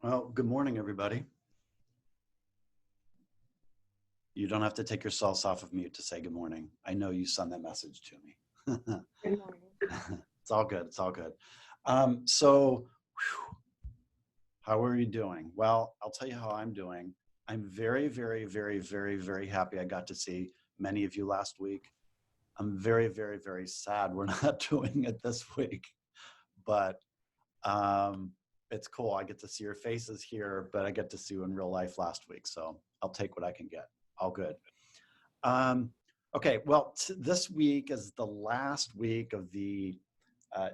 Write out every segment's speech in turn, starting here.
Well, good morning, everybody. You don't have to take yourselves off of mute to say good morning. I know you send that message to me. Good morning. It's all good. It's all good. Whew, how are you doing? Well, I'll tell you how I'm doing. I'm very, very, very, very, very happy I got to see many of you last week. I'm very, very, very sad we're not doing it this week, but um, it's cool. I get to see your faces here, but I get to see you in real life last week. So I'll take what I can get. All good. Um, okay, well, this week is the last week of the uh,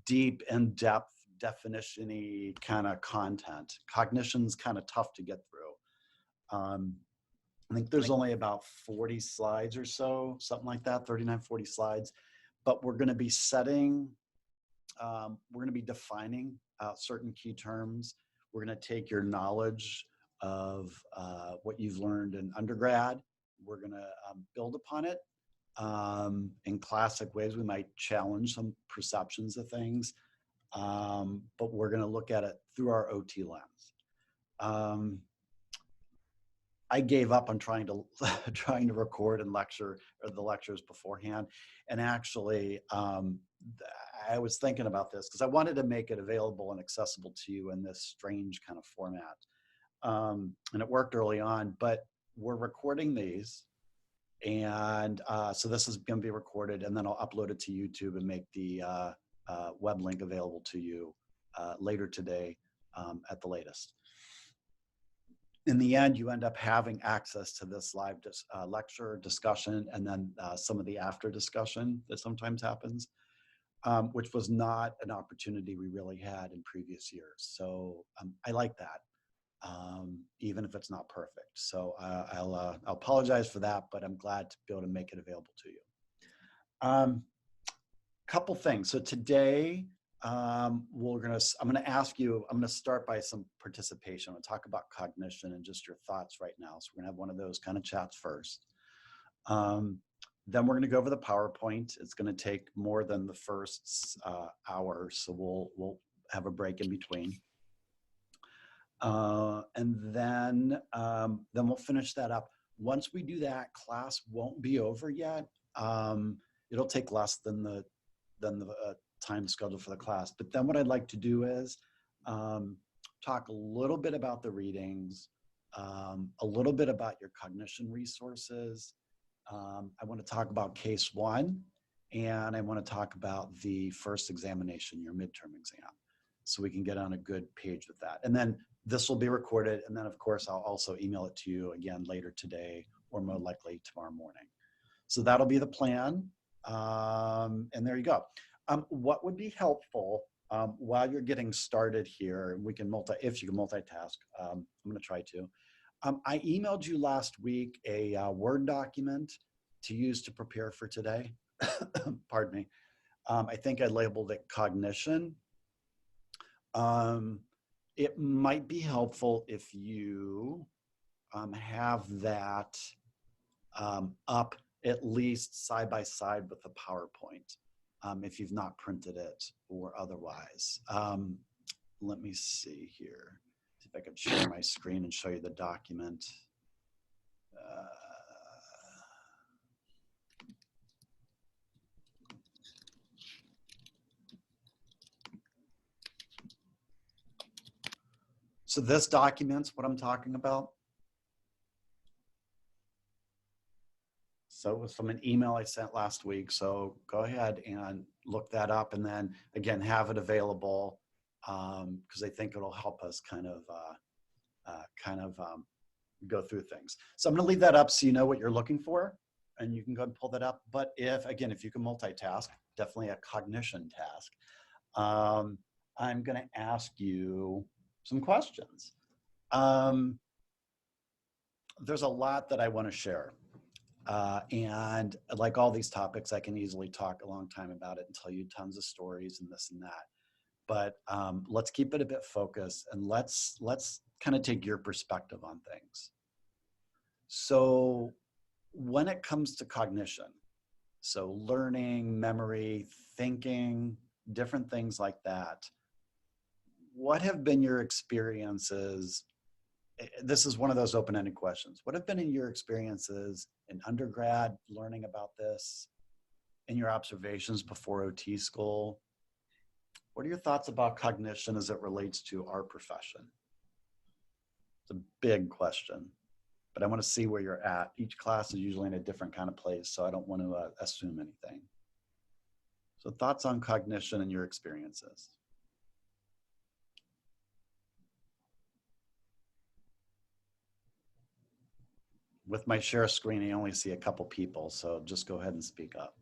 deep, in-depth, definition-y kind of content. Cognition's kind of tough to get through. I think there's only about 40 slides or so, something like that, 39, 40 slides. But we're going to be we're going to be defining certain key terms. We're going to take your knowledge of what you've learned in undergrad. We're going to build upon it in classic ways. We might challenge some perceptions of things, but we're going to look at it through our OT lens. I gave up on trying to trying to record and lecture or the lectures beforehand, and actually I was thinking about this because I wanted to make it available and accessible to you in this strange kind of format, and it worked early on. But we're recording these, and so this is going to be recorded, and then I'll upload it to YouTube and make the web link available to you later today at the latest. In the end, you end up having access to this live lecture discussion and then some of the after discussion that sometimes happens, which was not an opportunity we really had in previous years. So I like that, even if it's not perfect. So I'll apologize for that, but I'm glad to be able to make it available to you. Couple things. So today, I'm gonna ask you, I'm gonna start by some participation. I'll talk about cognition and just your thoughts right now. So we're gonna have one of those kind of chats first. Then we're gonna go over the PowerPoint. It's gonna take more than the first hour, so we'll have a break in between. And then we'll finish that up. Once we do that, class won't be over yet. It'll take less than the time scheduled for the class. But then what I'd like to do is talk a little bit about the readings, a little bit about your cognition resources. I want to talk about case one, and I want to talk about the first examination, your midterm exam, so we can get on a good page with that. And then this will be recorded, and then of course I'll also email it to you again later today or more likely tomorrow morning. So that'll be the plan. And there you go. What would be helpful while you're getting started here, and we can if you can multitask, I'm going to try to. I emailed you last week a Word document to use to prepare for today. Pardon me. I think I labeled it cognition. It might be helpful if you have that up at least side by side with the PowerPoint, if you've not printed it or otherwise. Let me see here. See if I can share my screen and show you the document. So this documents what I'm talking about. So it was from an email I sent last week. So go ahead and look that up, and then again, have it available because I think it'll help us kind of go through things. So I'm going to leave that up so you know what you're looking for, and you can go and pull that up. But if you can multitask, definitely a cognition task. I'm going to ask you some questions. There's a lot that I want to share. And like all these topics, I can easily talk a long time about it and tell you tons of stories and this and that. But let's keep it a bit focused, and let's kind of take your perspective on things. So when it comes to cognition, so learning, memory, thinking, different things like that, what have been your experiences? This is one of those open-ended questions. What have been in your experiences in undergrad learning about this, in your observations before OT school? What are your thoughts about cognition as it relates to our profession? It's a big question, but I want to see where you're at. Each class is usually in a different kind of place, so I don't want to assume anything. So thoughts on cognition and your experiences. With my share screen, I only see a couple people, so just go ahead and speak up.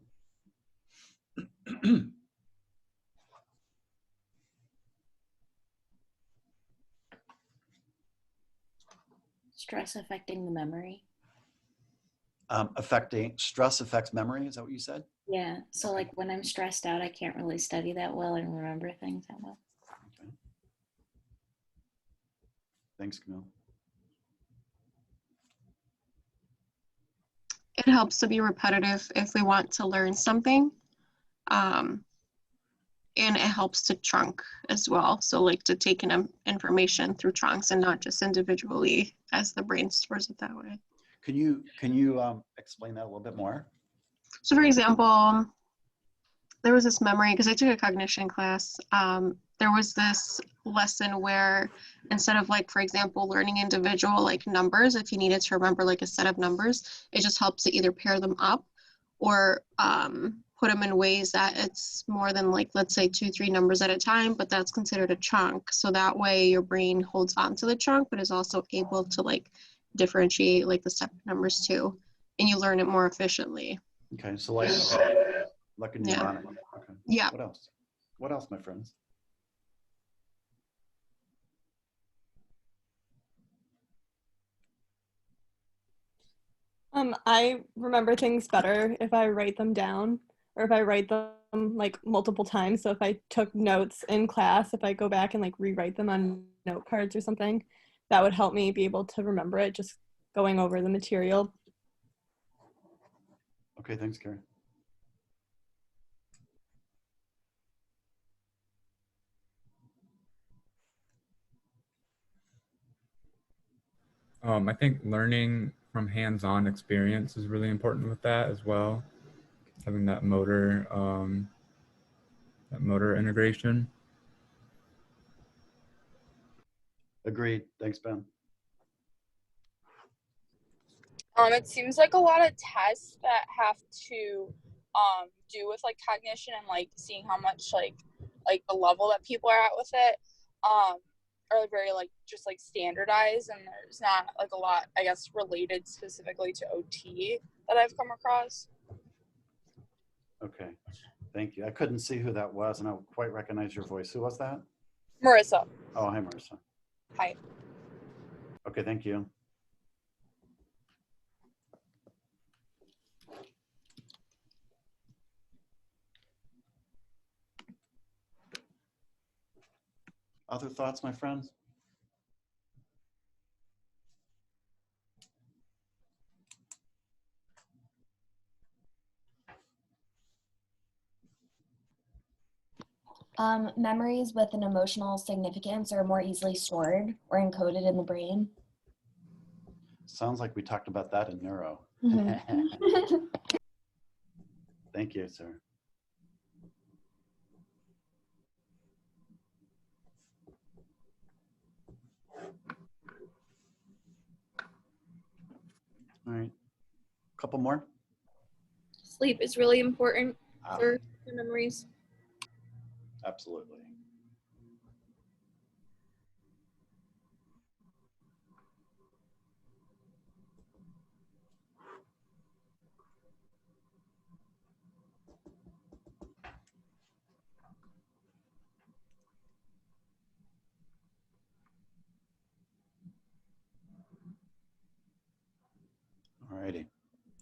Stress affecting the memory. Stress affects memory, is that what you said? Yeah, so like when I'm stressed out, I can't really study that well and remember things that well. Okay. Thanks, Camille. It helps to be repetitive if we want to learn something. And it helps to trunk as well. So like to take in information through trunks and not just individually as the brain stores it that way. Can you explain that a little bit more? So for example, there was this memory, because I took a cognition class, there was this lesson where instead of like, for example, learning individual like numbers, if you needed to remember like a set of numbers, it just helps to either pair them up or put them in ways that it's more than like, let's say 2-3 numbers at a time, but that's considered a chunk. So that way your brain holds on to the chunk, but is also able to like differentiate like the separate numbers too. And you learn it more efficiently. Okay, so like a mnemonic. Okay. Yeah. What else? What else, my friends? I remember things better if I write them down or if I write them like multiple times. So if I took notes in class, if I go back and like rewrite them on note cards or something, that would help me be able to remember it just going over the material. Okay, thanks, Karen. I think learning from hands-on experience is really important with that as well. Having that motor integration. Agreed. Thanks, Ben. It seems like a lot of tests that have to do with like cognition and like seeing how much like the level that people are at with it are very like just like standardized, and there's not like a lot, I guess, related specifically to OT that I've come across. Okay, thank you. I couldn't see who that was, and I don't quite recognize your voice. Who was that? Marissa. Oh, hi, Marissa. Hi. Okay, thank you. Other thoughts, my friends? Memories with an emotional significance are more easily stored or encoded in the brain. Sounds like we talked about that in neuro. Thank you, sir. All right, a couple more. Sleep is really important for your memories. Absolutely. All righty,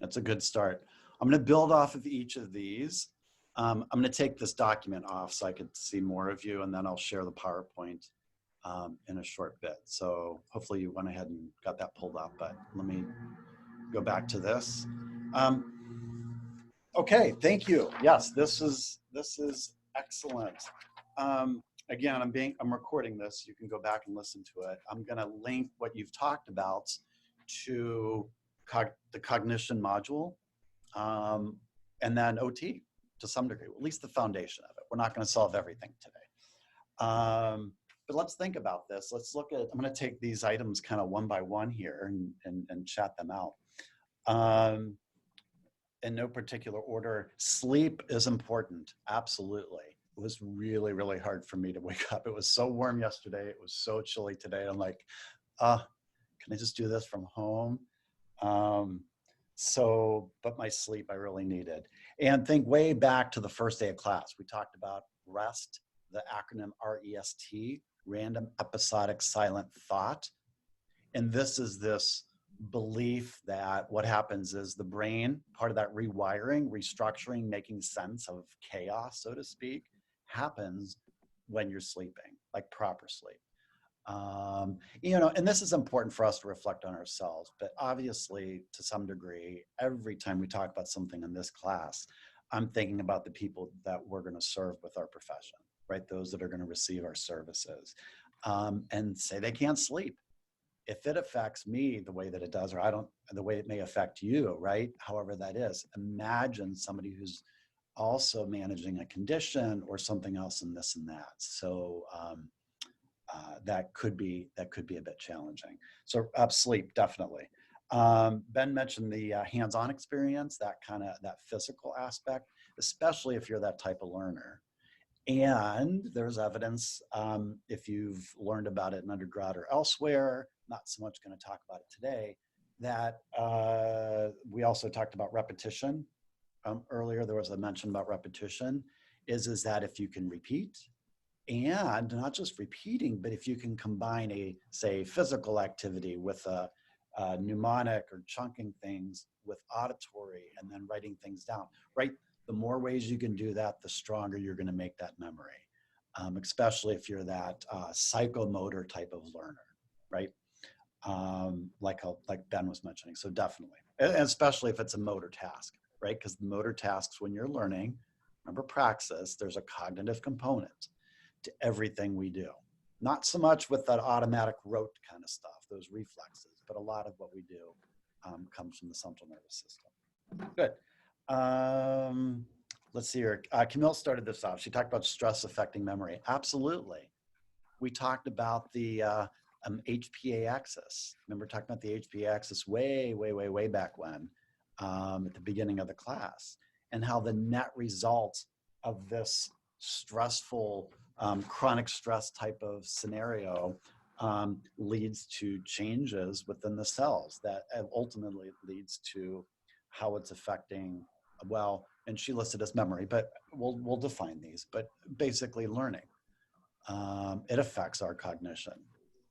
that's a good start. I'm going to build off of each of these. I'm going to take this document off so I could see more of you, and then I'll share the PowerPoint in a short bit. So hopefully you went ahead and got that pulled up, but let me go back to this. Okay, thank you. Yes, this is excellent. again, I'm recording this. You can go back and listen to it. I'm going to link what you've talked about to the cognition module, and then OT to some degree, at least the foundation of it. We're not going to solve everything today. But let's think about this. Let's look at, I'm going to take these items kind of one by one here and chat them out. In no particular order, sleep is important. Absolutely. It was really, really hard for me to wake up. It was so warm yesterday. It was so chilly today. I'm like, can I just do this from home? But my sleep I really needed. And think way back to the first day of class. We talked about REST, the acronym REST, random episodic silent thought. And this is this belief that what happens is the brain, part of that rewiring, restructuring, making sense of chaos, so to speak, happens when you're sleeping, like proper sleep. And this is important for us to reflect on ourselves, but obviously to some degree, every time we talk about something in this class, I'm thinking about the people that we're going to serve with our profession, right? Those that are going to receive our services, and say they can't sleep. If it affects me the way that it does, or the way it may affect you, right? However that is, imagine somebody who's also managing a condition or something else and this and that. So that could be a bit challenging. So sleep, definitely. Ben mentioned the hands-on experience, that physical aspect, especially if you're that type of learner. And there's evidence, if you've learned about it in undergrad or elsewhere, not so much going to talk about it today, that we also talked about repetition. Earlier, there was a mention about repetition, is that if you can repeat, and not just repeating, but if you can combine a, say, physical activity with a mnemonic or chunking things with auditory and then writing things down, right? The more ways you can do that, the stronger you're going to make that memory, especially if you're that psychomotor type of learner, right? Like Ben was mentioning. So definitely, and especially if it's a motor task, right? Because the motor tasks, when you're learning, remember praxis, there's a cognitive component to everything we do. Not so much with that automatic rote kind of stuff, those reflexes, but a lot of what we do comes from the central nervous system. Good. Let's see here. Camille started this off. She talked about stress affecting memory. Absolutely. We talked about the HPA axis. Remember talking about the HPA axis way back when, at the beginning of the class, and how the net result of this stressful, chronic stress type of scenario leads to changes within the cells that ultimately leads to how it's affecting, well, and she listed as memory, but we'll define these, but basically learning. It affects our cognition.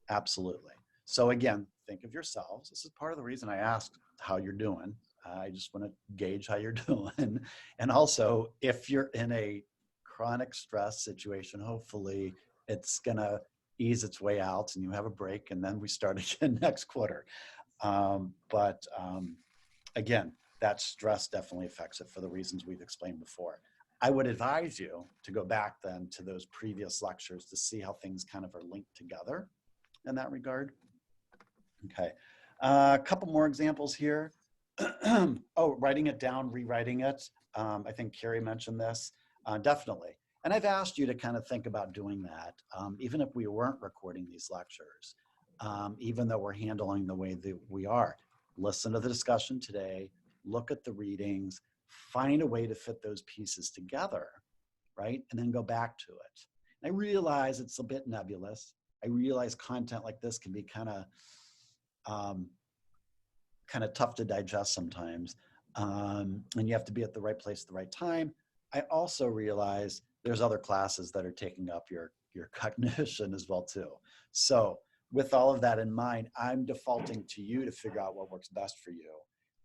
Absolutely. So again, think of yourselves. This is part of the reason I asked how you're doing. I just want to gauge how you're doing. And also, if you're in a chronic stress situation, hopefully it's going to ease its way out and you have a break and then we start again next quarter. Again, that stress definitely affects it for the reasons we've explained before. I would advise you to go back then to those previous lectures to see how things kind of are linked together in that regard. Okay, a couple more examples here. Oh, writing it down, rewriting it. I think Carrie mentioned this, definitely. And I've asked you to kind of think about doing that, even if we weren't recording these lectures, even though we're handling the way that we are. Listen to the discussion today, look at the readings, find a way to fit those pieces together, right? And then go back to it. And I realize it's a bit nebulous. I realize content like this can be kind of tough to digest sometimes. And you have to be at the right place at the right time. I also realize there's other classes that are taking up your cognition as well too. So with all of that in mind, I'm defaulting to you to figure out what works best for you.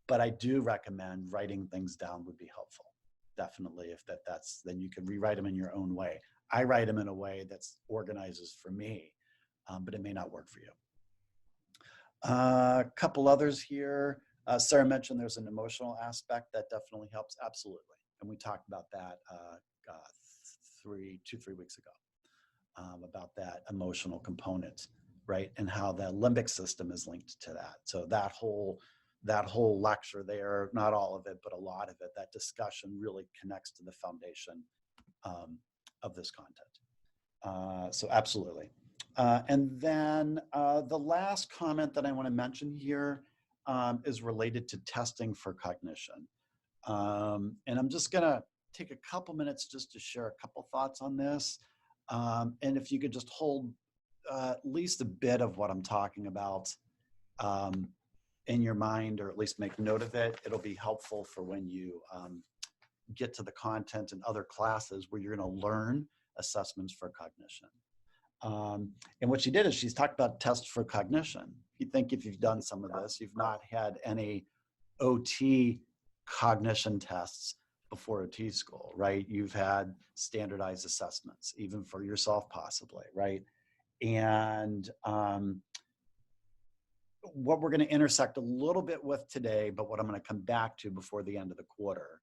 But I do recommend writing things down would be helpful. Definitely, if that's, then you can rewrite them in your own way. I write them in a way that's organizes for me, but it may not work for you. A couple others here. Sarah mentioned there's an emotional aspect that definitely helps. Absolutely. And we talked about that 2-3 weeks ago. about that emotional component, right? And how the limbic system is linked to that. So that whole lecture there, not all of it, but a lot of it, that discussion really connects to the foundation of this content. So absolutely. And then the last comment that I want to mention here is related to testing for cognition. And I'm just going to take a couple minutes just to share a couple thoughts on this. And if you could just hold at least a bit of what I'm talking about in your mind, or at least make note of it, it'll be helpful for when you get to the content in other classes where you're going to learn assessments for cognition. And what she did is she's talked about tests for cognition. You think if you've done some of this, you've not had any OT cognition tests before OT school, right? You've had standardized assessments, even for yourself possibly, right? And what we're going to intersect a little bit with today, but what I'm going to come back to before the end of the quarter,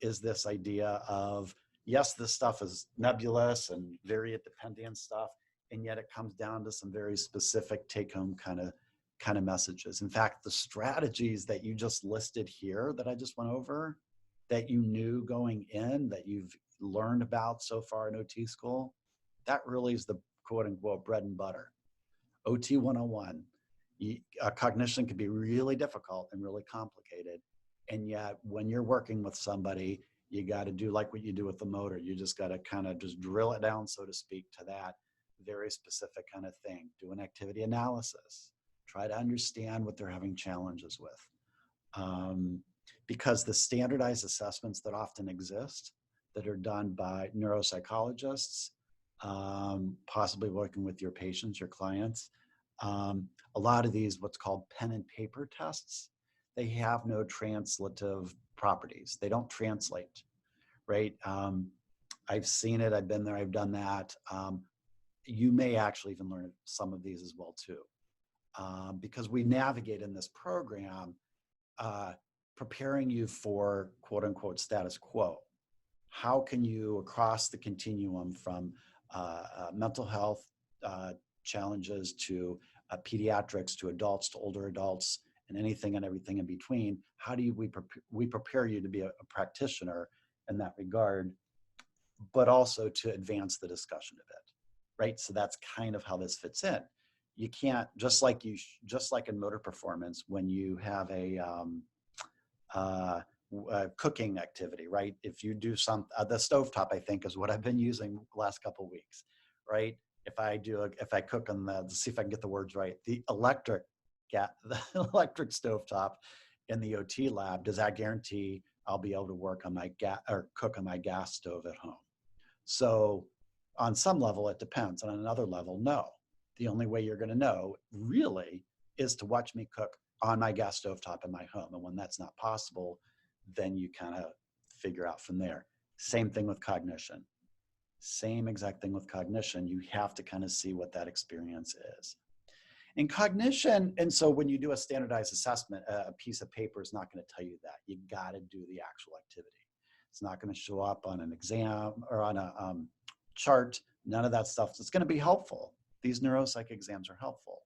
is this idea of, yes, this stuff is nebulous and variant dependent stuff, and yet it comes down to some very specific take-home kind of messages. In fact, the strategies that you just listed here that I just went over, that you knew going in, that you've learned about so far in OT school, that really is the quote unquote bread and butter. OT 101. Cognition can be really difficult and really complicated. And yet when you're working with somebody, you got to do like what you do with the motor. You just got to kind of just drill it down, so to speak, to that very specific kind of thing. Do an activity analysis. Try to understand what they're having challenges with. Because the standardized assessments that often exist, that are done by neuropsychologists, possibly working with your patients, your clients, a lot of these, what's called pen and paper tests, they have no translative properties. They don't translate, right? I've seen it, I've been there, I've done that. You may actually even learn some of these as well too. Because we navigate in this program, preparing you for quote unquote status quo. How can you, across the continuum from mental health challenges to pediatrics, to adults, to older adults, and anything and everything in between, how do we prepare you to be a practitioner in that regard, but also to advance the discussion of it, right? So that's kind of how this fits in. You can't, just like in motor performance, when you have a cooking activity, right? If you do the stovetop, I think, is what I've been using the last couple of weeks, right? If I cook on let's see if I can get the words right, the electric stovetop in the OT lab, does that guarantee I'll be able to work on my cook on my gas stove at home? So on some level, it depends. On another level, no. The only way you're going to know really is to watch me cook on my gas stovetop in my home. And when that's not possible, then you kind of figure out from there. Same thing with cognition. Same exact thing with cognition. You have to kind of see what that experience is. In cognition, and so when you do a standardized assessment, a piece of paper is not going to tell you that. You got to do the actual activity. It's not going to show up on an exam or on a chart. None of that stuff. It's going to be helpful. These neuropsych exams are helpful.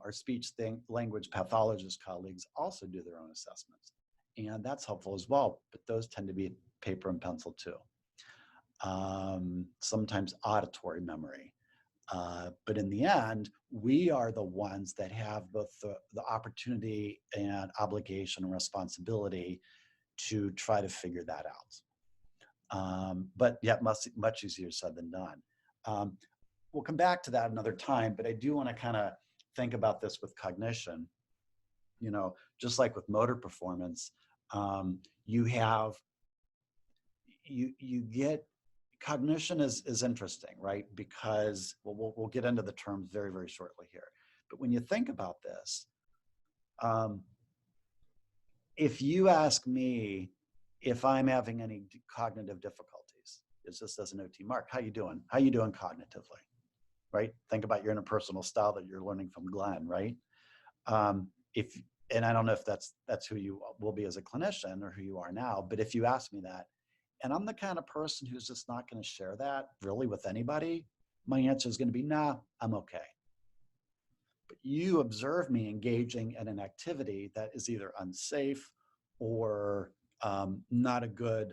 Our speech language pathologist colleagues also do their own assessments, and that's helpful as well, but those tend to be paper and pencil too. Sometimes auditory memory. But in the end, we are the ones that have both the opportunity and obligation and responsibility to try to figure that out. But yet much easier said than done. We'll come back to that another time, but I do want to kind of think about this with cognition. You know, just like with motor performance, you get cognition is interesting, right? Because we'll get into the terms very, very shortly here. But when you think about this, if you ask me if I'm having any cognitive difficulties, it's just as an OT, Mark, how you doing? How you doing cognitively, right? Think about your interpersonal style that you're learning from Glenn, right? And I don't know if that's who you will be as a clinician or who you are now, but if you ask me that, and I'm the kind of person who's just not going to share that really with anybody, my answer is going to be, nah, I'm okay. But you observe me engaging in an activity that is either unsafe or not a good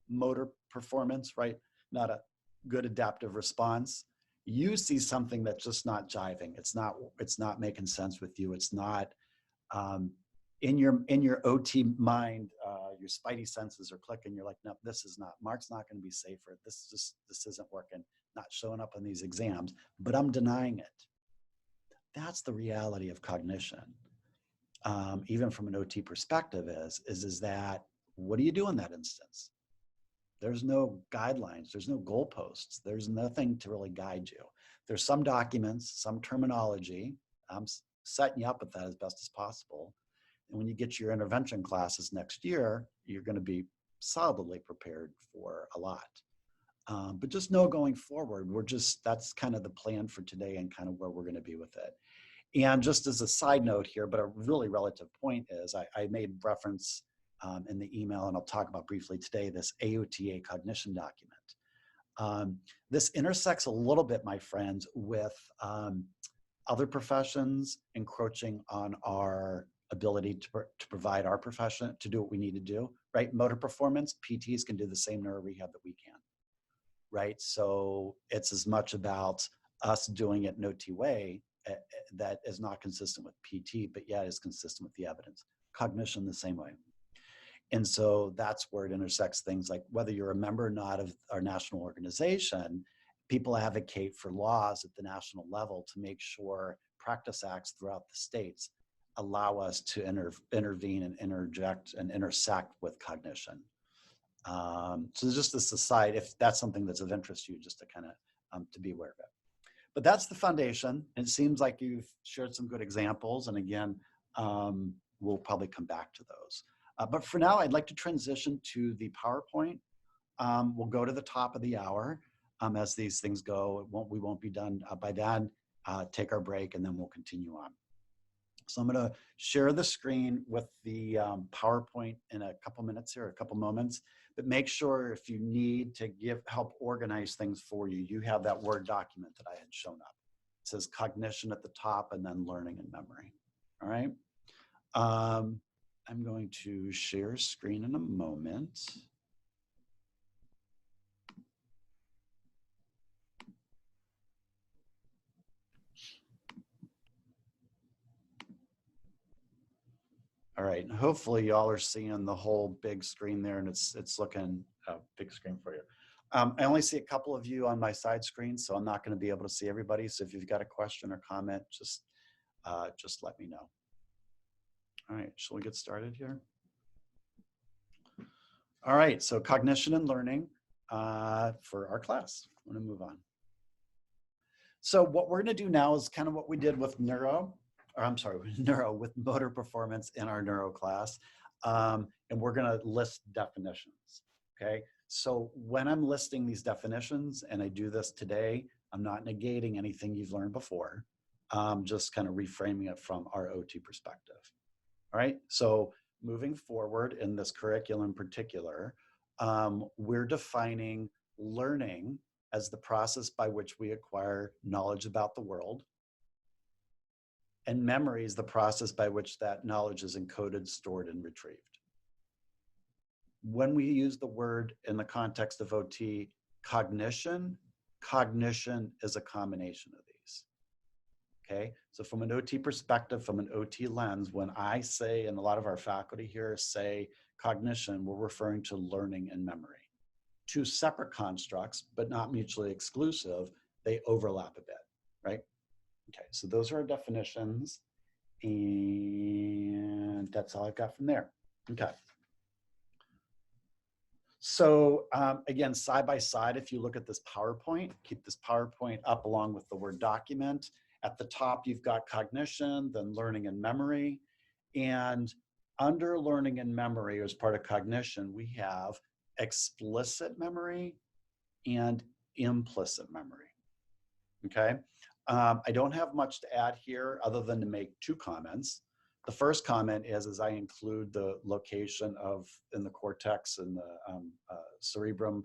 motor performance, right? Not a good adaptive response. You see something that's just not jiving. It's not making sense with you. It's not in your OT mind, your spidey senses are clicking. You're like, no, this is not, Mark's not going to be safer. This isn't working, not showing up on these exams, but I'm denying it. That's the reality of cognition. Even from an OT perspective is that, what do you do in that instance? There's no guidelines, there's no goalposts, there's nothing to really guide you. There's some documents, some terminology. I'm setting you up with that as best as possible. And when you get to your intervention classes next year, you're going to be solidly prepared for a lot. But just know going forward, that's kind of the plan for today and kind of where we're going to be with it. And just as a side note here, but a really relative point is I made reference in the email, and I'll talk about briefly today, this AOTA cognition document. This intersects a little bit, my friends, with other professions encroaching on our ability to provide our profession, to do what we need to do, right? Motor performance, PTs can do the same neuro rehab that we can, right? So it's as much about us doing it in OT way that is not consistent with PT, but yet is consistent with the evidence. Cognition the same way. And so that's where it intersects things like whether you're a member or not of our national organization, people advocate for laws at the national level to make sure practice acts throughout the states allow us to intervene and interject and intersect with cognition. So just this aside, if that's something that's of interest to you, just to kind of to be aware of it. But that's the foundation. It seems like you've shared some good examples. And again, we'll probably come back to those. But for now, I'd like to transition to the PowerPoint. We'll go to the top of the hour as these things go. We won't be done by then. Take our break and then we'll continue on. So I'm going to share the screen with the PowerPoint in a couple minutes here, a couple moments. But make sure if you need to help organize things for you, you have that Word document that I had shown up. It says cognition at the top and then learning and memory. All right. I'm going to share screen in a moment. All right, and hopefully y'all are seeing the whole big screen there and it's looking a big screen for you. I only see a couple of you on my side screen, so I'm not going to be able to see everybody. So if you've got a question or comment, just let me know. All right, shall we get started here? All right, so cognition and learning for our class. I'm going to move on. So what we're going to do now is kind of what we did with neuro with motor performance in our neuro class. And we're going to list definitions, okay? So when I'm listing these definitions, and I do this today, I'm not negating anything you've learned before, just kind of reframing it from our OT perspective. All right, so moving forward in this curriculum in particular, we're defining learning as the process by which we acquire knowledge about the world. And memory is the process by which that knowledge is encoded, stored, and retrieved. When we use the word in the context of OT, cognition is a combination of these. Okay, so from an OT perspective, from an OT lens, when I say, and a lot of our faculty here say cognition, we're referring to learning and memory. Two separate constructs, but not mutually exclusive. They overlap a bit, right? Okay, so those are our definitions, and that's all I've got from there. Okay. So again, side by side, if you look at this PowerPoint, keep this PowerPoint up along with the Word document. At the top, you've got cognition, then learning and memory. And under learning and memory, as part of cognition, we have explicit memory and implicit memory, okay? I don't have much to add here other than to make two comments. The first comment is I include the location in the cortex and the cerebrum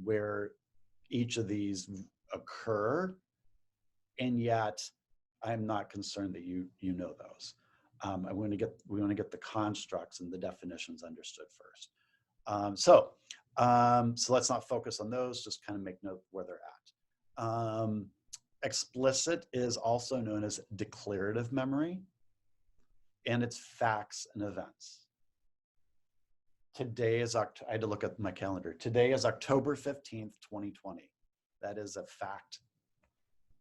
where each of these occur, and yet I'm not concerned that you know those. We want to get the constructs and the definitions understood first. So let's not focus on those. Just kind of make note where they're at. Explicit is also known as declarative memory, and it's facts and events. Today is I had to look at my calendar. Today is October 15th, 2020. That is a fact.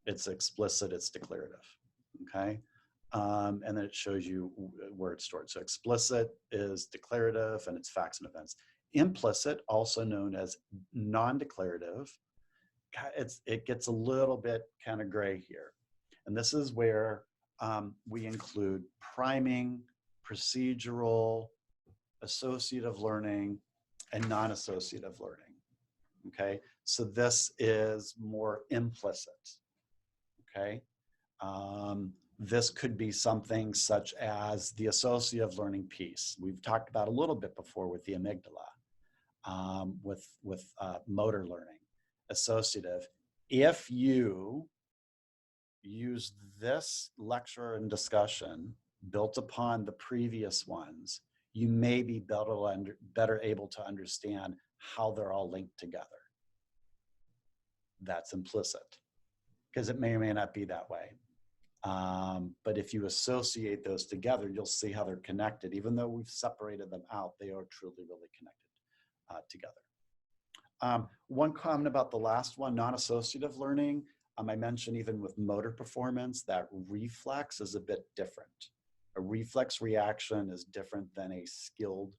It's explicit, it's declarative, okay? And then it shows you where it's stored. So explicit is declarative and it's facts and events. Implicit, also known as non-declarative, it gets a little bit kind of gray here. And this is where we include priming, procedural, associative learning, and non-associative learning, okay? So this is more implicit, okay? This could be something such as the associative learning piece. We've talked about a little bit before with the amygdala, with motor learning. Associative, if you use this lecture and discussion built upon the previous ones, you may be better able to understand how they're all linked together. That's implicit, because it may or may not be that way. But if you associate those together, you'll see how they're connected. Even though we've separated them out, they are truly, really connected together. One comment about the last one, non-associative learning, I mentioned even with motor performance, that reflex is a bit different. A reflex reaction is different than a skilled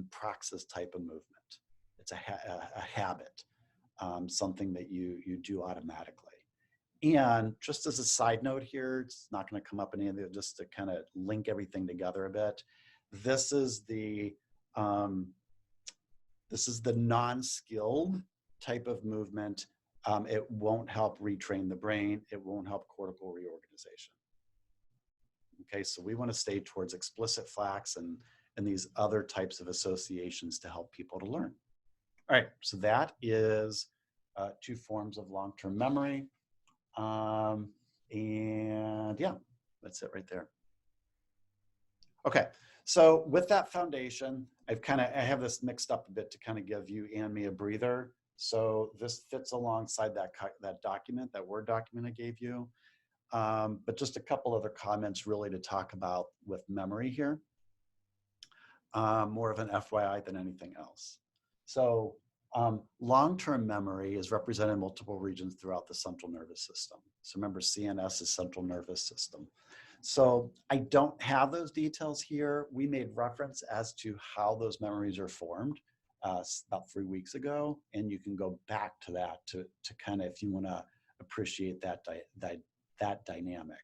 praxis type of movement. It's a habit, something that you do automatically. And just as a side note here, it's not going to come up in any of the, just to kind of link everything together a bit. This is the non-skilled type of movement. It won't help retrain the brain. It won't help cortical reorganization. Okay, so we want to stay towards explicit facts and these other types of associations to help people to learn. All right, so that is 2 forms of long-term memory. And yeah, that's it right there. Okay, so with that foundation, I have this mixed up a bit to kind of give you and me a breather. So this fits alongside that document, that Word document I gave you. But just a couple other comments really to talk about with memory here. More of an FYI than anything else. So long-term memory is represented in multiple regions throughout the central nervous system. So remember, CNS is central nervous system. So I don't have those details here. We made reference as to how those memories are formed about 3 weeks ago, and you can go back to that to kind of, if you want to appreciate that dynamic.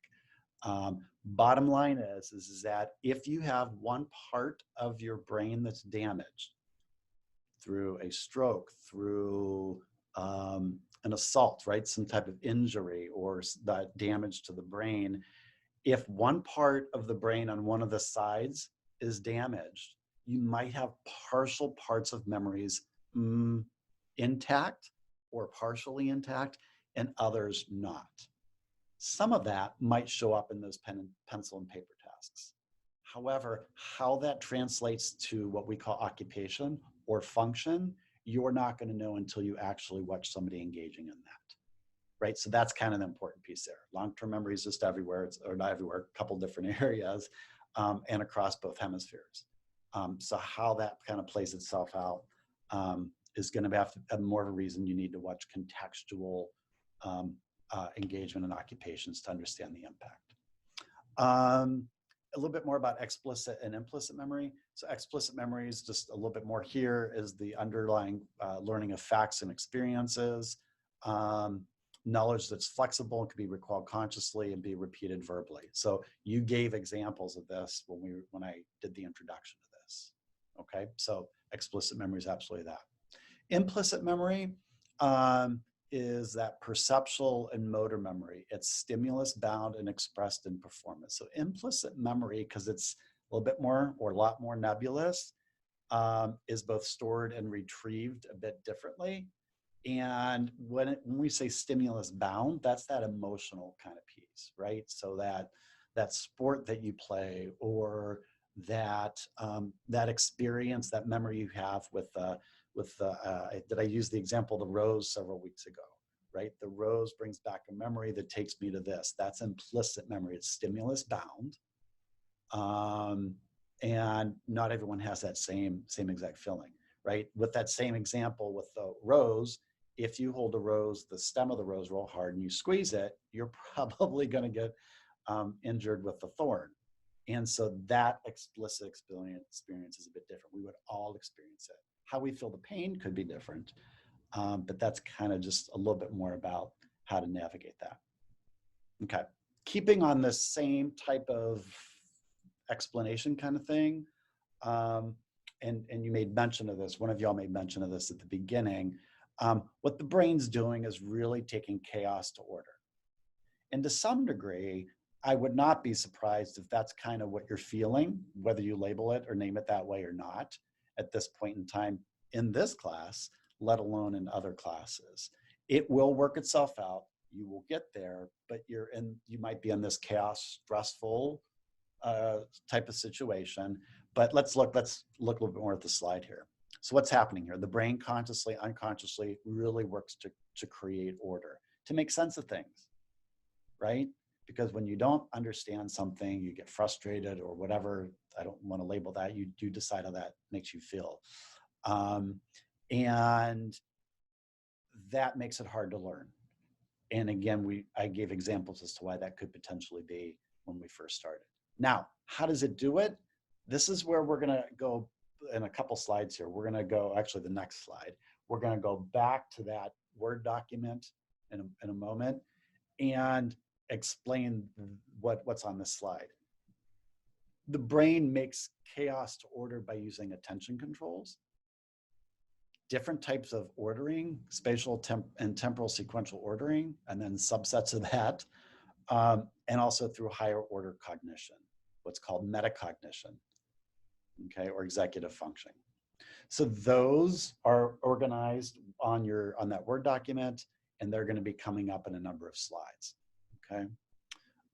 Bottom line is that if you have one part of your brain that's damaged through a stroke, through an assault, right, some type of injury or that damage to the brain, if one part of the brain on one of the sides is damaged, you might have partial parts of memories intact or partially intact, and others not. Some of that might show up in those pencil and paper tasks. However, how that translates to what we call occupation or function, you're not going to know until you actually watch somebody engaging in that, right? So that's kind of the important piece there. Long-term memory is just everywhere, or not everywhere, a couple different areas, and across both hemispheres. So how that kind of plays itself out is going to have more of a reason you need to watch contextual engagement and occupations to understand the impact. A little bit more about explicit and implicit memory. So explicit memory is just a little bit more here, is the underlying learning of facts and experiences, knowledge that's flexible and can be recalled consciously and be repeated verbally. So you gave examples of this when I did the introduction to this. Okay, so explicit memory is absolutely that. Implicit memory is that perceptual and motor memory. It's stimulus bound and expressed in performance. So implicit memory, because it's a little bit more or a lot more nebulous, is both stored and retrieved a bit differently. And when we say stimulus bound, that's that emotional kind of piece, right? So that sport that you play, or that that experience, that memory you have with did I use the example of the rose several weeks ago, right? The rose brings back a memory that takes me to this. That's implicit memory. It's stimulus bound. And not everyone has that same exact feeling, right? With that same example with the rose, if you hold a rose, the stem of the rose real hard and you squeeze it, you're probably going to get injured with the thorn. And so that explicit experience is a bit different. We would all experience it. How we feel the pain could be different, but that's kind of just a little bit more about how to navigate that. Okay, keeping on the same type of explanation kind of thing, and you made mention of this, one of y'all made mention of this at the beginning, what the brain's doing is really taking chaos to order. And to some degree, I would not be surprised if that's kind of what you're feeling, whether you label it or name it that way or not, at this point in time in this class, let alone in other classes. It will work itself out. You will get there, but you might be in this chaos, stressful type of situation. But let's look a little bit more at the slide here. So what's happening here? The brain consciously, unconsciously really works to create order, to make sense of things, right? Because when you don't understand something, you get frustrated or whatever, I don't want to label that, you do decide how that makes you feel. And that makes it hard to learn. And again, I gave examples as to why that could potentially be when we first started. Now, how does it do it? This is where we're going to go in a couple slides here. We're going to go, actually the next slide, we're going to go back to that Word document in a moment and explain what's on this slide. The brain makes chaos to order by using attention controls, different types of ordering, spatial and temporal sequential ordering, and then subsets of that, and also through higher order cognition, what's called metacognition, okay, or executive functioning. So those are organized on that Word document, and they're going to be coming up in a number of slides. Okay.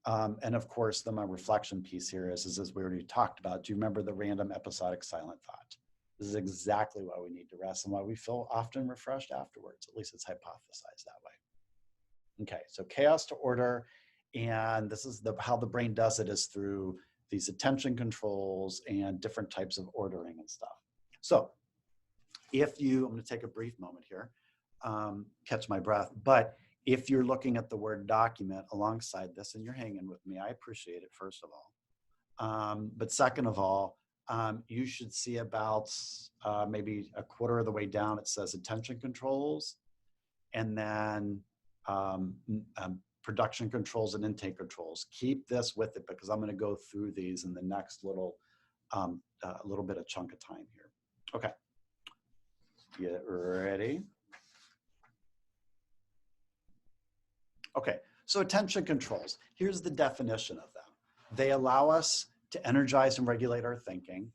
And of course, my reflection piece here is as we already talked about, do you remember the random episodic silent thought? This is exactly why we need to rest and why we feel often refreshed afterwards. At least it's hypothesized that way. Okay, so chaos to order, and this is how the brain does it is through these attention controls and different types of ordering and stuff. So I'm going to take a brief moment here, catch my breath, but if you're looking at the Word document alongside this and you're hanging with me, I appreciate it, first of all. But second of all, you should see about maybe a quarter of the way down, it says attention controls, and then production controls and intake controls. Keep this with it because I'm going to go through these in the next little bit of chunk of time here. Okay, get ready. Okay, so attention controls. Here's the definition of them. They allow us to energize and regulate our thinking.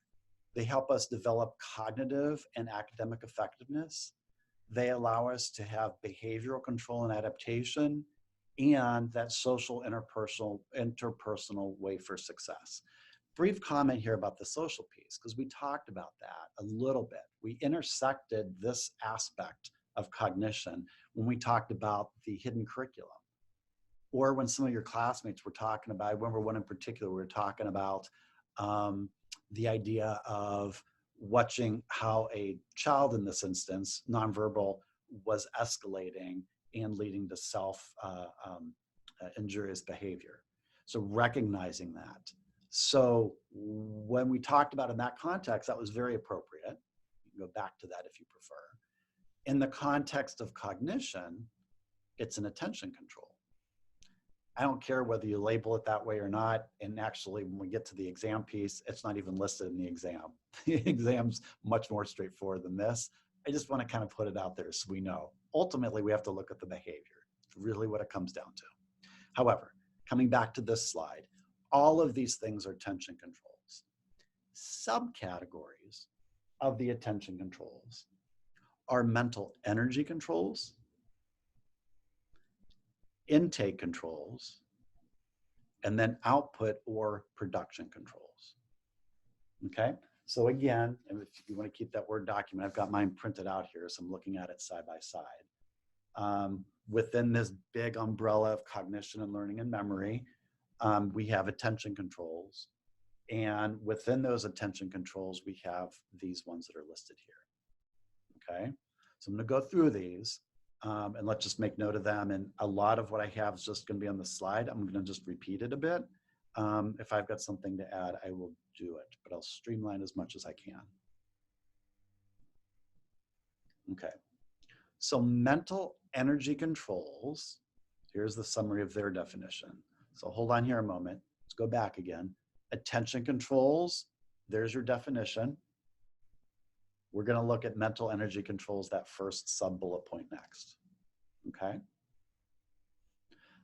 They help us develop cognitive and academic effectiveness. They allow us to have behavioral control and adaptation, and that social interpersonal way for success. Brief comment here about the social piece, because we talked about that a little bit. We intersected this aspect of cognition when we talked about the hidden curriculum, or when some of your classmates were talking about, I remember one in particular, we were talking about the idea of watching how a child in this instance, nonverbal, was escalating and leading to self-injurious behavior. So recognizing that. So when we talked about in that context, that was very appropriate. You can go back to that if you prefer. In the context of cognition, it's an attention control. I don't care whether you label it that way or not. And actually, when we get to the exam piece, it's not even listed in the exam. The exam's much more straightforward than this. I just want to kind of put it out there so we know. Ultimately, we have to look at the behavior. It's really what it comes down to. However, coming back to this slide, all of these things are attention controls. Subcategories of the attention controls are mental energy controls, intake controls, and then output or production controls. Okay, so again, if you want to keep that Word document, I've got mine printed out here, so I'm looking at it side by side. Within this big umbrella of cognition and learning and memory, we have attention controls. And within those attention controls, we have these ones that are listed here. Okay, so I'm going to go through these and let's just make note of them. And a lot of what I have is just going to be on the slide. I'm going to just repeat it a bit. If I've got something to add, I will do it, but I'll streamline as much as I can. Okay, so mental energy controls, here's the summary of their definition. So hold on here a moment. Let's go back again. Attention controls, there's your definition. We're going to look at mental energy controls, that first sub-bullet point next. Okay?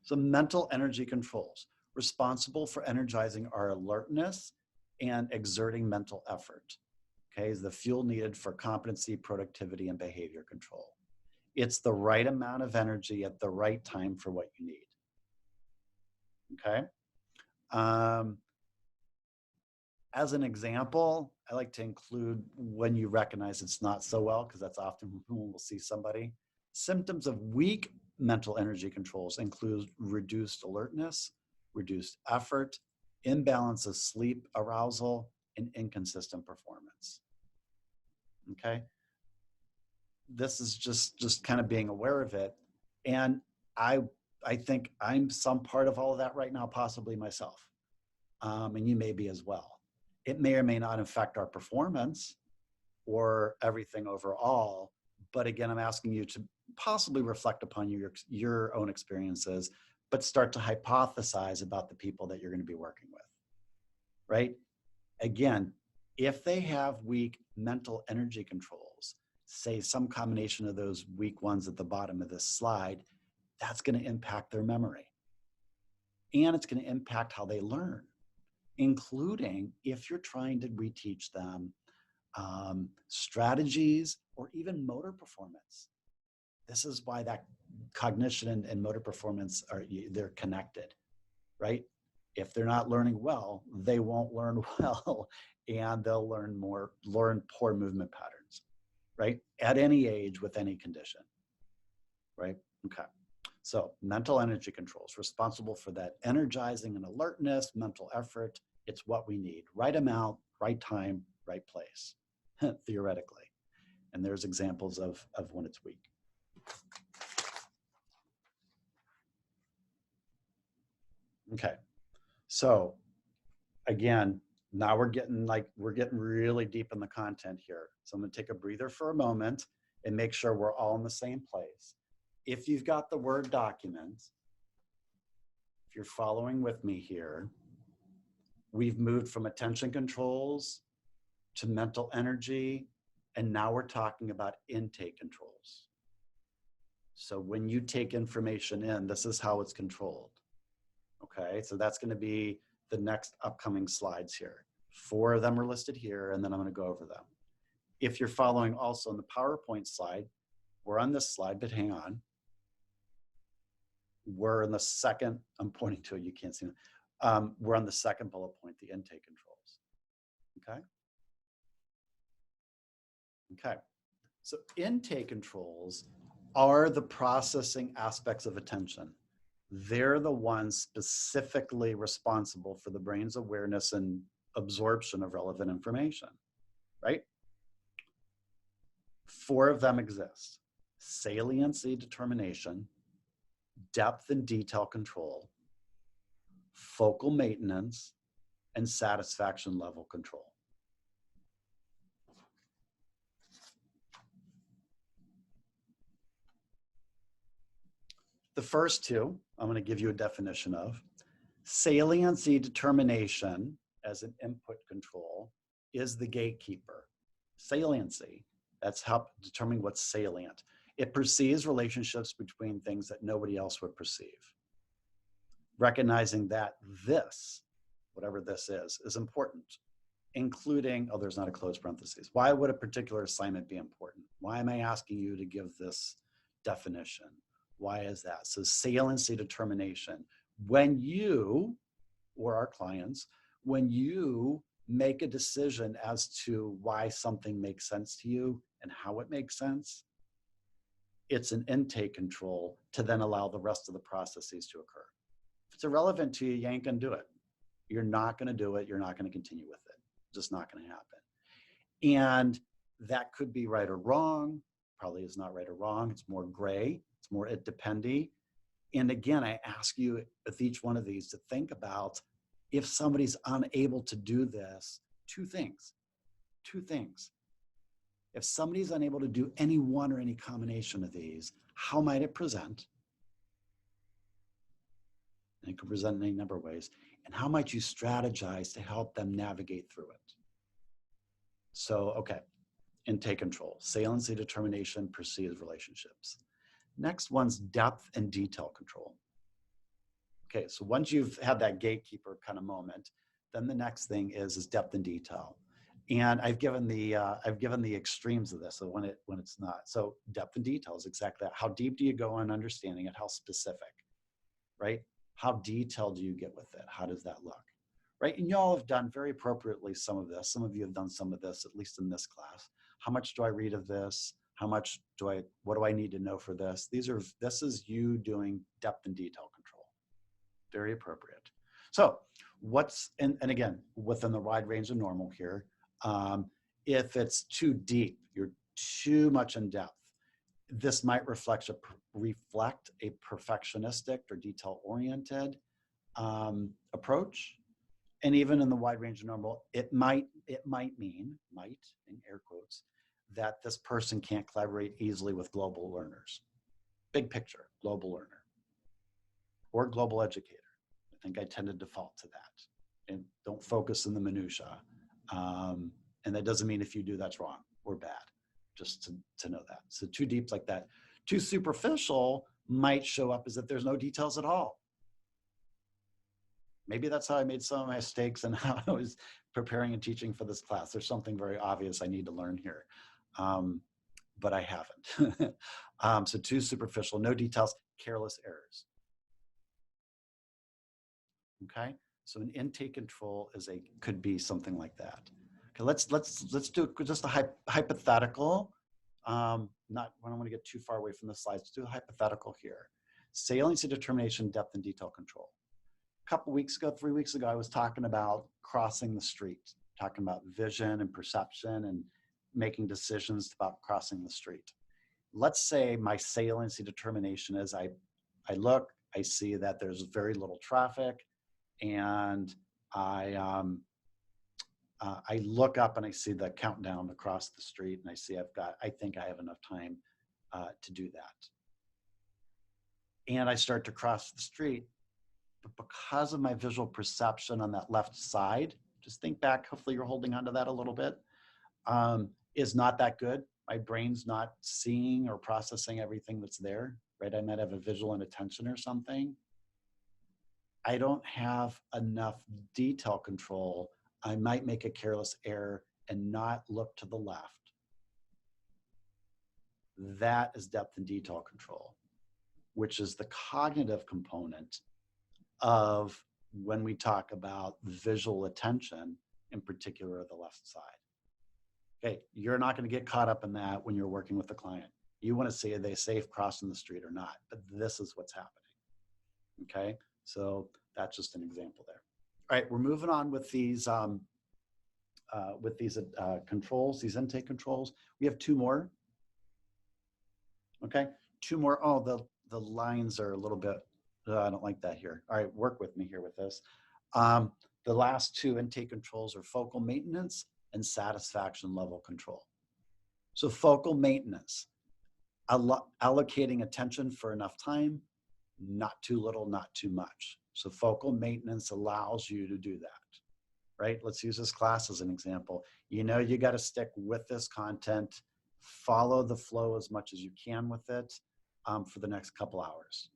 So mental energy controls, responsible for energizing our alertness and exerting mental effort. Okay, is the fuel needed for competency, productivity, and behavior control. It's the right amount of energy at the right time for what you need. Okay? As an example, I like to include when you recognize it's not so well, because that's often when we'll see somebody. Symptoms of weak mental energy controls include reduced alertness, reduced effort, imbalance of sleep arousal, and inconsistent performance. Okay? This is just kind of being aware of it. And I think I'm some part of all of that right now, possibly myself. And you may be as well. It may or may not affect our performance or everything overall. But again, I'm asking you to possibly reflect upon your own experiences, but start to hypothesize about the people that you're going to be working with, right? Again, if they have weak mental energy controls, say some combination of those weak ones at the bottom of this slide, that's going to impact their memory. And it's going to impact how they learn, including if you're trying to reteach them strategies or even motor performance. This is why that cognition and motor performance they're connected, right? If they're not learning well, they won't learn well, and they'll learn poor movement patterns, right? At any age with any condition, right? Okay. So mental energy controls, responsible for that energizing and alertness, mental effort. It's what we need. Right amount, right time, right place, theoretically. And there's examples of when it's weak. Okay. So again, now we're getting really deep in the content here. So I'm going to take a breather for a moment and make sure we're all in the same place. If you've got the Word document, if you're following with me here, we've moved from attention controls to mental energy, and now we're talking about intake controls. So when you take information in, this is how it's controlled. Okay, so that's going to be the next upcoming slides here. 4 of them are listed here, and then I'm going to go over them. If you're following also on the PowerPoint slide, we're on this slide, but hang on. We're in the second, I'm pointing to it, you can't see it. We're on the second bullet point, the intake controls. Okay? Okay, so intake controls are the processing aspects of attention. They're the ones specifically responsible for the brain's awareness and absorption of relevant information, right? 4 of them exist: saliency determination, depth and detail control, focal maintenance, and satisfaction level control. The first 2, I'm going to give you a definition of. Saliency determination as an input control is the gatekeeper. Saliency, that's how determining what's salient. It perceives relationships between things that nobody else would perceive. Recognizing that this, whatever this is important. including, oh, there's not a closed parentheses. Why would a particular assignment be important? Why am I asking you to give this definition? Why is that? So saliency determination. When you, or our clients, when you make a decision as to why something makes sense to you and how it makes sense, it's an intake control to then allow the rest of the processes to occur. If it's irrelevant to you, you ain't gonna do it. You're not gonna do it. You're not gonna continue with it. Just not gonna happen. And that could be right or wrong. Probably is not right or wrong. It's more gray. It's more it dependy. And again, I ask you with each one of these to think about if somebody's unable to do this, two things. If somebody's unable to do any one or any combination of these, how might it present? And it can present in any number of ways. And how might you strategize to help them navigate through it? So, okay, intake control, saliency determination, perceived relationships. Next one's depth and detail control. Okay, so once you've had that gatekeeper kind of moment, then the next thing is depth and detail. And I've given the extremes of this, so when it's not. So depth and detail is exactly that. How deep do you go on understanding it? How specific, right? How detailed do you get with it? How does that look, right? And y'all have done very appropriately some of this. Some of you have done some of this, at least in this class. How much do I read of this? What do I need to know for this? This is you doing depth and detail control. Very appropriate. So and again, within the wide range of normal here, if it's too deep, you're too much in depth, this might reflect a perfectionistic or detail-oriented approach. And even in the wide range of normal, it might mean, in air quotes, that this person can't collaborate easily with global learners. Big picture, global learner or global educator. I think I tend to default to that and don't focus in the minutia. And that doesn't mean if you do that's wrong or bad, just to know that. So too deep like that. Too superficial might show up as that there's no details at all. Maybe that's how I made some of my mistakes and how I was preparing and teaching for this class. There's something very obvious I need to learn here, but I haven't. So too superficial, no details, careless errors. Okay, so an intake control could be something like that. Okay, let's do just a hypothetical. I don't want to get too far away from the slides. Let's do a hypothetical here. Saliency determination, depth and detail control. A couple weeks ago, 3 weeks ago, I was talking about crossing the street, talking about vision and perception and making decisions about crossing the street. Let's say my saliency determination is I look, I see that there's very little traffic, and I look up and I see the countdown across the street, and I see I think I have enough time to do that. And I start to cross the street, but because of my visual perception on that left side, just think back, hopefully you're holding onto that a little bit, is not that good. My brain's not seeing or processing everything that's there, right? I might have a visual inattention or something. I don't have enough detail control. I might make a careless error and not look to the left. That is depth and detail control, which is the cognitive component of when we talk about visual attention, in particular the left side. Okay, you're not going to get caught up in that when you're working with the client. You want to see are they safe crossing the street or not, but this is what's happening. Okay, so that's just an example there. All right, we're moving on with these controls, these intake controls. We have two more. Okay, two more. Oh, the lines are a little bit, I don't like that here. All right, work with me here with this. The last two intake controls are focal maintenance and satisfaction level control. So focal maintenance, allocating attention for enough time, not too little, not too much. So focal maintenance allows you to do that, right? Let's use this class as an example. You know, you got to stick with this content, follow the flow as much as you can with it for the next couple hours,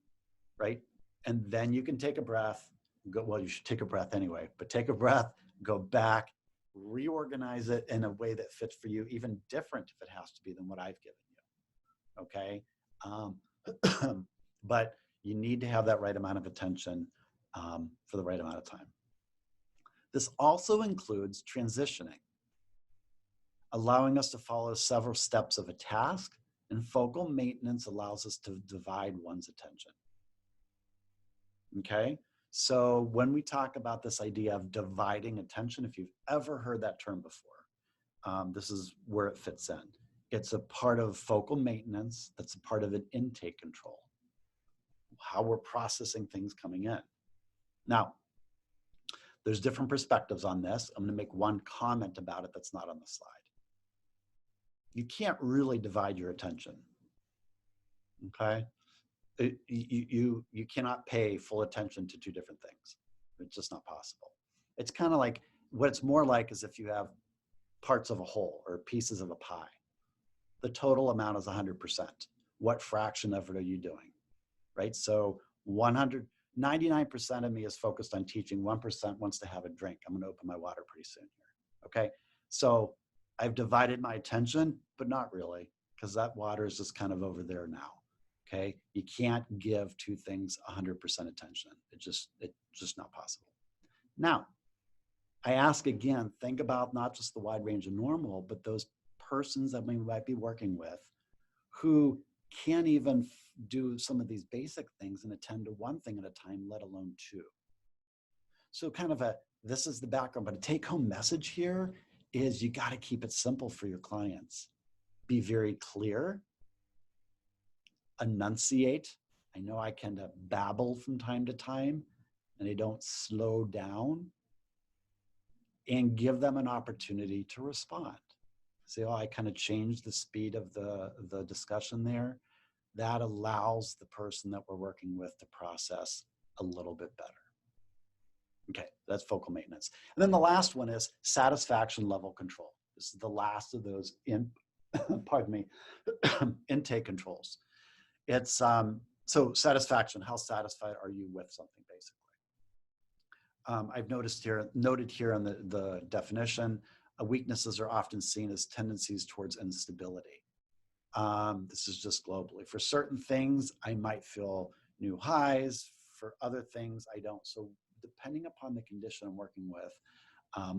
right? And then you can take a breath, well, you should take a breath anyway, but take a breath, go back reorganize it in a way that fits for you, even different if it has to be than what I've given you. Okay. But you need to have that right amount of attention for the right amount of time. This also includes transitioning, allowing us to follow several steps of a task, and focal maintenance allows us to divide one's attention. Okay, so when we talk about this idea of dividing attention, if you've ever heard that term before, this is where it fits in. It's a part of focal maintenance that's a part of an intake control, how we're processing things coming in. Now, there's different perspectives on this. I'm going to make one comment about it that's not on the slide. You can't really divide your attention, okay? You cannot pay full attention to two different things. It's just not possible. It's kind of like, what it's more like is if you have parts of a whole or pieces of a pie. The total amount is 100%. What fraction of it are you doing, right? So 99% of me is focused on teaching, 1% wants to have a drink. I'm going to open my water pretty soon here, okay? So I've divided my attention, but not really, because that water is just kind of over there now, okay? You can't give two things 100% attention. It's just not possible. Now, I ask again, think about not just the wide range of normal, but those persons that we might be working with who can't even do some of these basic things and attend to one thing at a time, let alone two. So kind of this is the background, but a take-home message here is you got to keep it simple for your clients. Be very clear, enunciate. I know I kind of babble from time to time and I don't slow down, and give them an opportunity to respond. Say, oh, I kind of changed the speed of the discussion there. That allows the person that we're working with to process a little bit better. Okay, that's focal maintenance. And then the last one is satisfaction level control. This is the last of those pardon me, intake controls. It's so satisfaction, how satisfied are you with something basically? I've noted here on the definition, weaknesses are often seen as tendencies towards instability. This is just globally. For certain things, I might feel new highs. For other things, I don't. So depending upon the condition I'm working with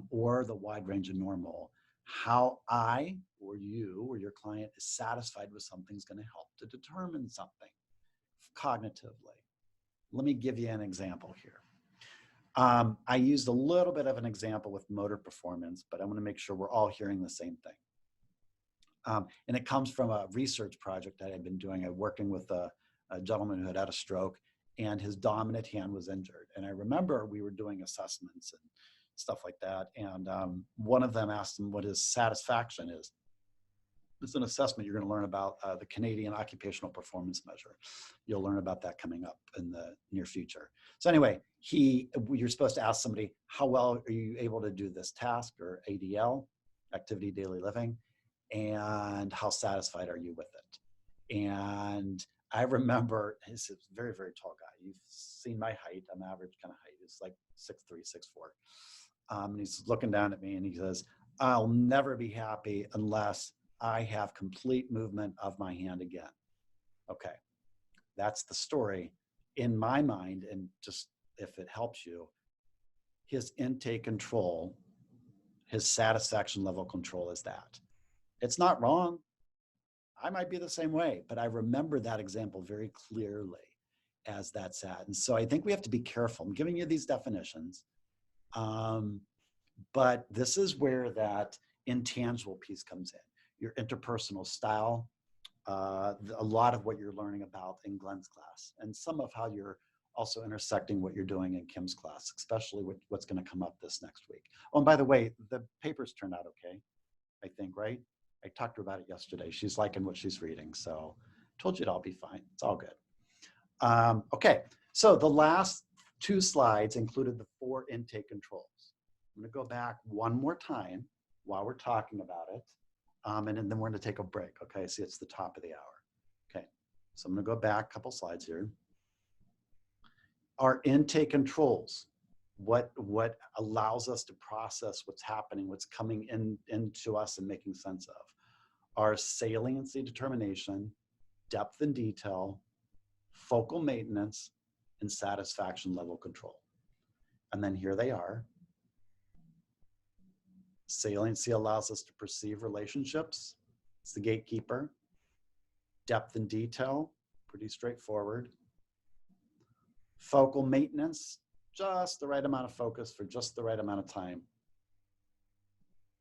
or the wide range of normal, how I or you or your client is satisfied with something is going to help to determine something cognitively. Let me give you an example here. I used a little bit of an example with motor performance, but I want to make sure we're all hearing the same thing. And it comes from a research project that I've been doing. I'm working with a gentleman who had a stroke and his dominant hand was injured. And I remember we were doing assessments and stuff like that. And one of them asked him what his satisfaction is. It's an assessment you're going to learn about the Canadian Occupational Performance Measure. You'll learn about that coming up in the near future. So anyway, you're supposed to ask somebody, how well are you able to do this task, or ADL, activity daily living, and how satisfied are you with it? And I remember he's a very, very tall guy. You've seen my height. I'm average kind of height. He's like 6'3", 6'4". And he's looking down at me and he says, I'll never be happy unless I have complete movement of my hand again. Okay, that's the story in my mind. And just if it helps you, his intake control, his satisfaction level control is that. It's not wrong. I might be the same way, but I remember that example very clearly as that's at. And so I think we have to be careful. I'm giving you these definitions, but this is where that intangible piece comes in. Your interpersonal style, a lot of what you're learning about in Glenn's class, and some of how you're also intersecting what you're doing in Kim's class, especially with what's going to come up this next week. Oh, and by the way, the papers turned out okay, I think, right? I talked to her about it yesterday. She's liking what she's reading, so I told you it'd all be fine. It's all good. Okay, so the last two slides included the 4 intake controls. I'm going to go back one more time while we're talking about it. And then we're going to take a break. Okay, see, it's the top of the hour. Okay, so I'm going to go back a couple slides here. Our intake controls. what allows us to process what's happening, what's coming into us and making sense of, are saliency determination, depth and detail, focal maintenance, and satisfaction level control. And then here they are. Saliency allows us to perceive relationships. It's the gatekeeper. Depth and detail, pretty straightforward. Focal maintenance, just the right amount of focus for just the right amount of time,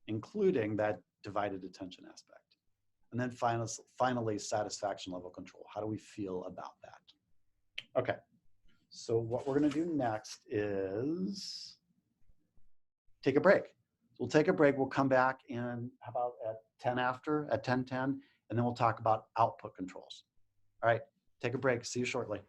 including that divided attention aspect. And then finally, satisfaction level control. How do we feel about that? Okay, so what we're gonna do next is take a break. We'll take a break, we'll come back in, how about at 10:10, and then we'll talk about output controls. All right, take a break, see you shortly.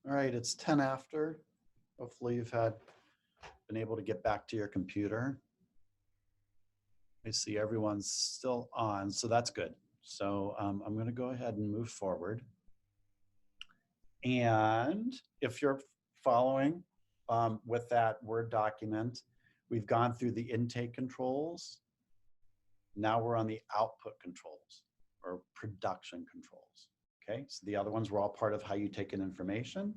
All right, it's 10 after. Hopefully you've been able to get back to your computer. I see everyone's still on, so that's good. So I'm going to go ahead and move forward. And if you're following with that Word document, we've gone through the intake controls. Now we're on the output controls or production controls. Okay, so the other ones were all part of how you take in information.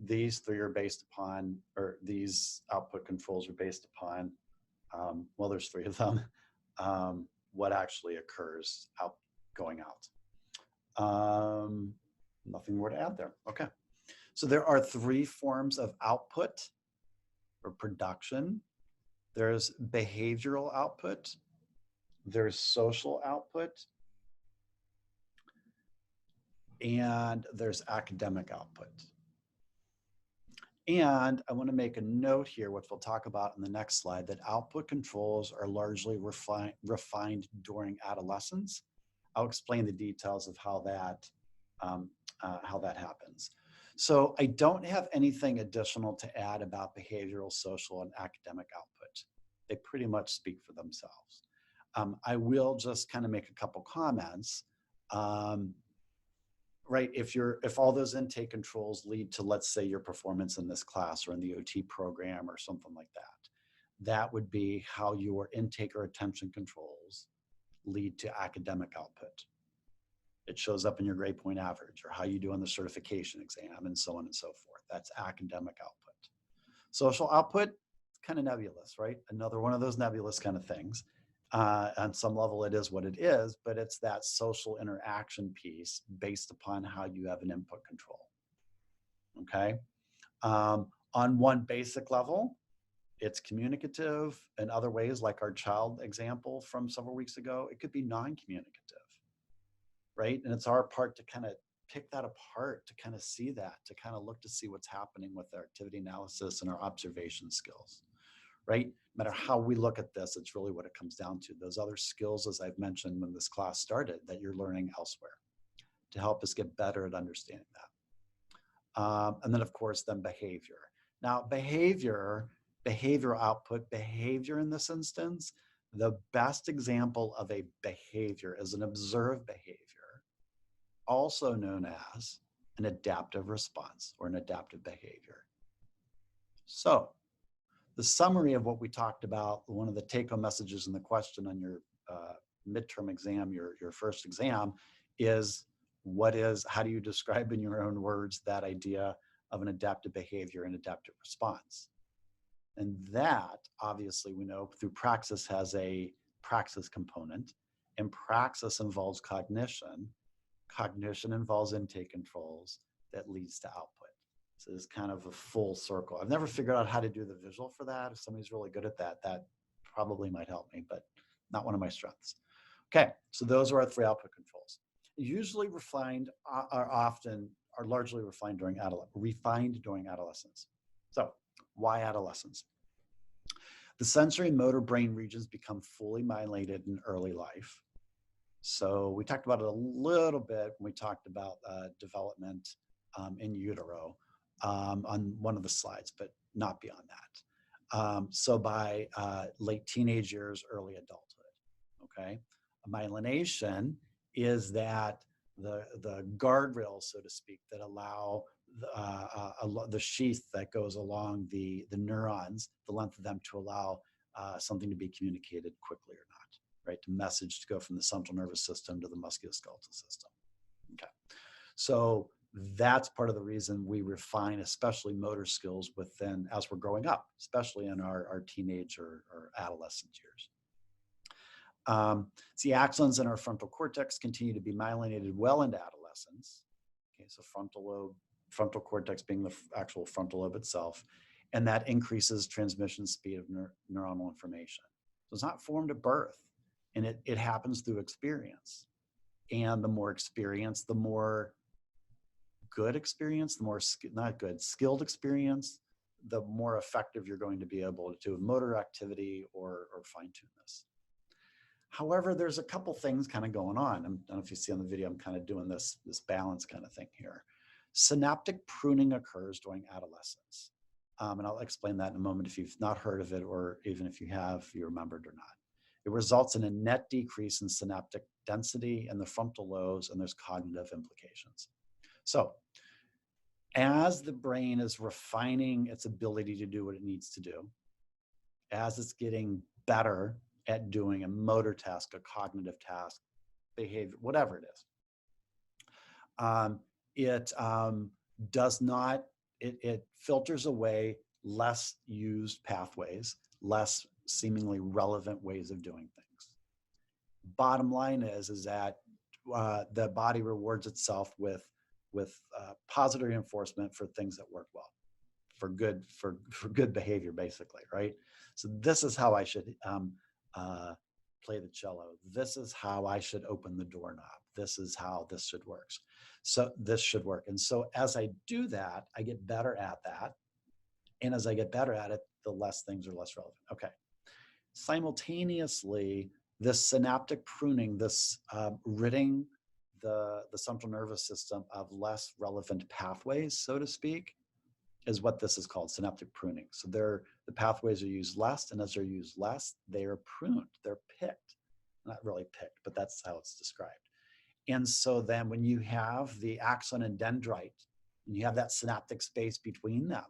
These three are based upon, or these output controls are based upon, well, there's three of them, what actually occurs going out. Nothing more to add there. Okay. So there are three forms of output or production. There's behavioral output, there's social output, and there's academic output. And I want to make a note here, which we'll talk about in the next slide, that output controls are largely refined during adolescence. I'll explain the details of how that happens. So I don't have anything additional to add about behavioral, social, and academic output. They pretty much speak for themselves. I will just kind of make a couple comments. Right, if all those intake controls lead to, let's say, your performance in this class or in the OT program or something like that, that would be how your intake or attention controls lead to academic output. It shows up in your grade point average or how you do on the certification exam and so on and so forth. That's academic output. Social output, kind of nebulous, right? Another one of those nebulous kind of things. On some level, it is what it is, but it's that social interaction piece based upon how you have an input control. Okay. On one basic level, it's communicative. In other ways, like our child example from several weeks ago, it could be non-communicative, right? And it's our part to kind of pick that apart, to kind of see that, to kind of look to see what's happening with our activity analysis and our observation skills. Right? No matter how we look at this, it's really what it comes down to. Those other skills, as I've mentioned when this class started, that you're learning elsewhere to help us get better at understanding that. And then, of course, then behavior. Now, behavioral output, behavior in this instance, the best example of a behavior is an observed behavior, also known as an adaptive response or an adaptive behavior. So, the summary of what we talked about, one of the take-home messages in the question on your midterm exam, your first exam, is how do you describe in your own words that idea of an adaptive behavior and adaptive response? And that, obviously, we know through praxis has a praxis component, and praxis involves cognition. Cognition involves intake controls that leads to output. So it's kind of a full circle. I've never figured out how to do the visual for that. If somebody's really good at that, that probably might help me, but not one of my strengths. Okay, so those are our three output controls. Usually refined are largely refined during adolescence. So why adolescence? The sensory motor brain regions become fully myelinated in early life. So we talked about it a little bit when we talked about development in utero on one of the slides, but not beyond that. So by late teenage years, early adulthood, okay? Myelination is that the guardrails, so to speak, that allow the sheath that goes along the neurons, the length of them to allow something to be communicated quickly or not, right? To message to go from the central nervous system to the musculoskeletal system. Okay, so that's part of the reason we refine, especially motor skills within as we're growing up, especially in our teenage or adolescent years. The axons in our frontal cortex continue to be myelinated well into adolescence. Okay, so frontal cortex being the actual frontal lobe itself, and that increases transmission speed of neuronal information. So it's not formed at birth, and it happens through experience. And the more experience, the more good experience, the more skilled experience, the more effective you're going to be able to do motor activity or fine-tune this. However, there's a couple things kind of going on. I don't know if you see on the video, I'm kind of doing this balance kind of thing here. Synaptic pruning occurs during adolescence. And I'll explain that in a moment if you've not heard of it, or even if you have, you remembered or not. It results in a net decrease in synaptic density in the frontal lobes, and there's cognitive implications. So as the brain is refining its ability to do what it needs to do, as it's getting better at doing a motor task, a cognitive task, behavior, whatever it is, it filters away less used pathways, less seemingly relevant ways of doing things. Bottom line is that the body rewards itself with positive reinforcement for things that work well, for good behavior, basically, right? So this is how I should play the cello. This is how I should open the doorknob. This is how this should work. So this should work. And so as I do that, I get better at that. And as I get better at it, the less things are less relevant. Okay. Simultaneously, this synaptic pruning, this ridding the central nervous system of less relevant pathways, so to speak, is what this is called, synaptic pruning. So the pathways are used less, and as they're used less, they are pruned, they're picked. Not really picked, but that's how it's described. And so then when you have the axon and dendrite, and you have that synaptic space between them,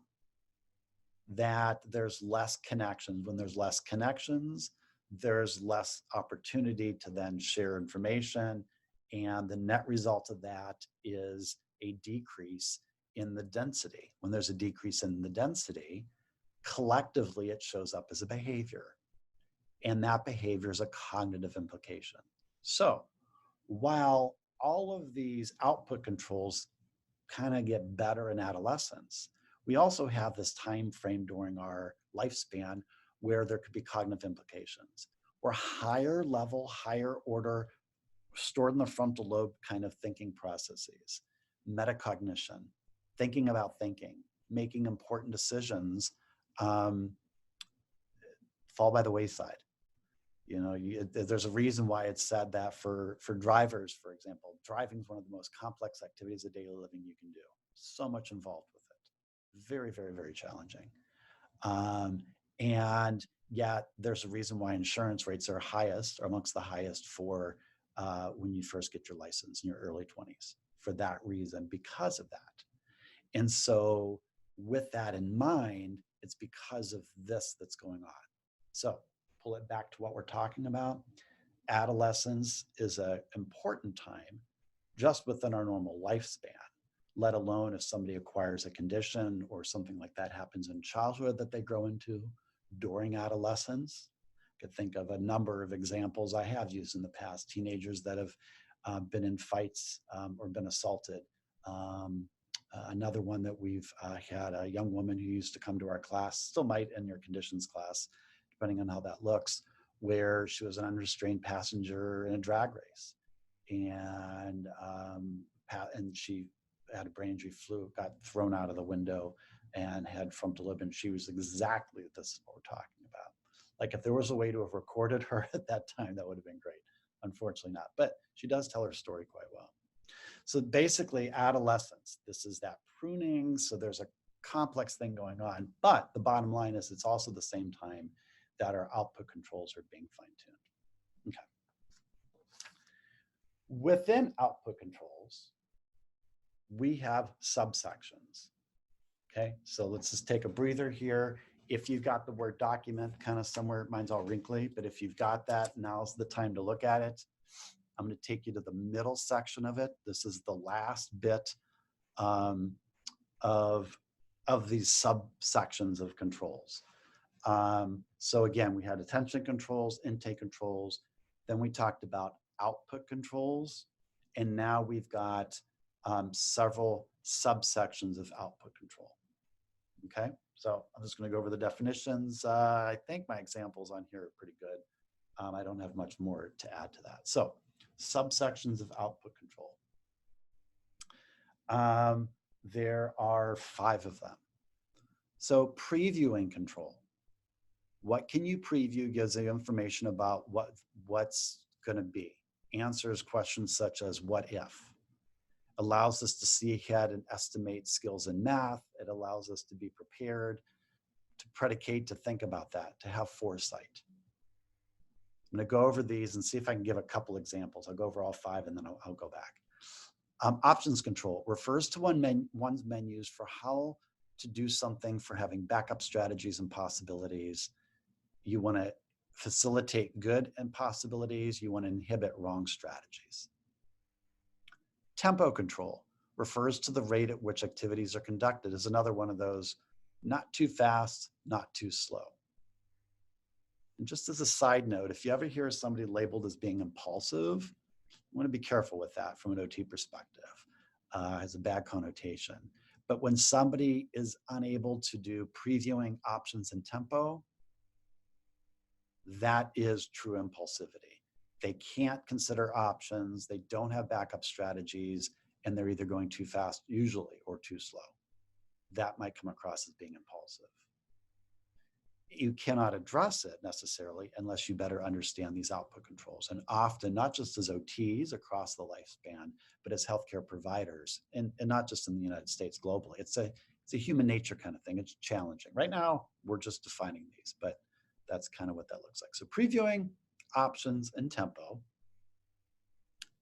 that there's less connections. When there's less connections, there's less opportunity to then share information. And the net result of that is a decrease in the density. When there's a decrease in the density, collectively it shows up as a behavior. And that behavior is a cognitive implication. So while all of these output controls kind of get better in adolescence, we also have this time frame during our lifespan where there could be cognitive implications, or higher level, higher order, stored in the frontal lobe kind of thinking processes, metacognition, thinking about thinking, making important decisions fall by the wayside. You know, there's a reason why it's said that for drivers, for example, driving is one of the most complex activities of daily living you can do. So much involved with it. Very, very, very challenging. And yet there's a reason why insurance rates are highest, or amongst the highest for when you first get your license in your early 20s, for that reason, because of that. And so with that in mind, it's because of this that's going on. So pull it back to what we're talking about. Adolescence is an important time just within our normal lifespan, let alone if somebody acquires a condition or something like that happens in childhood that they grow into during adolescence. I could think of a number of examples I have used in the past, teenagers that have been in fights or been assaulted. Another one that we've had, a young woman who used to come to our class, still might in your conditions class, depending on how that looks, where she was an unrestrained passenger in a drag race. And she had a brain injury, got thrown out of the window and had frontal lobe, and she was exactly, this is what we're talking about. Like if there was a way to have recorded her at that time, that would have been great. Unfortunately not, but she does tell her story quite well. So basically adolescence, this is that pruning. So there's a complex thing going on, but the bottom line is it's also the same time that our output controls are being fine-tuned. Okay. Within output controls, we have subsections. Okay, so let's just take a breather here. If you've got the word document kind of somewhere, mine's all wrinkly, but if you've got that, now's the time to look at it. I'm going to take you to the middle section of it. This is the last bit of these subsections of controls. So again, we had attention controls, intake controls, then we talked about output controls, and now we've got several subsections of output control. Okay, so I'm just going to go over the definitions. I think my examples on here are pretty good. I don't have much more to add to that. So subsections of output control. There are 5 of them. So previewing control. What can you preview gives you information about what's going to be. Answers questions such as what if. Allows us to see ahead and estimate skills in math. It allows us to be prepared, to predicate, to think about that, to have foresight. I'm going to go over these and see if I can give a couple examples. I'll go over all 5 and then I'll go back. Options control refers to one's menus for how to do something, for having backup strategies and possibilities. You want to facilitate good and possibilities. You want to inhibit wrong strategies. Tempo control refers to the rate at which activities are conducted. Is another one of those, not too fast, not too slow. And just as a side note, if you ever hear somebody labeled as being impulsive, you want to be careful with that from an OT perspective. It has a bad connotation. But when somebody is unable to do previewing, options, and tempo, that is true impulsivity. They can't consider options, they don't have backup strategies, and they're either going too fast, usually, or too slow. That might come across as being impulsive. You cannot address it necessarily unless you better understand these output controls. And often, not just as OTs across the lifespan, but as healthcare providers, and not just in the United States, globally. It's a human nature kind of thing. It's challenging. Right now, we're just defining these, but that's kind of what that looks like. So previewing, options, and tempo.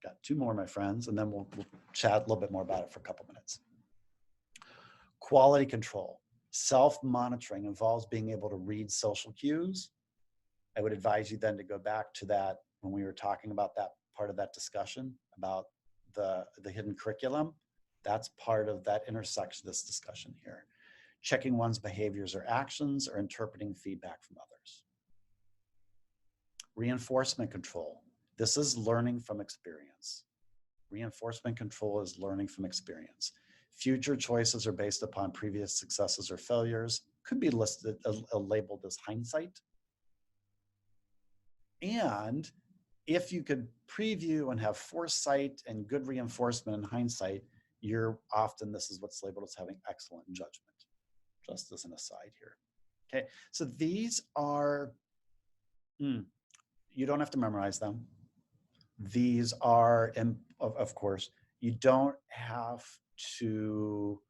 Got 2 more, my friends, and then we'll chat a little bit more about it for a couple minutes. Quality control. Self-monitoring involves being able to read social cues. I would advise you then to go back to that when we were talking about that part of that discussion about the hidden curriculum. That's part of that intersection, this discussion here. Checking one's behaviors or actions, or interpreting feedback from others. Reinforcement control. This is learning from experience. Reinforcement control is learning from experience. Future choices are based upon previous successes or failures. Could be listed, labeled as hindsight. And if you could preview and have foresight and good reinforcement in hindsight, you're often, this is what's labeled as having excellent judgment. Just as an aside here. Okay, so these are, you don't have to memorize them. These are, and of course, you don't have to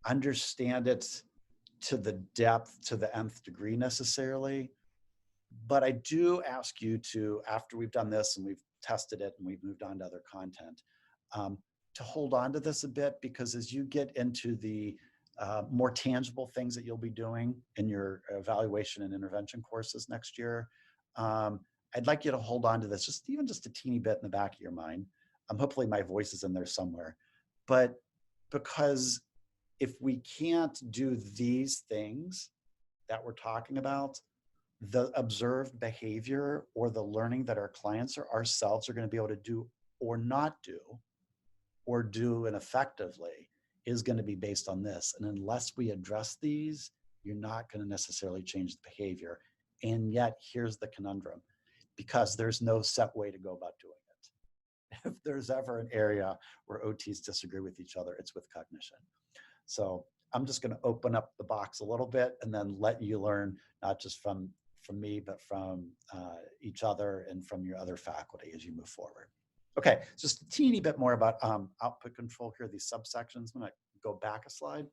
understand it to the depth, to the nth degree necessarily. But I do ask you to, after we've done this and we've tested it and we've moved on to other content, to hold on to this a bit, because as you get into the more tangible things that you'll be doing in your evaluation and intervention courses next year, I'd like you to hold on to this, just a teeny bit in the back of your mind. Hopefully my voice is in there somewhere. But because if we can't do these things that we're talking about, the observed behavior or the learning that our clients or ourselves are going to be able to do or not do, or do ineffectively, is going to be based on this. And unless we address these, you're not going to necessarily change the behavior. And yet, here's the conundrum, because there's no set way to go about doing it. If there's ever an area where OTs disagree with each other, it's with cognition. So I'm just going to open up the box a little bit and then let you learn, not just from from me, but from each other and from your other faculty as you move forward. Okay, just a teeny bit more about output control here, these subsections. I'm gonna go back a slide.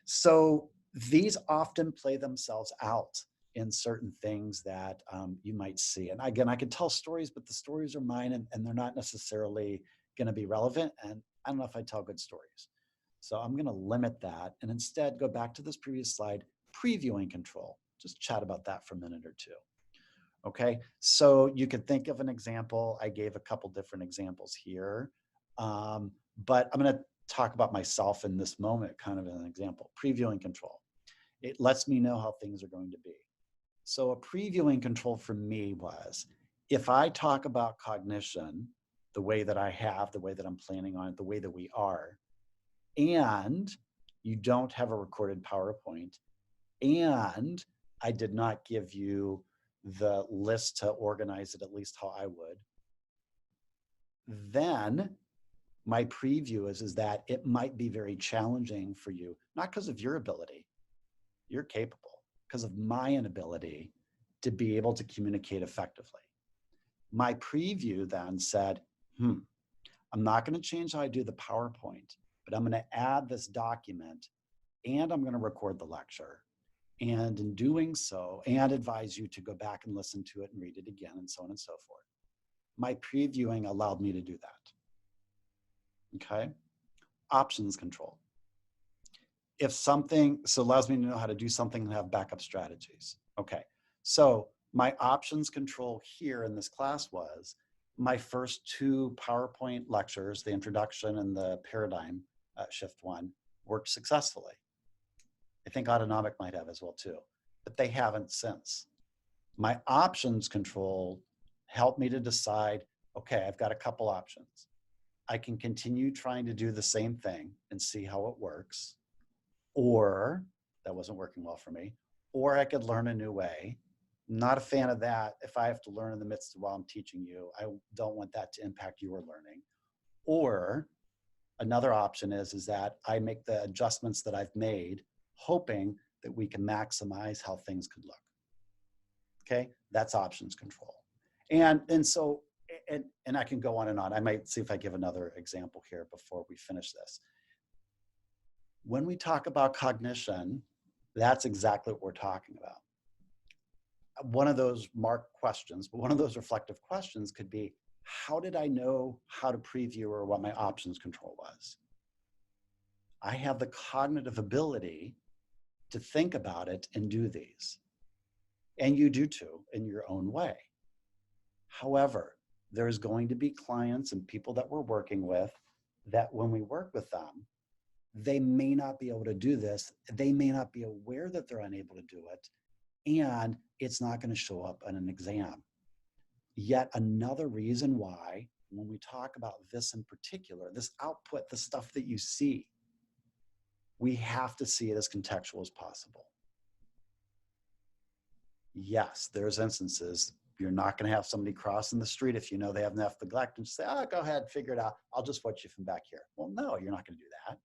So these often play themselves out in certain things that you might see. And again, I can tell stories, but the stories are mine and they're not necessarily gonna be relevant. And I don't know if I tell good stories. So I'm gonna limit that and instead go back to this previous slide, previewing control. Just chat about that for a minute or two. Okay, so you could think of an example. I gave a couple different examples here, but I'm gonna talk about myself in this moment, kind of an example. Previewing control. It lets me know how things are going to be. So a previewing control for me was, if I talk about cognition, the way that I have, the way that I'm planning on it, the way that we are, and you don't have a recorded PowerPoint, and I did not give you the list to organize it at least how I would, then my preview is that it might be very challenging for you, not because of your ability, you're capable, because of my inability to be able to communicate effectively. My preview then said, I'm not going to change how I do the PowerPoint, but I'm going to add this document and I'm going to record the lecture. And in doing so, and advise you to go back and listen to it and read it again and so on and so forth. My previewing allowed me to do that. Okay. Options control. If something, so allows me to know how to do something and have backup strategies. Okay. So my options control here in this class was my first two PowerPoint lectures, the introduction and the paradigm shift one, worked successfully. I think Autonomic might have as well too, but they haven't since. My options control helped me to decide, okay, I've got a couple options. I can continue trying to do the same thing and see how it works, or that wasn't working well for me, or I could learn a new way. Not a fan of that. If I have to learn in the midst of while I'm teaching you, I don't want that to impact your learning. Or another option is that I make the adjustments that I've made, hoping that we can maximize how things could look. Okay, that's options control. And so, and I can go on and on. I might see if I give another example here before we finish this. When we talk about cognition, that's exactly what we're talking about. One of those marked questions, but one of those reflective questions could be, how did I know how to preview or what my options control was? I have the cognitive ability to think about it and do these. And you do too, in your own way. However, there's going to be clients and people that we're working with that when we work with them, they may not be able to do this. They may not be aware that they're unable to do it. And it's not going to show up on an exam. Yet another reason why, when we talk about this in particular, this output, the stuff that you see, we have to see it as contextual as possible. Yes, there's instances you're not going to have somebody crossing the street if you know they have enough neglect and say, oh, go ahead, figure it out. I'll just watch you from back here. Well, no, you're not going to do that.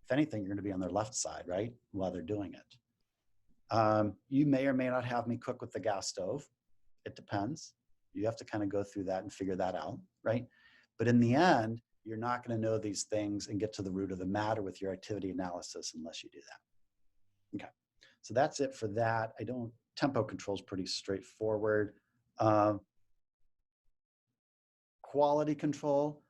If anything, you're going to be on their left side, right, while they're doing it. You may or may not have me cook with the gas stove. It depends. You have to kind of go through that and figure that out, right? But in the end, you're not going to know these things and get to the root of the matter with your activity analysis unless you do that. Okay, so that's it for that. Tempo control is pretty straightforward. Quality control,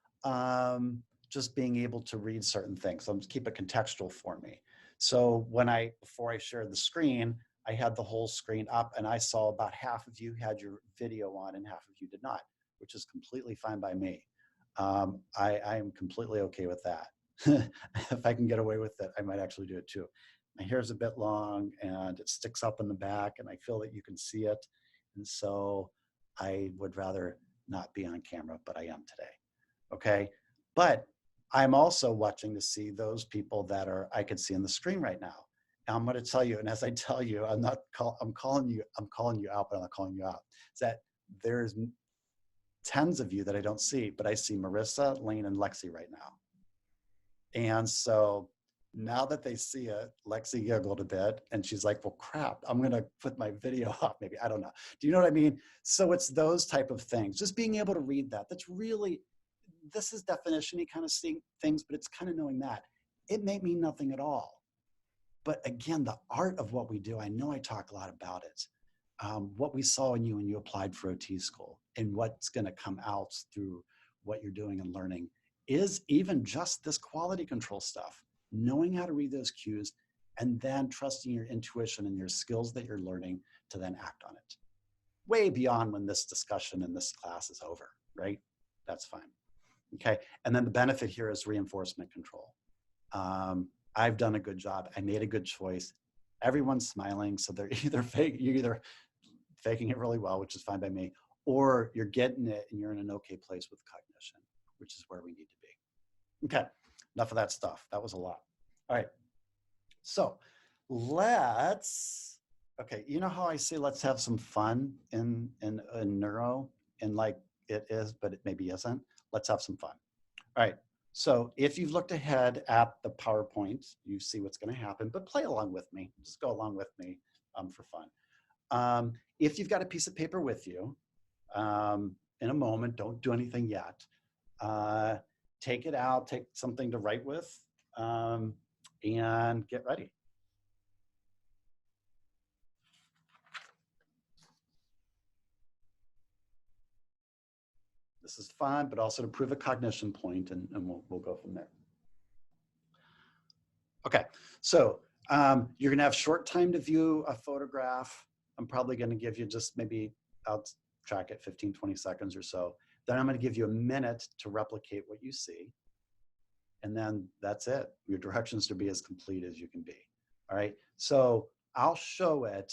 just being able to read certain things. So keep it contextual for me. So before I shared the screen, I had the whole screen up and I saw about half of you had your video on and half of you did not, which is completely fine by me. I am completely okay with that. If I can get away with it, I might actually do it too. My hair's a bit long and it sticks up in the back and I feel that you can see it. And so I would rather not be on camera, but I am today. Okay. But I'm also watching to see those people that I could see on the screen right now. And I'm going to tell you, and as I tell you, I'm calling you out, but I'm not calling you out. Is that there's tens of you that I don't see, but I see Marissa, Lane, and Lexi right now. And so Now that they see it, Lexi giggled a bit and she's like, well, crap, I'm going to put my video off maybe. I don't know. Do you know what I mean? So it's those type of things. Just being able to read that. That's really, this is definition-y kind of seeing things, but it's kind of knowing that. It may mean nothing at all. But again, the art of what we do, I know I talk a lot about it. What we saw in you when you applied for OT school and what's going to come out through what you're doing and learning is even just this quality control stuff. Knowing how to read those cues and then trusting your intuition and your skills that you're learning to then act on it. Way beyond when this discussion in this class is over, right? That's fine. Okay, and then the benefit here is reinforcement control. I've done a good job. I made a good choice. Everyone's smiling, so they're you're either faking it really well, which is fine by me, or you're getting it and you're in an okay place with cognition, which is where we need to be. Okay, enough of that stuff. That was a lot. All right, so let's, okay, you know how I say let's have some fun in neuro, and like it is, but it maybe isn't. Let's have some fun. All right, so if you've looked ahead at the PowerPoint, you see what's going to happen, but play along with me. Just go along with me for fun. If you've got a piece of paper with you, in a moment, don't do anything yet. Take it out, take something to write with, and get ready. This is fun, but also to prove a cognition point, and we'll go from there. Okay, so you're gonna have short time to view a photograph. I'm probably gonna give you just maybe, I'll track it 15, 20 seconds or so. Then I'm gonna give you a minute to replicate what you see. And then that's it. Your directions to be as complete as you can be. All right, so I'll show it,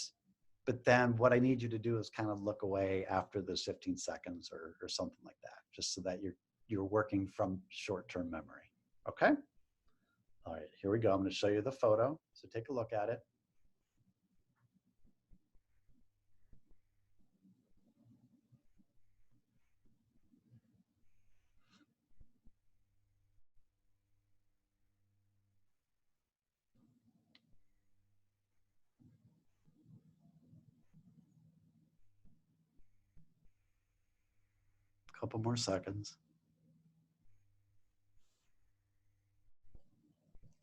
but then what I need you to do is kind of look away after those 15 seconds or something like that, just so that you're working from short-term memory, okay? All right, here we go. I'm gonna show you the photo, so take a look at it. Couple more seconds.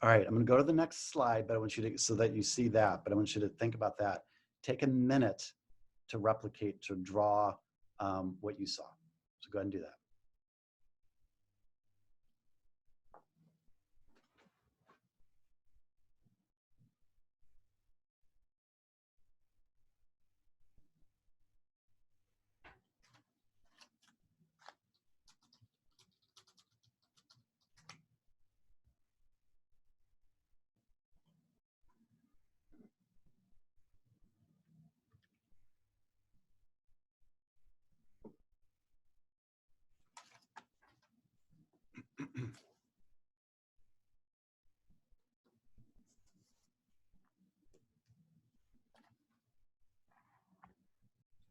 All right, I'm gonna go to the next slide, but I want you to, so that you see that, but I want you to think about that. Take a minute to replicate, to draw what you saw. So go ahead and do that.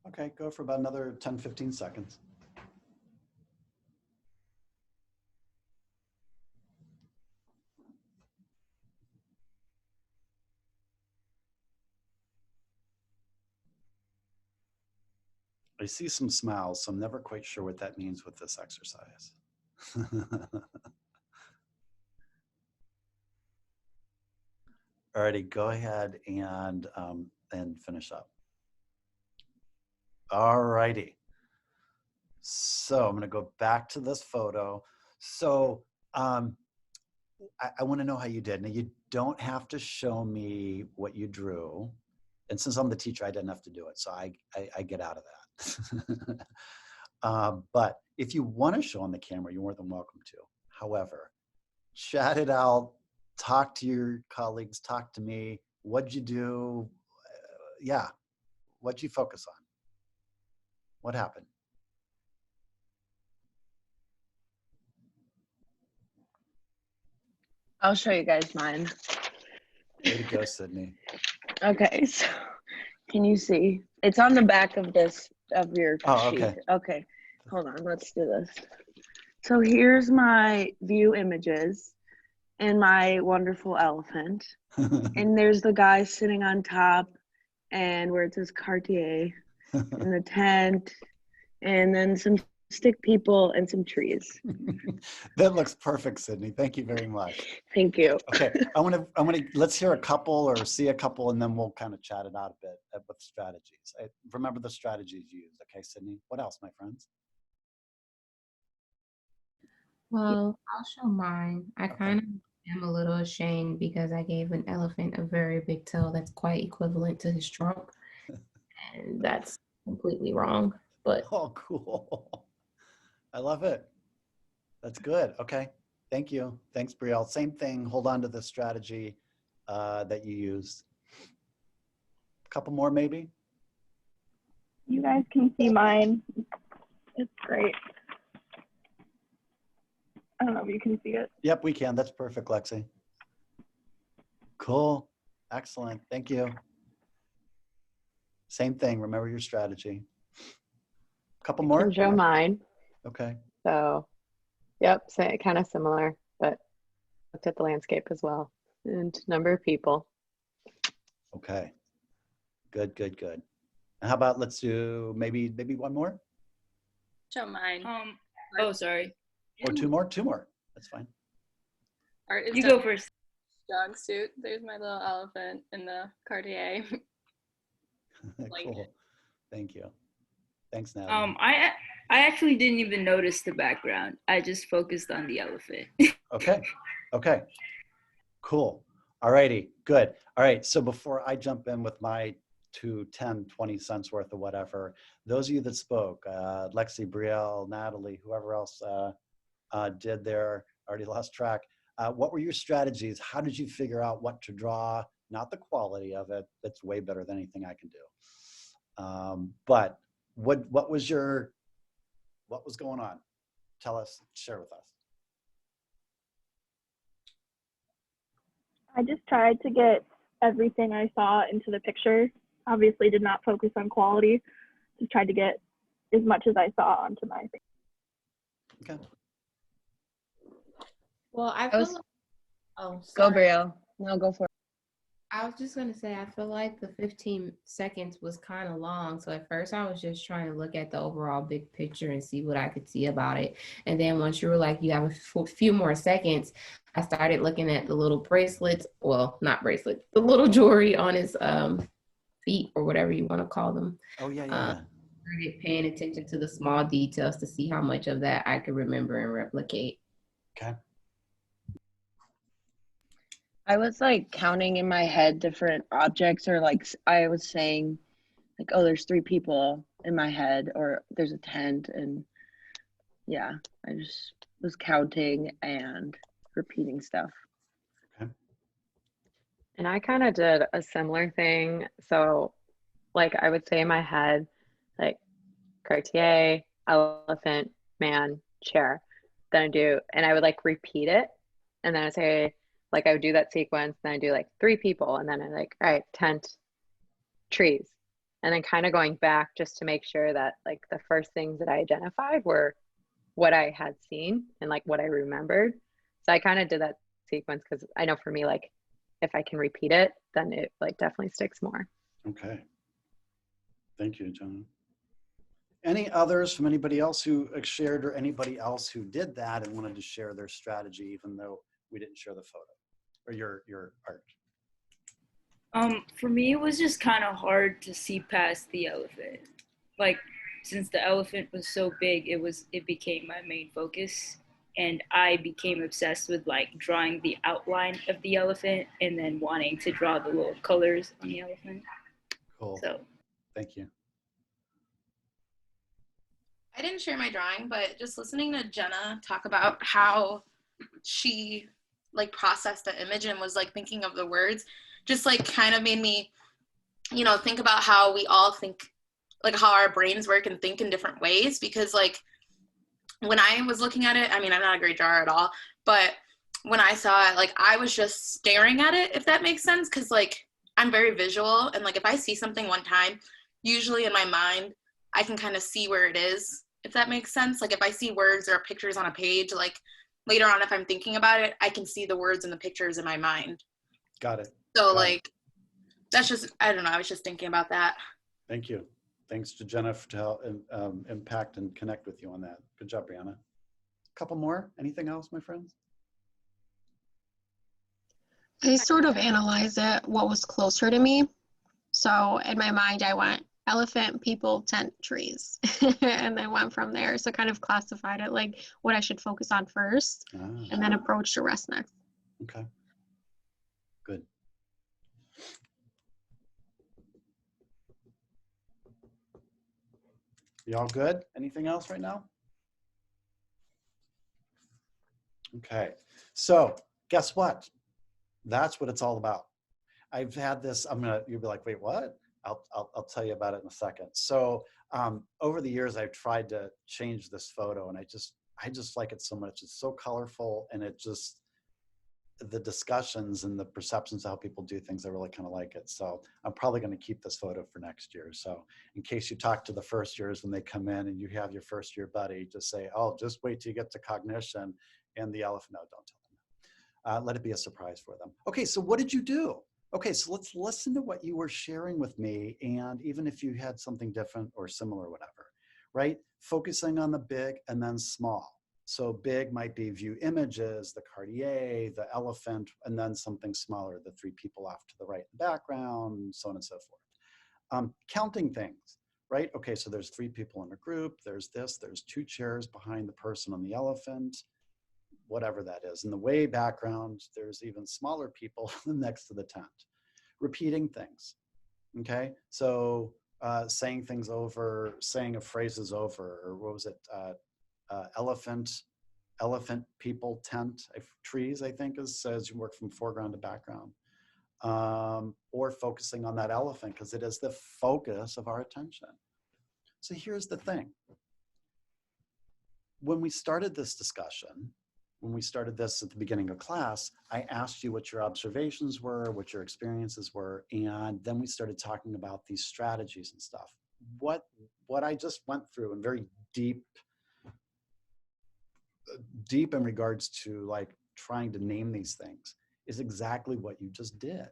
Okay, go for about another 10, 15 seconds. I see some smiles, so I'm never quite sure what that means with this exercise. Alrighty, go ahead and finish up. Alrighty. So I'm gonna go back to this photo. So I wanna know how you did. Now you don't have to show me what you drew. And since I'm the teacher, I didn't have to do it. So I get out of that. But if you wanna show on the camera, you're more than welcome to. However, chat it out, talk to your colleagues, talk to me. What'd you do? Yeah, what'd you focus on? What happened? I'll show you guys mine. Way to go, Sydney. Okay, so can you see? It's on the back of this, of your sheet. Okay. Okay, hold on, let's do this. So here's my view images. and my wonderful elephant. And there's the guy sitting on top and where it says Cartier in the tent, and then some stick people and some trees. That looks perfect, Sydney. Thank you very much. Thank you. Okay, let's hear a couple or see a couple, and then we'll kind of chat it out a bit with strategies. Remember the strategies you used. Okay, Sydney. What else, my friends? Well, I'll show mine. I Okay. kind of am a little ashamed because I gave an elephant a very big tail that's quite equivalent to his trunk, and that's completely wrong. But Oh, cool. I love it. That's good. Okay. Thank you. Thanks, Brielle. Same thing. Hold on to the strategy that you used. A couple more, maybe? You guys can see mine. It's great. I don't know if you can see it. Yep, we can. That's perfect, Lexi. Cool. Excellent. Thank you. Same thing. Remember your strategy. A couple more? Can show mine. Okay. So, yep, kind of similar, but looked at the landscape as well and number of people. Okay. Good, good, good. And how about let's do maybe one more? Show mine. Oh, sorry. Or two more? Two more. That's fine. Art is You done. go first. Dog suit. There's my little elephant in the Cartier. Cool. Thank you. Thanks, Natalie. I actually didn't even notice the background. I just focused on the elephant. Okay. Okay. Cool. All righty. Good. All right. So before I jump in with my 2, 10, 20 cents worth of whatever, those of you that spoke, Lexi, Brielle, Natalie, whoever else did there, already lost track. What were your strategies? How did you figure out what to draw? Not the quality of it. That's way better than anything I can do. But what was going on? Tell us, share with us. I just tried to get everything I saw into the picture. Obviously did not focus on quality. Just tried to get as much as I saw onto my thing. Okay. well, I feel like, oh, Go, sorry. Brielle. No, go for it. I was just gonna say, I feel like the 15 seconds was kind of long. So at first I was just trying to look at the overall big picture and see what I could see about it. And then once you were like, you have a few more seconds, I started looking at the little bracelets. Well, not bracelets, the little jewelry on his feet or whatever you want to call them. Oh, yeah. Started paying attention to the small details to see how much of that I could remember and replicate. Okay. I was like counting in my head different objects, or like I was saying like, oh, there's 3 people in my head, or there's a tent, and yeah, I just was counting and repeating stuff. Okay. And I kind of did a similar thing. So, like, I would say in my head, like, Cartier, elephant, man, chair. Then I would like repeat it. And then I'd say, like, I would do that sequence. Then I do like 3 people. And then I like, all right, tent, trees. And then kind of going back just to make sure that like the first things that I identified were what I had seen and like what I remembered. So I kind of did that sequence because I know for me, like, if I can repeat it, then it like definitely sticks more. Okay. Thank you, John. Any others from anybody else who shared, or anybody else who did that and wanted to share their strategy, even though we didn't share the photo or your art? For me, it was just kind of hard to see past the elephant. Like, since the elephant was so big, it became my main focus. And I became obsessed with like drawing the outline of the elephant and then wanting to draw the little colors on the elephant. Cool. So, thank you. I didn't share my drawing, but just listening to Jenna talk about how she like processed the image and was like thinking of the words, just like kind of made me, you know, think about how we all think, like how our brains work and think in different ways. Because like when I was looking at it, I mean, I'm not a great drawer at all, but when I saw it, like I was just staring at it, if that makes sense. Cause like I'm very visual, and like if I see something one time, usually in my mind, I can kind of see where it is, if that makes sense. Like if I see words or pictures on a page, like later on, if I'm thinking about it, I can see the words and the pictures in my mind. Got it. So Got it. like, that's just, I don't know, I was just thinking about that. Thank you. Thanks to Jenna to help impact and connect with you on that. Good job, Brianna. A couple more. Anything else, my friends? I sort of analyzed it, what was closer to me. So in my mind, I went elephant, people, tent, trees, and then went from there. So kind of classified it like what I should focus on first, and then approach the rest next. Okay. Good. Y'all good? Anything else right now? Okay. So guess what? That's what it's all about. I've had this, you'll be like, wait, what? I'll tell you about it in a second. So over the years, I've tried to change this photo, and I just like it so much. It's so colorful, and it just, the discussions and the perceptions of how people do things, I really kind of like it. So I'm probably going to keep this photo for next year. So in case you talk to the first years when they come in and you have your first year buddy, just say, oh, just wait till you get to cognition and the elephant. No, don't tell them. Let it be a surprise for them. Okay, so what did you do? Okay, so let's listen to what you were sharing with me, and even if you had something different or similar, whatever, right? Focusing on the big and then small. So big might be view images, the Cartier, the elephant, and then something smaller, the three people off to the right in the background, so on and so forth. Counting things, right? Okay, so there's three people in a group, there's this, there's two chairs behind the person on the elephant, whatever that is. In the way background, there's even smaller people next to the tent. Repeating things, okay? So saying things over, saying of phrases over, or what was it? Elephant, people, tent, trees, I think says you work from foreground to background. Or focusing on that elephant, because it is the focus of our attention. So here's the thing. When we started this discussion, when we started this at the beginning of class, I asked you what your observations were, what your experiences were, and then we started talking about these strategies and stuff. What I just went through in very deep in regards to like trying to name these things is exactly what you just did.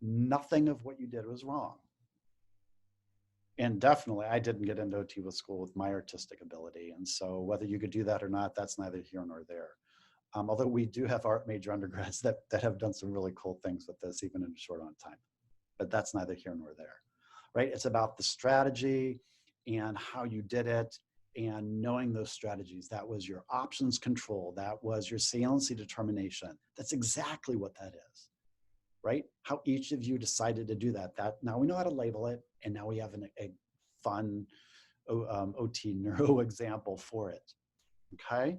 Nothing of what you did was wrong. And definitely, I didn't get into OT with school with my artistic ability. And so whether you could do that or not, that's neither here nor there. Although we do have art major undergrads that have done some really cool things with this, even in a short amount of time. But that's neither here nor there, right? It's about the strategy and how you did it and knowing those strategies. That was your options control. That was your saliency determination. That's exactly what that is, right? How each of you decided to do that. Now we know how to label it, and now we have a fun OT neuro example for it, okay?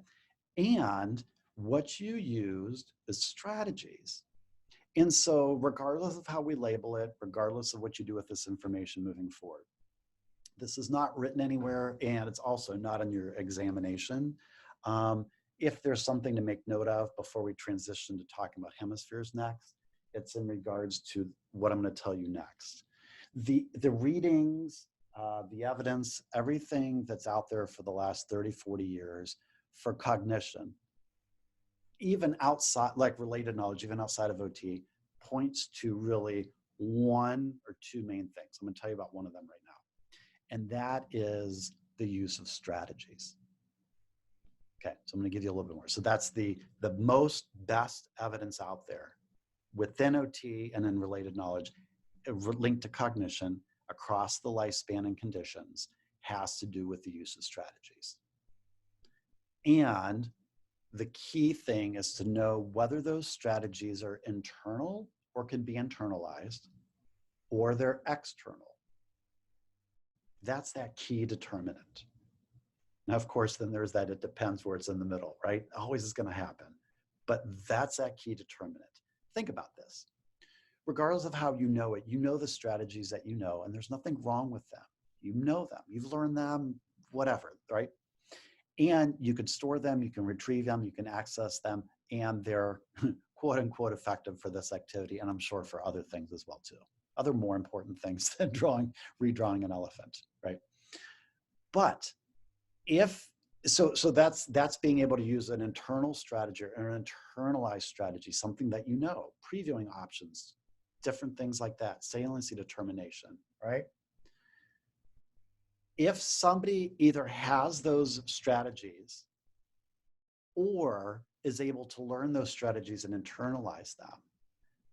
And what you used is strategies. And so regardless of how we label it, regardless of what you do with this information moving forward, this is not written anywhere, and it's also not in your examination. If there's something to make note of before we transition to talking about hemispheres next, it's in regards to what I'm going to tell you next. The readings, the evidence, everything that's out there for the last 30, 40 years for cognition, even outside, like related knowledge, even outside of OT, points to really one or two main things. I'm going to tell you about one of them right now. And that is the use of strategies. Okay, so I'm going to give you a little bit more. So that's the most best evidence out there within OT and in related knowledge linked to cognition across the lifespan and conditions has to do with the use of strategies. And the key thing is to know whether those strategies are internal or can be internalized, or they're external. That's that key determinant. Now, of course, then there's that it depends where it's in the middle, right? Always is going to happen. But that's that key determinant. Think about this. Regardless of how you know it, you know the strategies that you know, and there's nothing wrong with them. You know them, you've learned them, whatever, right? And you can store them, you can retrieve them, you can access them, and they're quote unquote effective for this activity, and I'm sure for other things as well too. Other more important things than redrawing an elephant, right? But if So that's being able to use an internal strategy or an internalized strategy, something that you know, previewing options, different things like that, saliency determination, right? If somebody either has those strategies or is able to learn those strategies and internalize them,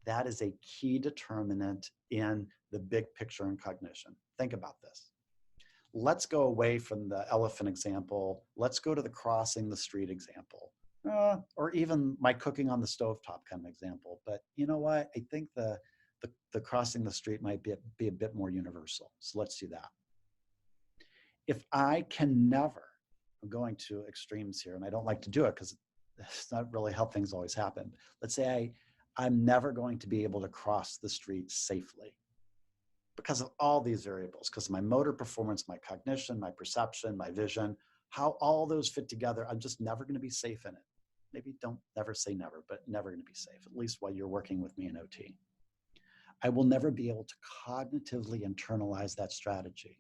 that is a key determinant in the big picture in cognition. Think about this. Let's go away from the elephant example. Let's go to the crossing the street example, or even my cooking on the stovetop kind of example. But you know what? I think the crossing the street might be a bit more universal. So let's do that. If I can never, I'm going to extremes here, and I don't like to do it because it's not really how things always happen. Let's say I'm never going to be able to cross the street safely because of all these variables, because of my motor performance, my cognition, my perception, my vision, how all those fit together. I'm just never going to be safe in it. Maybe don't never say never, but never going to be safe, at least while you're working with me in OT. I will never be able to cognitively internalize that strategy.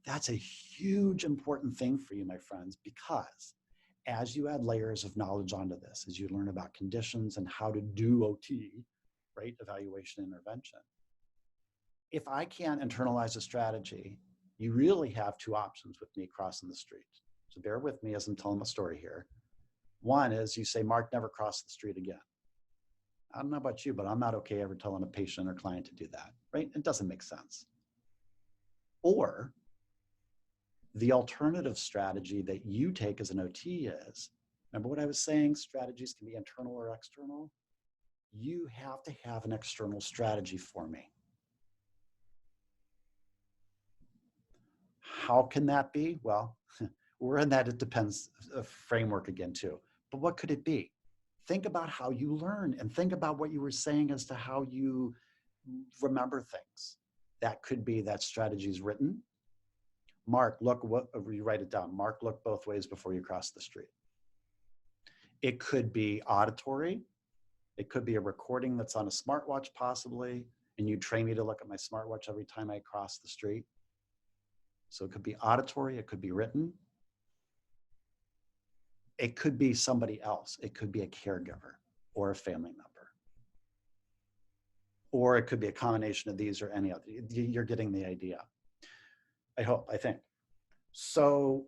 That's a huge important thing for you, my friends, because as you add layers of knowledge onto this, as you learn about conditions and how to do OT, right, evaluation intervention, if I can't internalize a strategy, you really have two options with me crossing the street. So bear with me as I'm telling my story here. One is you say, Mark, never cross the street again. I don't know about you, but I'm not okay ever telling a patient or client to do that, right? It doesn't make sense. Or the alternative strategy that you take as an OT is, remember what I was saying, strategies can be internal or external? You have to have an external strategy for me. How can that be? Well, we're in that it depends framework again too. But what could it be? Think about how you learn and think about what you were saying as to how you remember things. That could be that strategy is written. Mark, look, you write it down. Mark, look both ways before you cross the street. It could be auditory. It could be a recording that's on a smartwatch possibly, and you train me to look at my smartwatch every time I cross the street. So it could be auditory, it could be written. It could be somebody else. It could be a caregiver or a family member. Or it could be a combination of these or any other. You're getting the idea. I think. So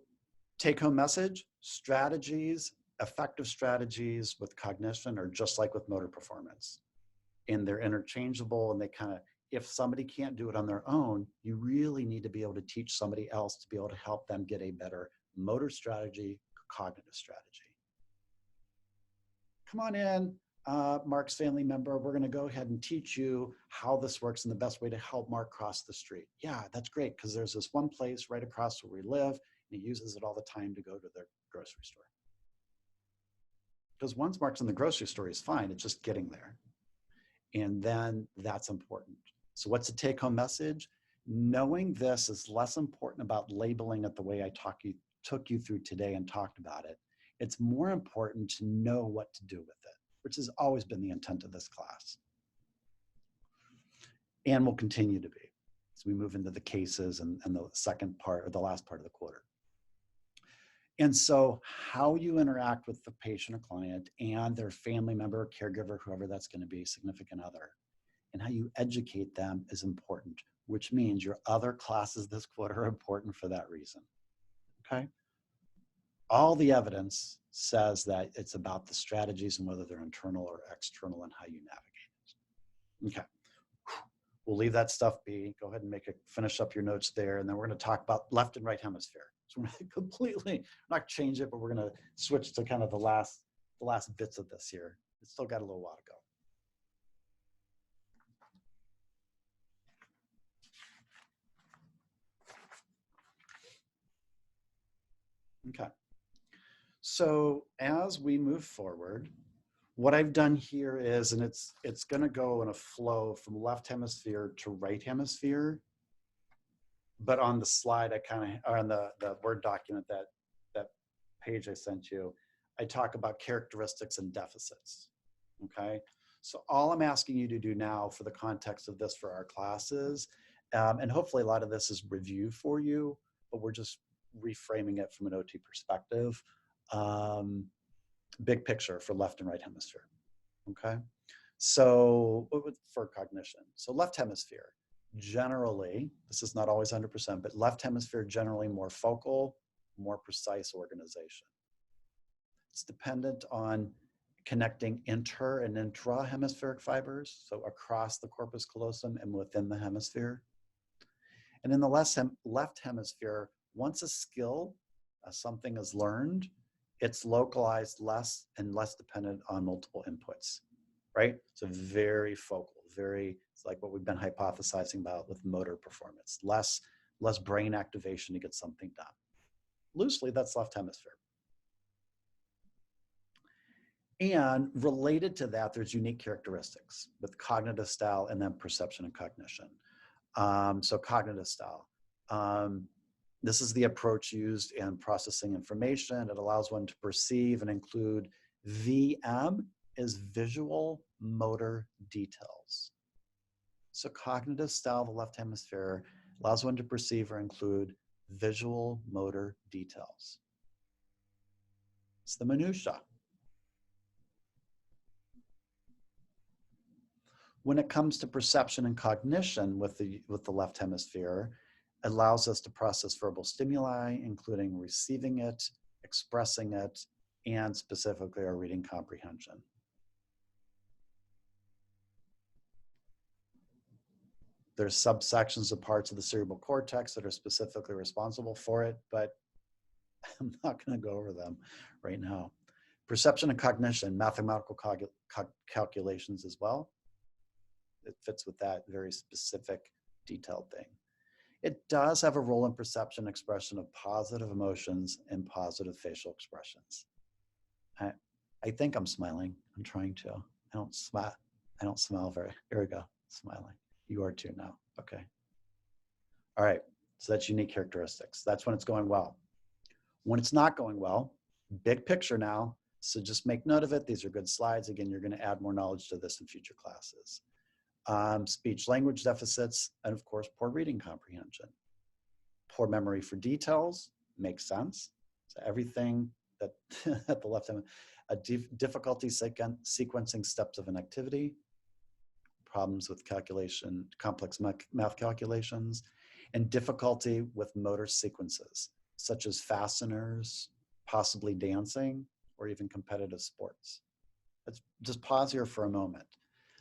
take home message, strategies, effective strategies with cognition are just like with motor performance. And they're interchangeable and they kind of, if somebody can't do it on their own, you really need to be able to teach somebody else to be able to help them get a better motor strategy, cognitive strategy. Come on in, Mark's family member. We're going to go ahead and teach you how this works and the best way to help Mark cross the street. Yeah, that's great because there's this one place right across where we live and he uses it all the time to go to the grocery store. Because once Mark's in the grocery store, he's fine. It's just getting there. And then that's important. So what's the take-home message? Knowing this is less important about labeling it the way I took you through today and talked about it. It's more important to know what to do with it, which has always been the intent of this class. And will continue to be as we move into the cases and the second part or the last part of the quarter. And so how you interact with the patient or client and their family member, caregiver, whoever that's going to be, significant other, and how you educate them is important, which means your other classes this quarter are important for that reason, okay? All the evidence says that it's about the strategies and whether they're internal or external and how you navigate it. Okay, we'll leave that stuff be. Go ahead and finish up your notes there, and then we're going to talk about left and right hemisphere. So we're completely not change it, but we're going to switch to kind of the last bits of this here. It's still got a little while to go. Okay. So as we move forward, what I've done here is, and it's going to go in a flow from left hemisphere to right hemisphere. But on the slide, or on the Word document, that page I sent you, I talk about characteristics and deficits, okay? So all I'm asking you to do now for the context of this for our classes, and hopefully a lot of this is review for you, but we're just reframing it from an OT perspective, big picture for left and right hemisphere, okay? So for cognition, so left hemisphere, generally, this is not always 100%, but left hemisphere generally more focal, more precise organization. It's dependent on connecting inter and intra-hemispheric fibers, so across the corpus callosum and within the hemisphere. And in the left hemisphere, once a skill, something is learned, it's localized less and less dependent on multiple inputs, right? So very focal, it's like what we've been hypothesizing about with motor performance, less brain activation to get something done. Loosely, that's left hemisphere. And related to that, there's unique characteristics with cognitive style and then perception and cognition. So cognitive style. This is the approach used in processing information. It allows one to perceive and include VM is visual motor details. So cognitive style of the left hemisphere allows one to perceive or include visual motor details. It's the minutia. When it comes to perception and cognition with the left hemisphere, it allows us to process verbal stimuli, including receiving it, expressing it, and specifically our reading comprehension. There's subsections of parts of the cerebral cortex that are specifically responsible for it, but I'm not going to go over them right now. Perception and cognition, mathematical calculations as well. It fits with that very specific, detailed thing. It does have a role in perception expression of positive emotions and positive facial expressions. I think I'm smiling. I'm trying to. I don't smile very. Here we go. Smiling. You are too now. Okay. All right. So that's unique characteristics. That's when it's going well. When it's not going well, big picture now. So just make note of it. These are good slides. Again, you're going to add more knowledge to this in future classes. Speech language deficits, and of course, poor reading comprehension. Poor memory for details, makes sense. So everything that at the left hand, difficulty sequencing steps of an activity, problems with calculation, complex math calculations, and difficulty with motor sequences, such as fasteners, possibly dancing, or even competitive sports. Let's just pause here for a moment.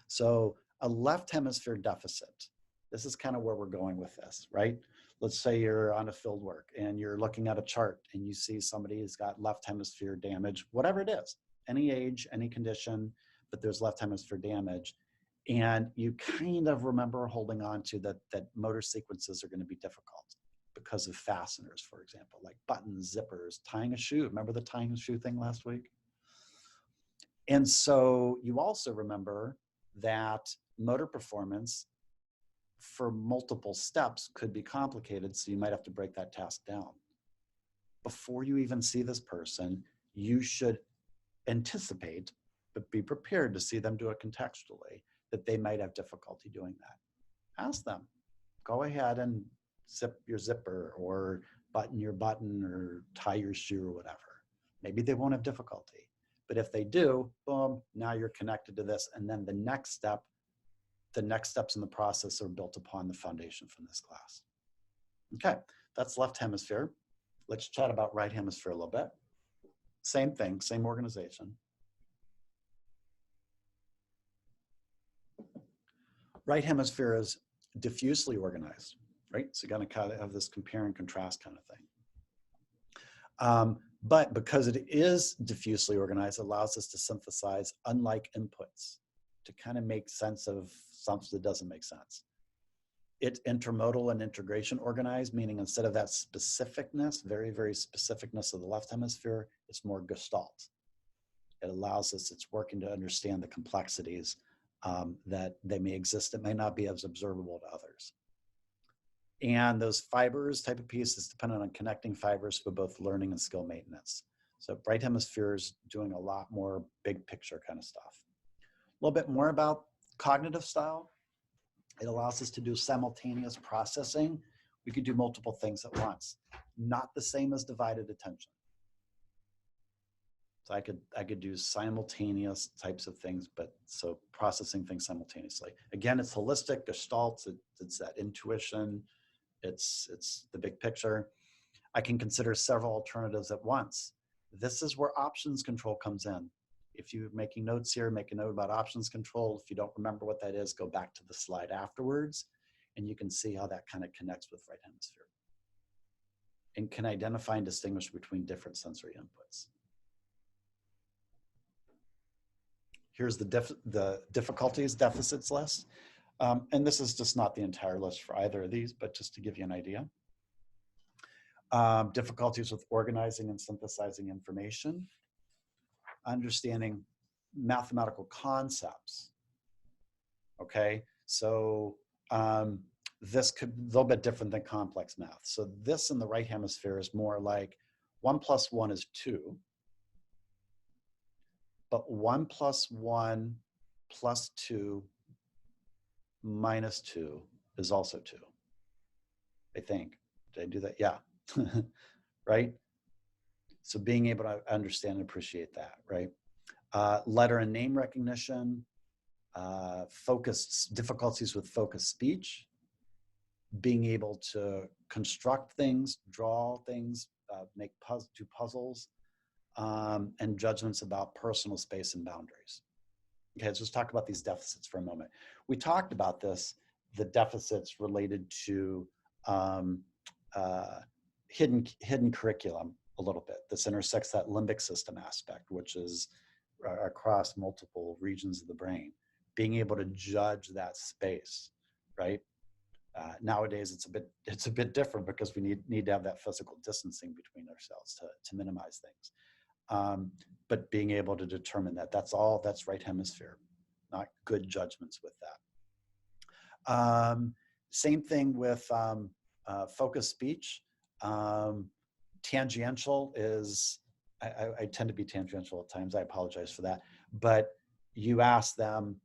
So a left hemisphere deficit, this is kind of where we're going with this, right? Let's say you're on a field work and you're looking at a chart and you see somebody who's got left hemisphere damage, whatever it is, any age, any condition, but there's left hemisphere damage. And you kind of remember holding on to that motor sequences are going to be difficult because of fasteners, for example, like buttons, zippers, tying a shoe. Remember the tying a shoe thing last week? And so you also remember that motor performance for multiple steps could be complicated, so you might have to break that task down. Before you even see this person, you should anticipate, but be prepared to see them do it contextually, that they might have difficulty doing that. Ask them, go ahead and zip your zipper or button your button or tie your shoe or whatever. Maybe they won't have difficulty, but if they do, boom, now you're connected to this. And then the next steps in the process are built upon the foundation from this class. Okay, that's left hemisphere. Let's chat about right hemisphere a little bit. Same thing, same organization. Right hemisphere is diffusely organized, right? So you're gonna kind of have this compare and contrast kind of thing. But because it is diffusely organized, it allows us to synthesize unlike inputs to kind of make sense of something that doesn't make sense. It's intermodal and integration organized, meaning instead of that specificness, very, very specificness of the left hemisphere, it's more gestalt. It allows us, it's working to understand the complexities that they may exist that may not be as observable to others. And those fibers type of piece is dependent on connecting fibers for both learning and skill maintenance. So right hemisphere is doing a lot more big picture kind of stuff. A little bit more about cognitive style. It allows us to do simultaneous processing We could do multiple things at once. Not the same as divided attention. So I could do simultaneous types of things, but so processing things simultaneously. Again, it's holistic, gestalt, it's that intuition, it's the big picture. I can consider several alternatives at once. This is where options control comes in. If you're making notes here, make a note about options control. If you don't remember what that is, go back to the slide afterwards, and you can see how that kind of connects with right hemisphere. And can identify and distinguish between different sensory inputs. Here's the difficulties deficits list. And this is just not the entire list for either of these, but just to give you an idea. Difficulties with organizing and synthesizing information, understanding mathematical concepts. Okay, so this could be a little bit different than complex math. So this in the right hemisphere is more like 1 + 1 is 2. But 1 + 1 + 2 - 2 is also 2. I think. Did I do that? Yeah. Right? So being able to understand and appreciate that, right? Letter and name recognition, difficulties with focused speech, being able to construct things, draw things, do puzzles, and judgments about personal space and boundaries. Okay, let's just talk about these deficits for a moment. We talked about this, the deficits related to hidden curriculum a little bit. This intersects that limbic system aspect, which is across multiple regions of the brain. Being able to judge that space, right? Nowadays, it's a bit different because we need to have that physical distancing between ourselves to minimize things. But being able to determine that's right hemisphere, not good judgments with that. Same thing with focused speech. Tangential is, I tend to be tangential at times. I apologize for that. But you ask them,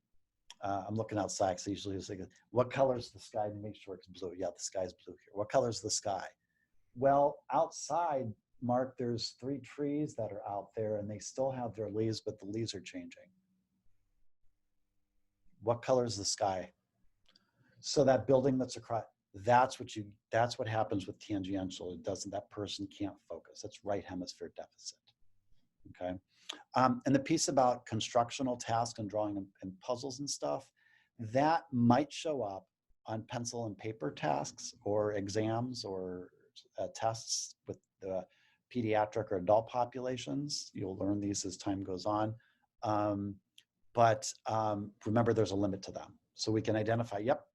I'm looking outside, so usually it's like, what color is the sky? And make sure it's blue. Yeah, the sky's blue here. What color is the sky? Well, outside, Mark, there's 3 trees that are out there and they still have their leaves, but the leaves are changing. What color is the sky? So that building that's across, that's what happens with tangential. That person can't focus. That's right hemisphere deficit. Okay. And the piece about constructional tasks and drawing and puzzles and stuff, that might show up on pencil and paper tasks or exams or tests with the pediatric or adult populations. You'll learn these as time goes on. But remember, there's a limit to them. So we can identify, yep,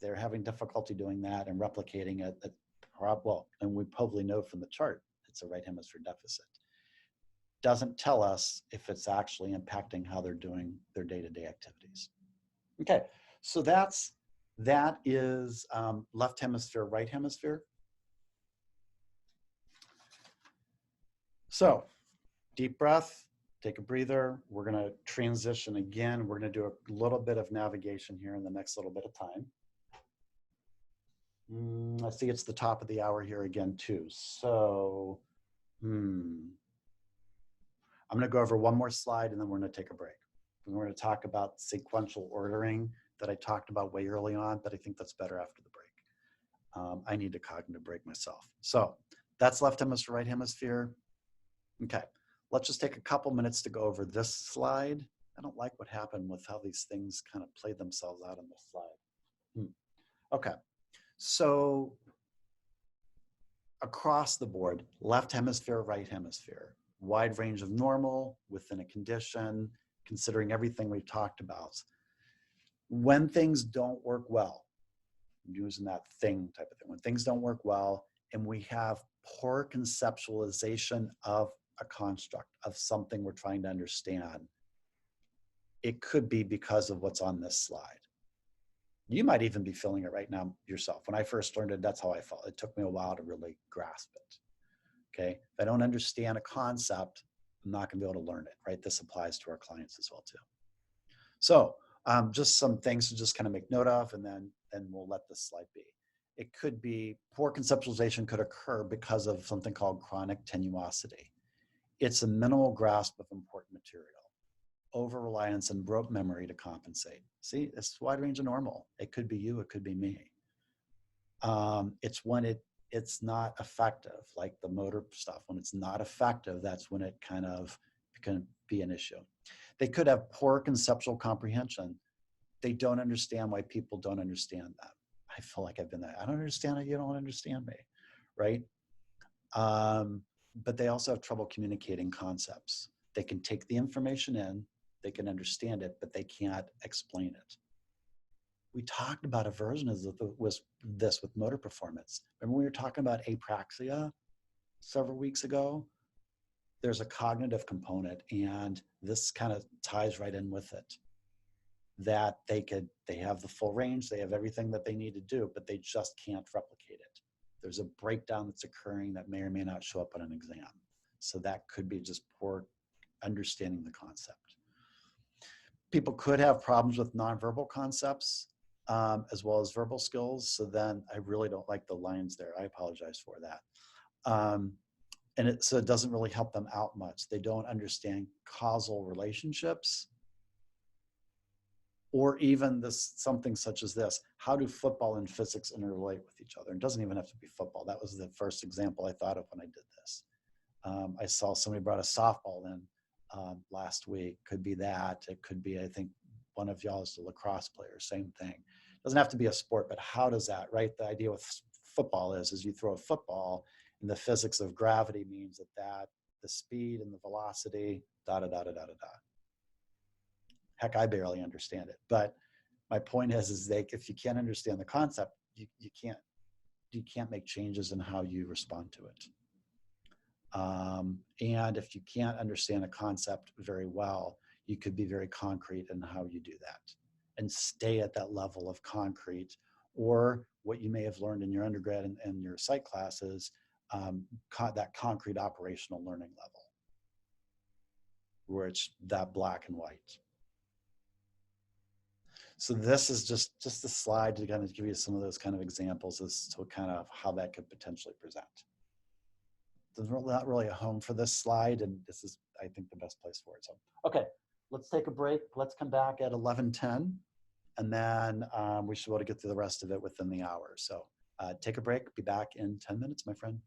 they're having difficulty doing that and replicating it. And we probably know from the chart, it's a right hemisphere deficit. Doesn't tell us if it's actually impacting how they're doing their day-to-day activities. Okay, so that is left hemisphere, right hemisphere. So deep breath, take a breather. We're gonna transition again. We're gonna do a little bit of navigation here in the next little bit of time. I see it's the top of the hour here again too. So, I'm gonna go over one more slide and then we're gonna take a break. We're gonna talk about sequential ordering that I talked about way early on, but I think that's better after the break. I need a cognitive break myself. So that's left hemisphere, right hemisphere. Okay, let's just take a couple minutes to go over this slide. I don't like what happened with how these things kind of played themselves out on this slide. Okay, so across the board, left hemisphere, right hemisphere, wide range of normal within a condition, considering everything we've talked about. When things don't work well, I'm using that thing type of thing, when things don't work well and we have poor conceptualization of a construct, of something we're trying to understand, it could be because of what's on this slide. You might even be feeling it right now yourself. When I first learned it, that's how I felt. It took me a while to really grasp it. Okay, if I don't understand a concept, I'm not gonna be able to learn it, right? This applies to our clients as well too. So just some things to just kind of make note of, and then we'll let this slide be. It could be poor conceptualization could occur because of something called chronic tenuosity. It's a minimal grasp of important material, over-reliance and rote memory to compensate. See, it's a wide range of normal. It could be you, it could be me. It's when it's not effective, like the motor stuff. When it's not effective, that's when it kind of can be an issue. They could have poor conceptual comprehension. They don't understand why people don't understand them. I feel like I've been there. I don't understand it. You don't understand me, right? But they also have trouble communicating concepts. They can take the information in, they can understand it, but they can't explain it. We talked about a version of this with motor performance. Remember we were talking about apraxia several weeks ago? There's a cognitive component, and this kind of ties right in with it. That they have the full range, they have everything that they need to do, but they just can't replicate it. There's a breakdown that's occurring that may or may not show up on an exam. So that could be just poor understanding the concept. People could have problems with nonverbal concepts as well as verbal skills. So then I really don't like the lines there. I apologize for that. So it doesn't really help them out much. They don't understand causal relationships, or even something such as this. How do football and physics interrelate with each other? It doesn't even have to be football. That was the first example I thought of when I did this. I saw somebody brought a softball in last week. Could be that. It could be, I think, one of y'all is the lacrosse player, same thing. It doesn't have to be a sport, but how does that, right? The idea with football is you throw a football, and the physics of gravity means that the speed and the velocity, Heck, I barely understand it. But my point is if you can't understand the concept, you can't make changes in how you respond to it. And if you can't understand a concept very well, you could be very concrete in how you do that and stay at that level of concrete, or what you may have learned in your undergrad and your psych classes, that concrete operational learning level, where it's that black and white. So this is just a slide to kind of give you some of those kind of examples as to kind of how that could potentially present. There's not really a home for this slide, and this is, I think, the best place for it. So, okay, let's take a break. Let's come back at 11:10, and then we should be able to get through the rest of it within the hour. So take a break. Be back in 10 minutes, my friends.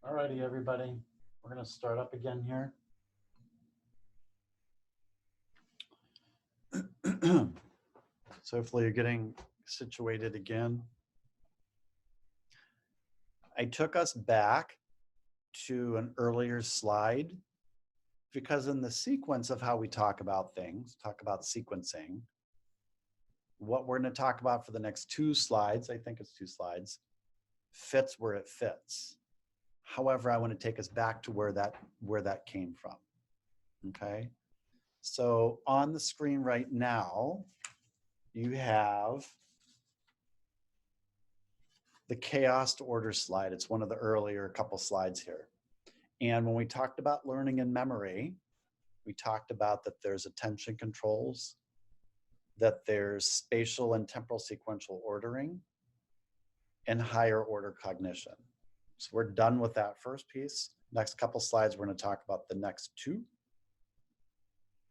All righty, everybody. We're going to start up again here. So hopefully you're getting situated again. I took us back to an earlier slide because in the sequence of how we talk about things, talk about sequencing, what we're going to talk about for the next 2 slides, I think it's 2 slides, fits where it fits. However, I want to take us back to where that came from. Okay. So on the screen right now, you have the chaos to order slide. It's one of the earlier couple slides here. And when we talked about learning and memory, we talked about that there's attention controls, that there's spatial and temporal sequential ordering, and higher order cognition. So we're done with that first piece. Next couple slides, we're going to talk about the next 2.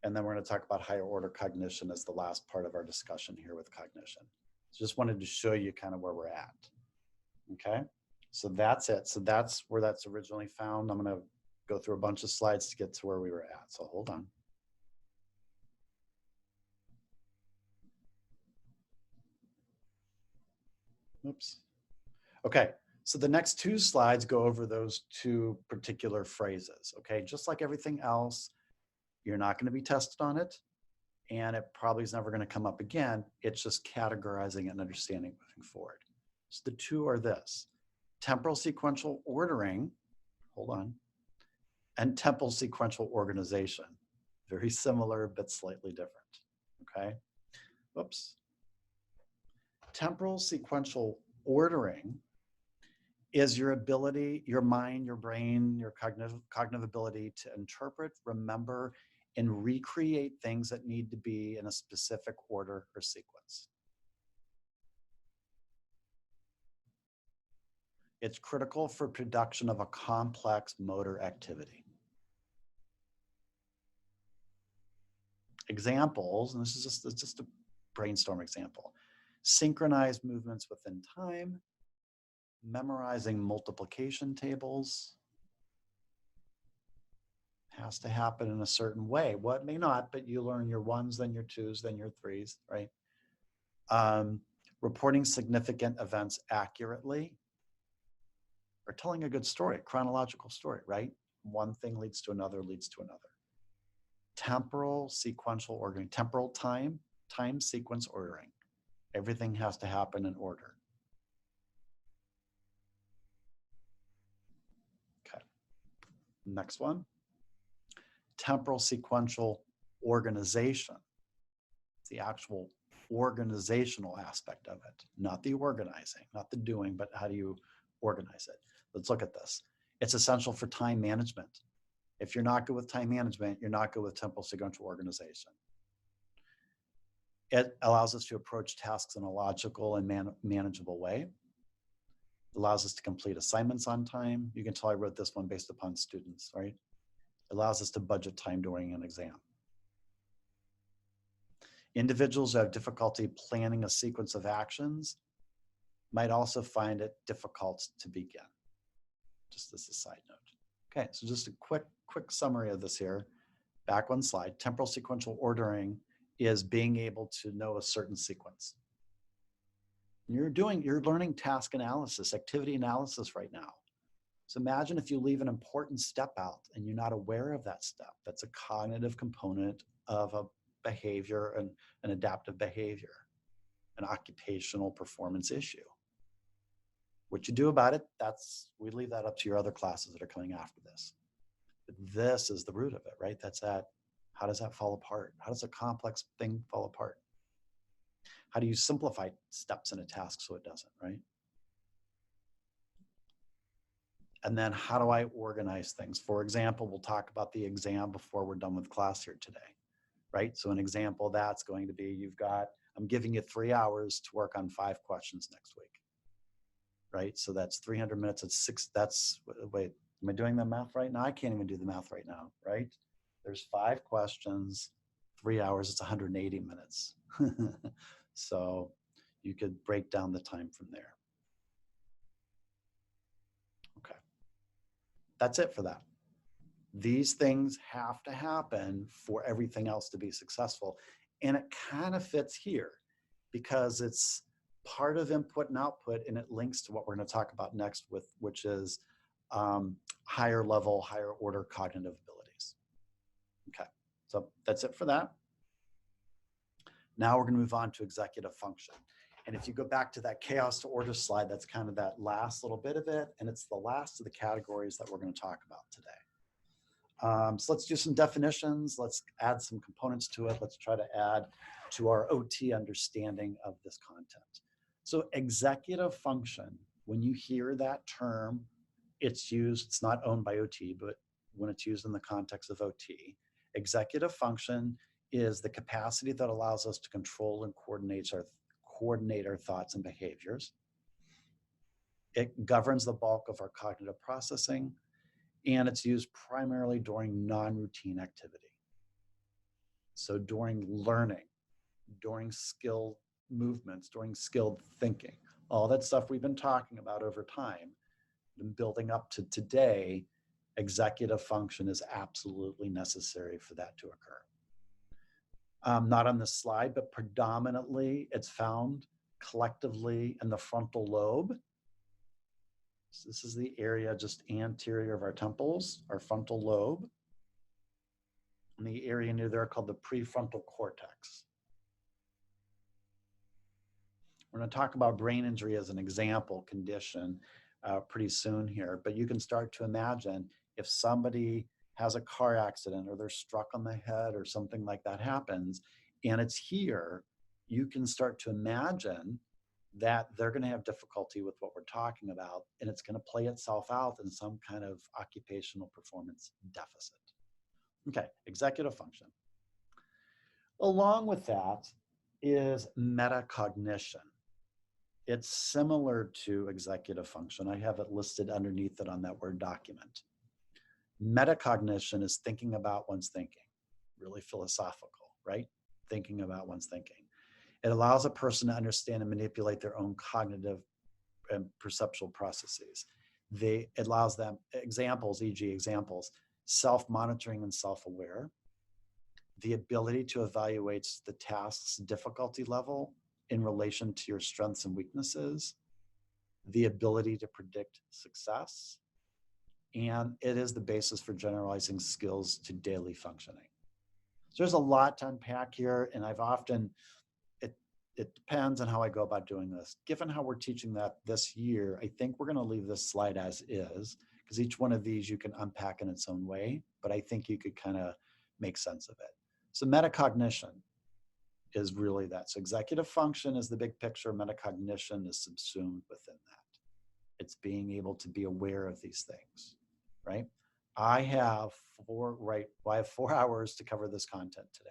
And then we're going to talk about higher order cognition as the last part of our discussion here with cognition. So just wanted to show you kind of where we're at. Okay, so that's it. So that's where that's originally found. I'm going to go through a bunch of slides to get to where we were at. So hold on. Oops. Okay, so the next 2 slides go over those 2 particular phrases. Okay, just like everything else, you're not going to be tested on it, and it probably is never going to come up again. It's just categorizing and understanding moving forward. So the 2 are this: temporal sequential ordering, hold on, and temporal sequential organization. Very similar, but slightly different. Okay, whoops. Temporal sequential ordering is your ability, your mind, your brain, your cognitive ability to interpret, remember, and recreate things that need to be in a specific order or sequence. It's critical for production of a complex motor activity. Examples, and this is just a brainstorm example: synchronized movements within time, memorizing multiplication tables. Has to happen in a certain way. Well, it may not, but you learn your 1s, then your 2s, then your 3s, right? Reporting significant events accurately, or telling a good story, chronological story, right? One thing leads to another, leads to another. Temporal sequential ordering, temporal time sequence ordering. Everything has to happen in order. Okay, next one. Temporal sequential organization. It's the actual organizational aspect of it, not the organizing, not the doing, but how do you organize it? Let's look at this. It's essential for time management. If you're not good with time management, you're not good with temporal sequential organization. It allows us to approach tasks in a logical and manageable way. It allows us to complete assignments on time. You can tell I wrote this one based upon students, right? It allows us to budget time during an exam. Individuals who have difficulty planning a sequence of actions might also find it difficult to begin. Just as a side note. Okay, so just a quick summary of this here. Back 1 slide. Temporal sequential ordering is being able to know a certain sequence. You're learning task analysis, activity analysis right now. So imagine if you leave an important step out and you're not aware of that step. That's a cognitive component of a behavior and an adaptive behavior, an occupational performance issue. What you do about it, we leave that up to your other classes that are coming after this. But this is the root of it, right? How does that fall apart? How does a complex thing fall apart? How do you simplify steps in a task so it doesn't, right? And then how do I organize things? For example, we'll talk about the exam before we're done with class here today, right? So an example that's going to be, I'm giving you 3 hours to work on 5 questions next week, right? So that's 300 minutes at 6, wait, am I doing the math right now? I can't even do the math right now, right? There's 5 questions, 3 hours, it's 180 minutes. So you could break down the time from there. Okay. That's it for that. These things have to happen for everything else to be successful. And it kind of fits here because it's part of input and output, and it links to what we're going to talk about next, which is higher level, higher order cognitive abilities. Okay, so that's it for that. Now we're going to move on to executive function. And if you go back to that chaos to order slide, that's kind of that last little bit of it. And it's the last of the categories that we're going to talk about today. So let's do some definitions. Let's add some components to it. Let's try to add to our OT understanding of this content. So executive function, when you hear that term, it's used, it's not owned by OT, but when it's used in the context of OT, executive function is the capacity that allows us to control and coordinate our thoughts and behaviors. It governs the bulk of our cognitive processing, and it's used primarily during non-routine activity. So during learning, during skilled movements, during skilled thinking, all that stuff we've been talking about over time and building up to today, executive function is absolutely necessary for that to occur. Not on this slide, but predominantly it's found collectively in the frontal lobe. So this is the area just anterior of our temples, our frontal lobe, and the area near there called the prefrontal cortex. We're going to talk about brain injury as an example condition pretty soon here, but you can start to imagine if somebody has a car accident or they're struck on the head or something like that happens, and it's here, you can start to imagine that they're going to have difficulty with what we're talking about, and it's going to play itself out in some kind of occupational performance deficit. Okay, executive function. Along with that is metacognition. It's similar to executive function. I have it listed underneath it on that Word document. Metacognition is thinking about one's thinking, really philosophical, right? Thinking about one's thinking. It allows a person to understand and manipulate their own cognitive and perceptual processes. It allows them examples, e.g. examples, self-monitoring and self-aware, the ability to evaluate the task's difficulty level in relation to your strengths and weaknesses, the ability to predict success, and it is the basis for generalizing skills to daily functioning. So there's a lot to unpack here, and I've often, it depends on how I go about doing this. Given how we're teaching that this year, I think we're going to leave this slide as is, because each one of these you can unpack in its own way, but I think you could kind of make sense of it. So metacognition is really that. So executive function is the big picture, metacognition is subsumed within that. It's being able to be aware of these things, right? I have 4 hours to cover this content today.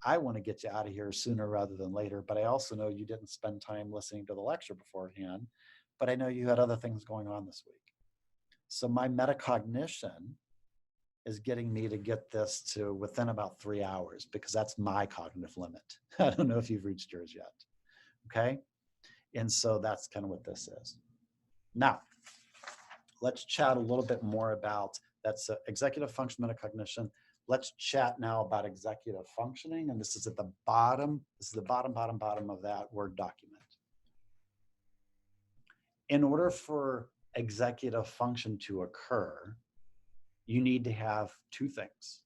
I want to get you out of here sooner rather than later, but I also know you didn't spend time listening to the lecture beforehand, but I know you had other things going on this week. So my metacognition is getting me to get this to within about 3 hours, because that's my cognitive limit. I don't know if you've reached yours yet, okay? And so that's kind of what this is. Now, let's chat a little bit more about, that's executive function, metacognition. Let's chat now about executive functioning, and this is at the bottom. This is the bottom of that Word document. In order for executive function to occur, you need to have two things.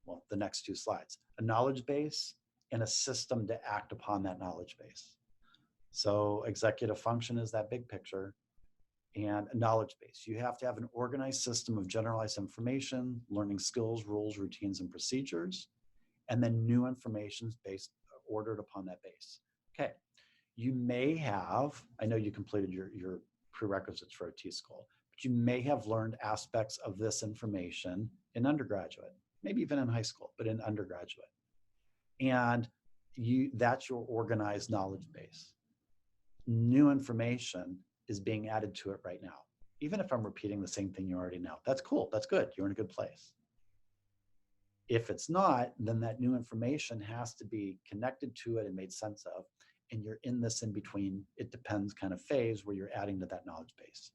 Well, the next two slides, a knowledge base and a system to act upon that knowledge base. So executive function is that big picture, and a knowledge base. You have to have an organized system of generalized information, learning skills, rules, routines, and procedures, and then new information based, ordered upon that base. Okay, you may have, I know you completed your prerequisites for OT school, but you may have learned aspects of this information in undergraduate, maybe even in high school, but in undergraduate. And that's your organized knowledge base. New information is being added to it right now. Even if I'm repeating the same thing you already know, that's cool, that's good, you're in a good place. If it's not, then that new information has to be connected to it and made sense of, and you're in this in between, it depends kind of phase where you're adding to that knowledge base.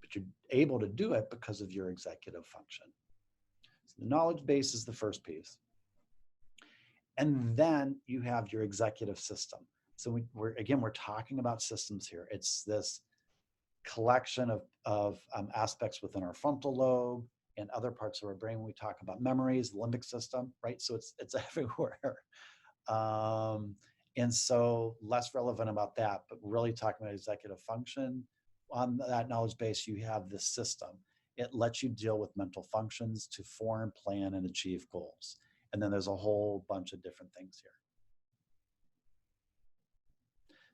but you're able to do it because of your executive function. So the knowledge base is the first piece. And then you have your executive system. So we're talking about systems here. It's this collection of aspects within our frontal lobe and other parts of our brain. When we talk about memories, the limbic system, right? So it's everywhere. And so less relevant about that, but really talking about executive function. On that knowledge base, you have this system. It lets you deal with mental functions to form, plan, and achieve goals. And then there's a whole bunch of different things here.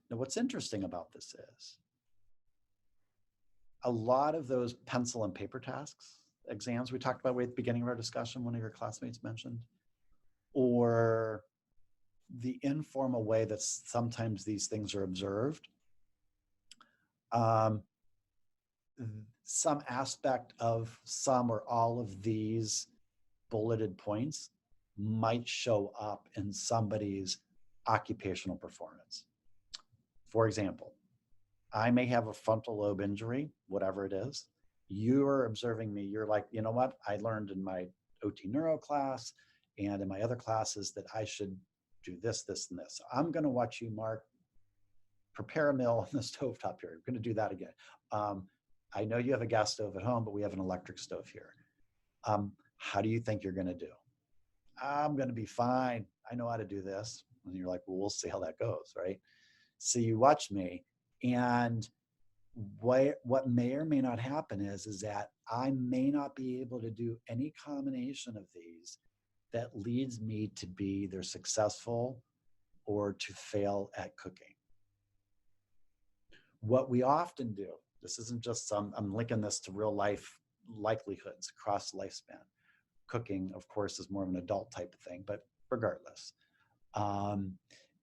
Now, what's interesting about this is a lot of those pencil and paper tasks, exams we talked about way at the beginning of our discussion, one of your classmates mentioned, or the informal way that sometimes these things are observed, some aspect of some or all of these bulleted points might show up in somebody's occupational performance. For example, I may have a frontal lobe injury, whatever it is. You're observing me. You're like, you know what? I learned in my OT neuro class and in my other classes that I should do this, this, and this. I'm going to watch you, Mark, prepare a meal on the stovetop here. We're going to do that again. I know you have a gas stove at home, but we have an electric stove here. How do you think you're going to do? I'm going to be fine. I know how to do this. And you're like, well, we'll see how that goes, right? So you watch me, and what may or may not happen is that I may not be able to do any combination of these that leads me to be either successful or to fail at cooking. What we often do, this isn't just I'm linking this to real life likelihoods across the lifespan. Cooking, of course, is more of an adult type of thing, but regardless,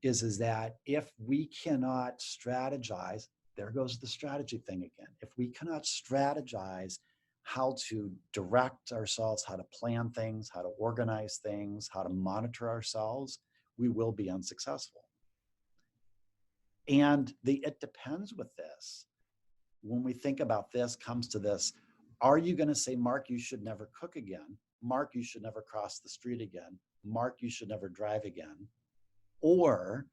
is that if we cannot strategize, there goes the strategy thing again. If we cannot strategize how to direct ourselves, how to plan things, how to organize things, how to monitor ourselves, we will be unsuccessful. And it depends with this. When we think about this, comes to this, are you going to say, Mark, you should never cook again? Mark, you should never cross the street again. Mark, you should never drive again. Or,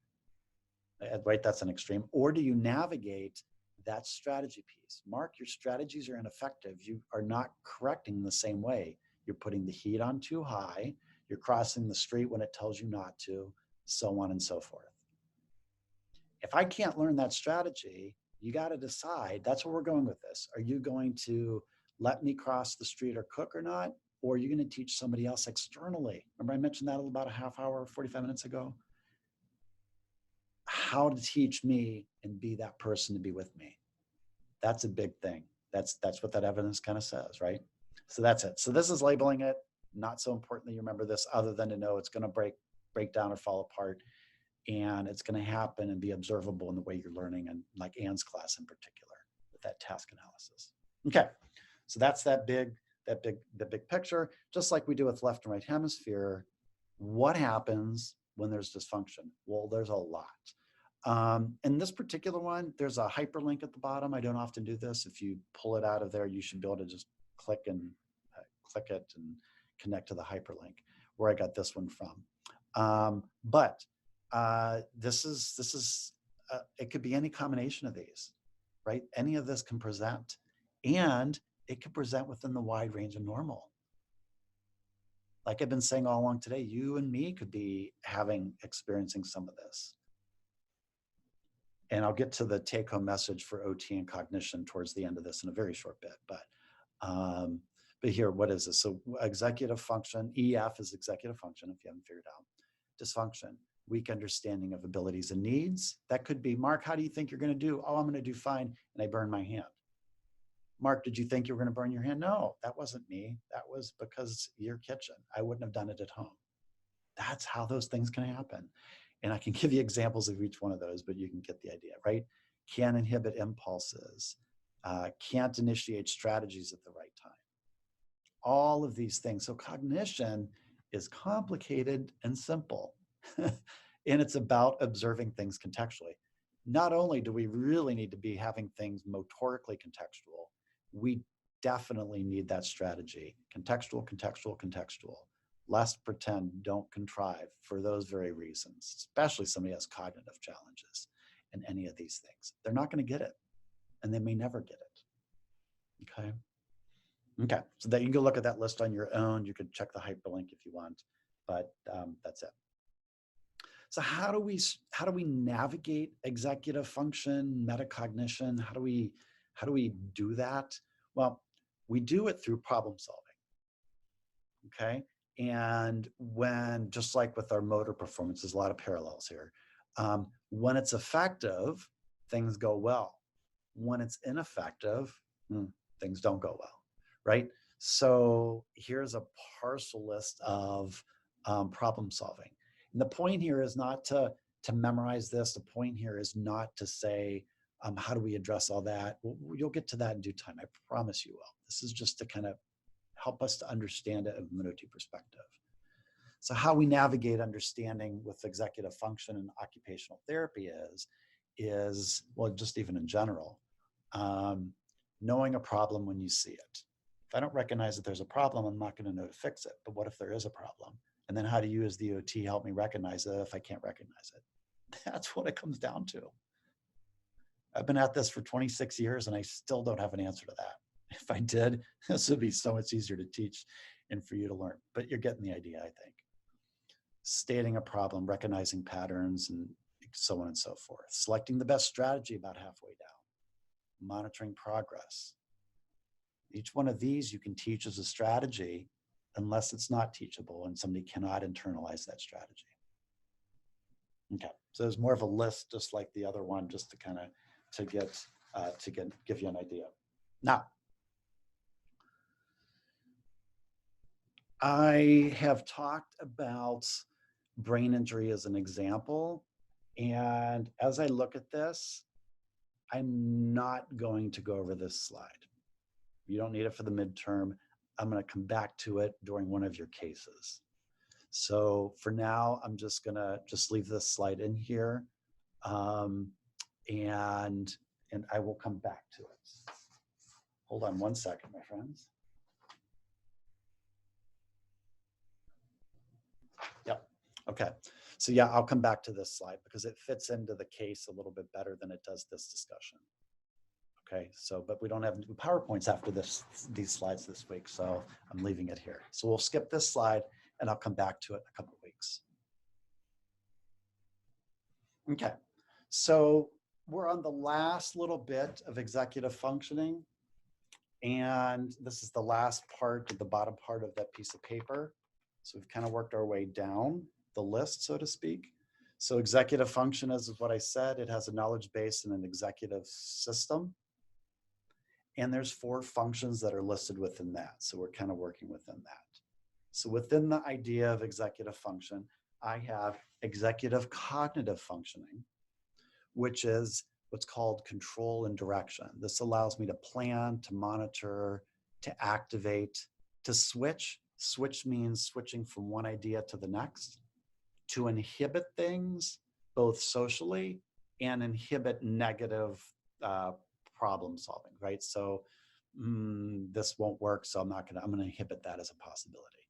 right, that's an extreme. Or do you navigate that strategy piece? Mark, your strategies are ineffective. You are not correcting the same way. You're putting the heat on too high. You're crossing the street when it tells you not to, so on and so forth. If I can't learn that strategy, you got to decide, that's where we're going with this. Are you going to let me cross the street or cook or not? Or are you going to teach somebody else externally? Remember I mentioned that about a half hour, 45 minutes ago? How to teach me and be that person to be with me. That's a big thing. That's what that evidence kind of says, right? So that's it. So this is labeling it. Not so important that you remember this, other than to know it's going to break down or fall apart. And it's going to happen and be observable in the way you're learning, and like Anne's class in particular, with that task analysis. Okay, so that's the big picture. Just like we do with left and right hemisphere, what happens when there's dysfunction? Well, there's a lot. In this particular one, there's a hyperlink at the bottom. I don't often do this. If you pull it out of there, you should be able to just click it and connect to the hyperlink, where I got this one from. This is it could be any combination of these, right? Any of this can present, and it can present within the wide range of normal. Like I've been saying all along today, you and me could be experiencing some of this. And I'll get to the take-home message for OT and cognition towards the end of this in a very short bit. But here, what is this? So executive function, EF is executive function, if you haven't figured out. Dysfunction, weak understanding of abilities and needs. That could be, Mark, how do you think you're going to do? Oh, I'm going to do fine, and I burn my hand. Mark, did you think you were going to burn your hand? No, that wasn't me. That was because your kitchen. I wouldn't have done it at home. That's how those things can happen. And I can give you examples of each one of those, but you can get the idea, right? Can't inhibit impulses, can't initiate strategies at the right time. All of these things. So cognition is complicated and simple. And it's about observing things contextually. Not only do we really need to be having things motorically contextual, we definitely need that strategy. Contextual, contextual, contextual. Less pretend, don't contrive for those very reasons, especially somebody has cognitive challenges in any of these things. They're not going to get it, and they may never get it. Okay. Okay. So that you can go look at that list on your own. You could check the hyperlink if you want, but that's it. So how do we navigate executive function, metacognition? How do we do that? Well, we do it through problem solving. Okay. And when, just like with our motor performance, there's a lot of parallels here. When it's effective, things go well. When it's ineffective, things don't go well, right? So here's a partial list of problem solving. And the point here is not to memorize this. The point here is not to say, how do we address all that? Well, you'll get to that in due time. I promise you will. This is just to kind of help us to understand it from an OT perspective. So how we navigate understanding with executive function and occupational therapy is well, just even in general, knowing a problem when you see it. If I don't recognize that there's a problem, I'm not going to know to fix it. But what if there is a problem? And then how do you as the OT help me recognize it if I can't recognize it? That's what it comes down to. I've been at this for 26 years and I still don't have an answer to that. If I did, this would be so much easier to teach and for you to learn. But you're getting the idea, I think. Stating a problem, recognizing patterns, and so on and so forth. Selecting the best strategy about halfway down. Monitoring progress. Each one of these you can teach as a strategy unless it's not teachable and somebody cannot internalize that strategy. Okay, so there's more of a list just like the other one, just to kind of give you an idea. Now, I have talked about brain injury as an example, and as I look at this, I'm not going to go over this slide. You don't need it for the midterm. I'm going to come back to it during one of your cases. So for now, I'm just going to leave this slide in here, and I will come back to it. Hold on one second, my friends. Yep. Okay. So yeah, I'll come back to this slide because it fits into the case a little bit better than it does this discussion. Okay, so, but we don't have PowerPoints after these slides this week, so I'm leaving it here. So we'll skip this slide and I'll come back to it in a couple of weeks. Okay, so we're on the last little bit of executive functioning, and this is the last part of the bottom part of that piece of paper. So we've kind of worked our way down the list, so to speak. So executive function is what I said. It has a knowledge base and an executive system. And there's 4 functions that are listed within that. So we're kind of working within that. So within the idea of executive function, I have executive cognitive functioning, which is what's called control and direction. This allows me to plan, to monitor, to activate, to switch. Switch means switching from one idea to the next, to inhibit things, both socially and inhibit negative problem solving, right? So this won't work, so I'm going to inhibit that as a possibility.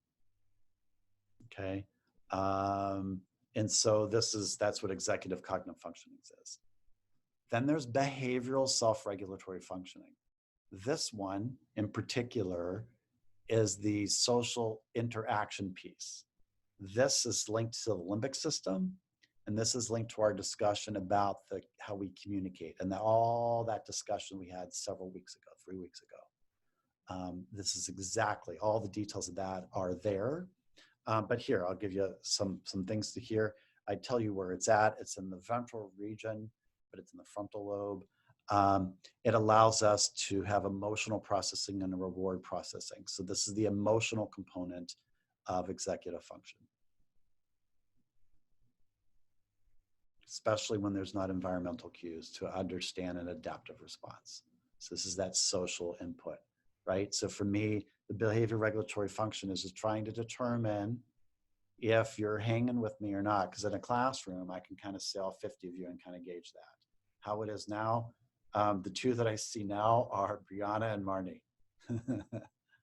Okay. And so that's what executive cognitive functioning is. Then there's behavioral self-regulatory functioning. This one in particular is the social interaction piece. This is linked to the limbic system, and this is linked to our discussion about how we communicate and all that discussion we had several weeks ago, 3 weeks ago. This is exactly, all the details of that are there. But here, I'll give you some things to hear. I tell you where it's at. It's in the ventral region, but it's in the frontal lobe. It allows us to have emotional processing and reward processing. So this is the emotional component of executive function, especially when there's not environmental cues to understand an adaptive response. So this is that social input, right? So for me, the behavior regulatory function is just trying to determine if you're hanging with me or not, because in a classroom, I can kind of see all 50 of you and kind of gauge that. How it is now, The two that I see now are Brianna and Marnie.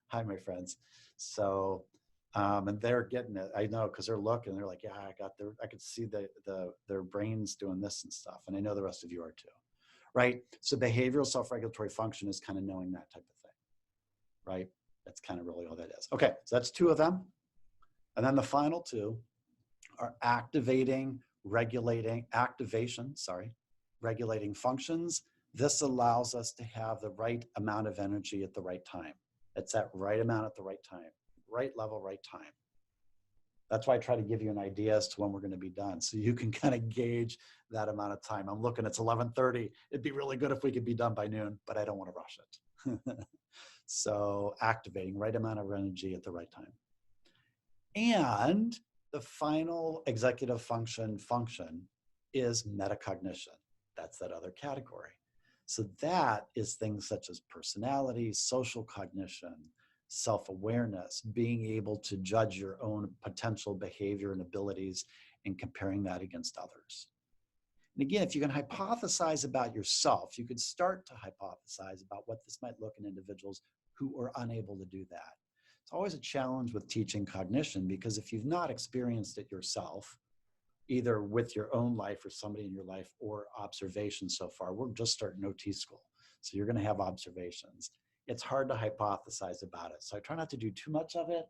Hi, my friends. So, and they're getting it. I know, because they're looking. They're like, yeah, I could see their brains doing this and stuff. And I know the rest of you are too, right? So behavioral self-regulatory function is kind of knowing that type of thing, right? That's kind of really all that is. Okay, so that's two of them. And then the final two are regulating functions. This allows us to have the right amount of energy at the right time. It's that right amount at the right time, right level, right time. That's why I try to give you an idea as to when we're going to be done, so you can kind of gauge that amount of time. I'm looking, it's 11:30. It'd be really good if we could be done by noon, but I don't want to rush it. So activating right amount of energy at the right time. And the final executive function is metacognition. That's that other category. So that is things such as personality, social cognition, self-awareness, being able to judge your own potential behavior and abilities and comparing that against others. And again, if you can hypothesize about yourself, you could start to hypothesize about what this might look in individuals who are unable to do that. It's always a challenge with teaching cognition, because if you've not experienced it yourself, either with your own life or somebody in your life, or observation so far, we're just starting OT school. So you're going to have observations. It's hard to hypothesize about it. So I try not to do too much of it,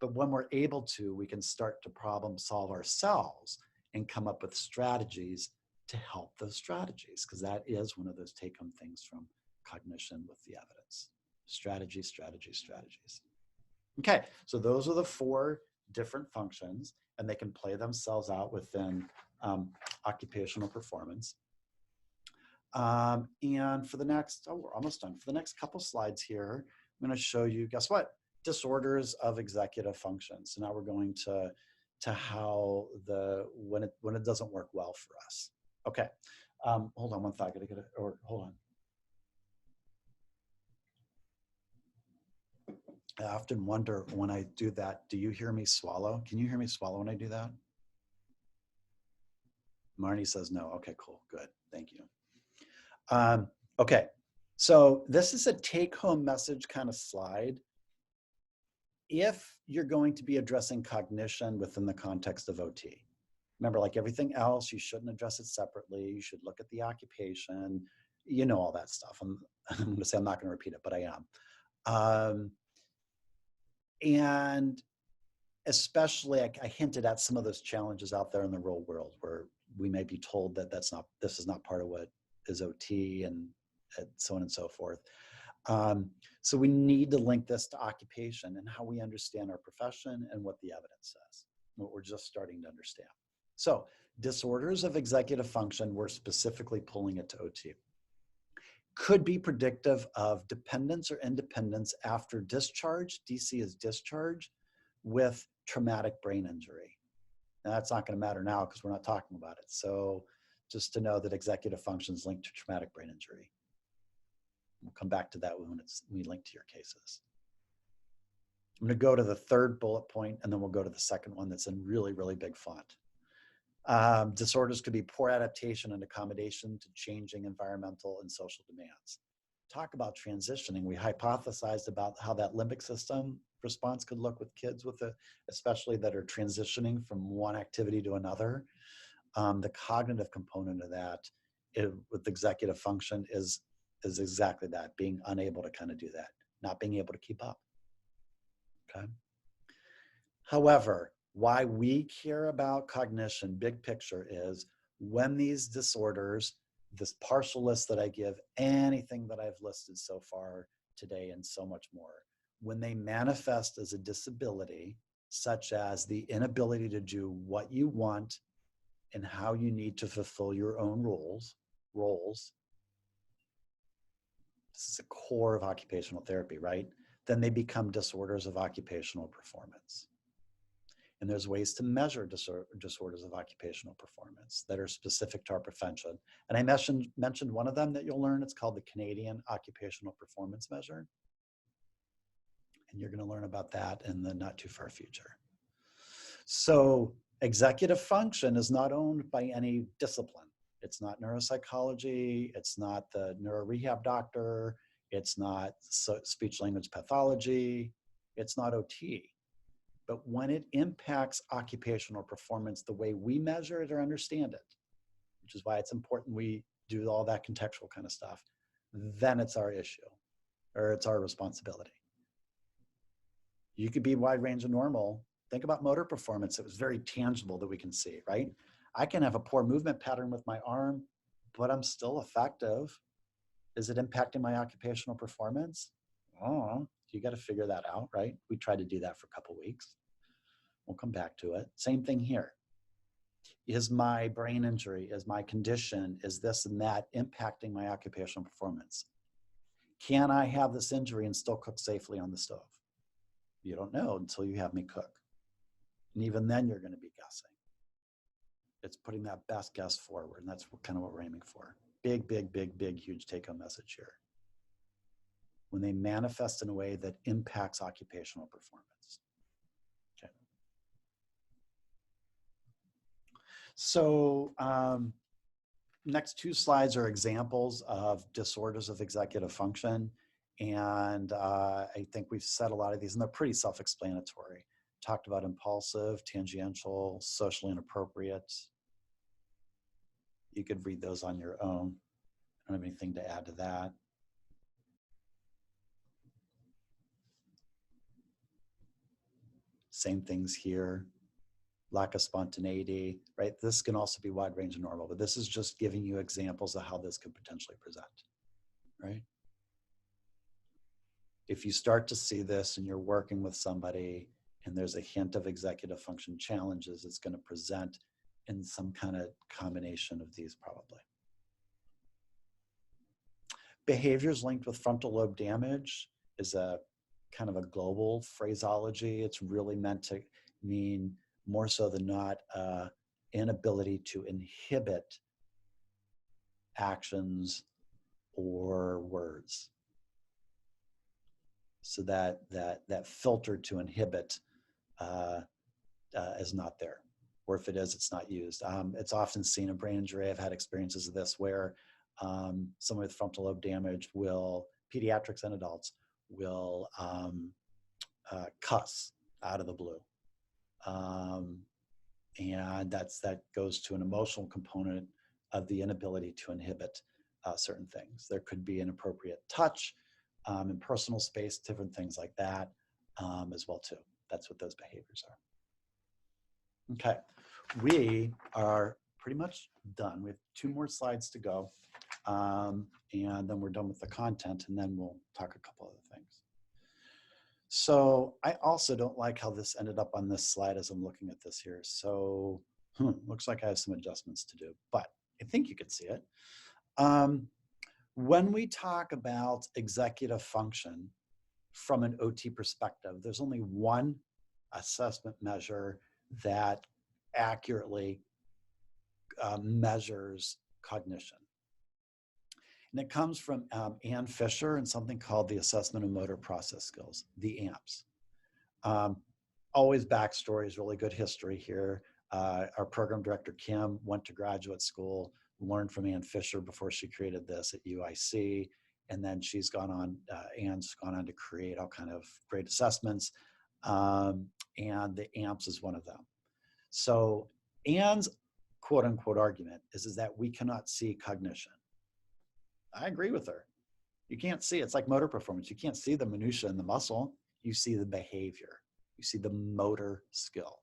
but when we're able to, we can start to problem solve ourselves and come up with strategies to help those strategies, because that is one of those take-home things from cognition with the evidence. Strategies. Okay, so those are the four different functions, and they can play themselves out within occupational performance. And for the next, we're almost done. For the next couple slides here, I'm going to show you, guess what? Disorders of executive function. So now we're going to how when it doesn't work well for us. Okay, hold on one thought. I gotta get it, or hold on. I often wonder when I do that, do you hear me swallow? Can you hear me swallow when I do that? Marnie says no. Okay, cool, good, thank you. Okay, so this is a take-home message kind of slide. If you're going to be addressing cognition within the context of OT, remember, like everything else, you shouldn't address it separately. You should look at the occupation, you know, all that stuff. I'm going to say I'm not going to repeat it, but I am. And especially, I hinted at some of those challenges out there in the real world where we may be told that this is not part of what is OT, and so on and so forth. So we need to link this to occupation and how we understand our profession and what the evidence says, what we're just starting to understand. So disorders of executive function, we're specifically pulling it to OT. Could be predictive of dependence or independence after discharge. DC is discharge with traumatic brain injury. Now, that's not going to matter now because we're not talking about it. So just to know that executive function is linked to traumatic brain injury. We'll come back to that when we link to your cases. I'm going to go to the third bullet point, and then we'll go to the second one that's in really, really big font. Disorders could be poor adaptation and accommodation to changing environmental and social demands. Talk about transitioning. We hypothesized about how that limbic system response could look with kids especially that are transitioning from one activity to another. The cognitive component of that with executive function is exactly that, being unable to kind of do that, not being able to keep up. Okay. However, why we care about cognition, big picture, is when these disorders, this partial list that I give, anything that I've listed so far today and so much more, when they manifest as a disability, such as the inability to do what you want and how you need to fulfill your own roles, this is the core of occupational therapy, right? Then they become disorders of occupational performance. And there's ways to measure disorders of occupational performance that are specific to our profession. And I mentioned one of them that you'll learn. It's called the Canadian Occupational Performance Measure. And you're going to learn about that in the not too far future. So executive function is not owned by any discipline. It's not neuropsychology. It's not the neurorehab doctor. It's not speech language pathology. It's not OT. But when it impacts occupational performance the way we measure it or understand it, which is why it's important we do all that contextual kind of stuff, then it's our issue, or it's our responsibility. You could be wide range of normal. Think about motor performance. It was very tangible that we can see, right? I can have a poor movement pattern with my arm, but I'm still effective. Is it impacting my occupational performance? Oh, you got to figure that out, right? We tried to do that for a couple weeks. We'll come back to it. Same thing here. Is my brain injury, is my condition, is this and that impacting my occupational performance? Can I have this injury and still cook safely on the stove? You don't know until you have me cook. And even then you're going to be guessing. It's putting that best guess forward, and that's kind of what we're aiming for. Big, big, big, big, huge take-home message here. When they manifest in a way that impacts occupational performance. Okay. So next two slides are examples of disorders of executive function. And I think we've said a lot of these, and they're pretty self-explanatory. Talked about impulsive, tangential, socially inappropriate. You could read those on your own. I don't have anything to add to that. Same things here. Lack of spontaneity, right? This can also be wide range and normal, but this is just giving you examples of how this could potentially present, right? If you start to see this and you're working with somebody and there's a hint of executive function challenges, it's going to present in some kind of combination of these probably. Behaviors linked with frontal lobe damage is a kind of a global phraseology. It's really meant to mean more so than not inability to inhibit actions or words. So that filter to inhibit is not there. Or if it is, it's not used. It's often seen in brain injury. I've had experiences of this where someone with frontal lobe damage will, pediatrics and adults, will cuss out of the blue. And that goes to an emotional component of the inability to inhibit certain things. There could be inappropriate touch in personal space, different things like that as well too. That's what those behaviors are. Okay, we are pretty much done. We have 2 more slides to go, and then we're done with the content, and then we'll talk a couple other things. So I also don't like how this ended up on this slide as I'm looking at this here. So looks like I have some adjustments to do, but I think you could see it. When we talk about executive function from an OT perspective, there's only one assessment measure that accurately measures cognition. And it comes from Ann Fisher and something called the Assessment of Motor Process Skills, the AMPS. Always backstories, really good history here. Our program director, Kim, went to graduate school, learned from Ann Fisher before she created this at UIC. And then she's gone on, Ann's gone on to create all kind of great assessments. And the AMPS is one of them. So Ann's quote unquote argument is that we cannot see cognition. I agree with her. You can't see it. It's like motor performance. You can't see the minutia in the muscle. You see the behavior. You see the motor skill.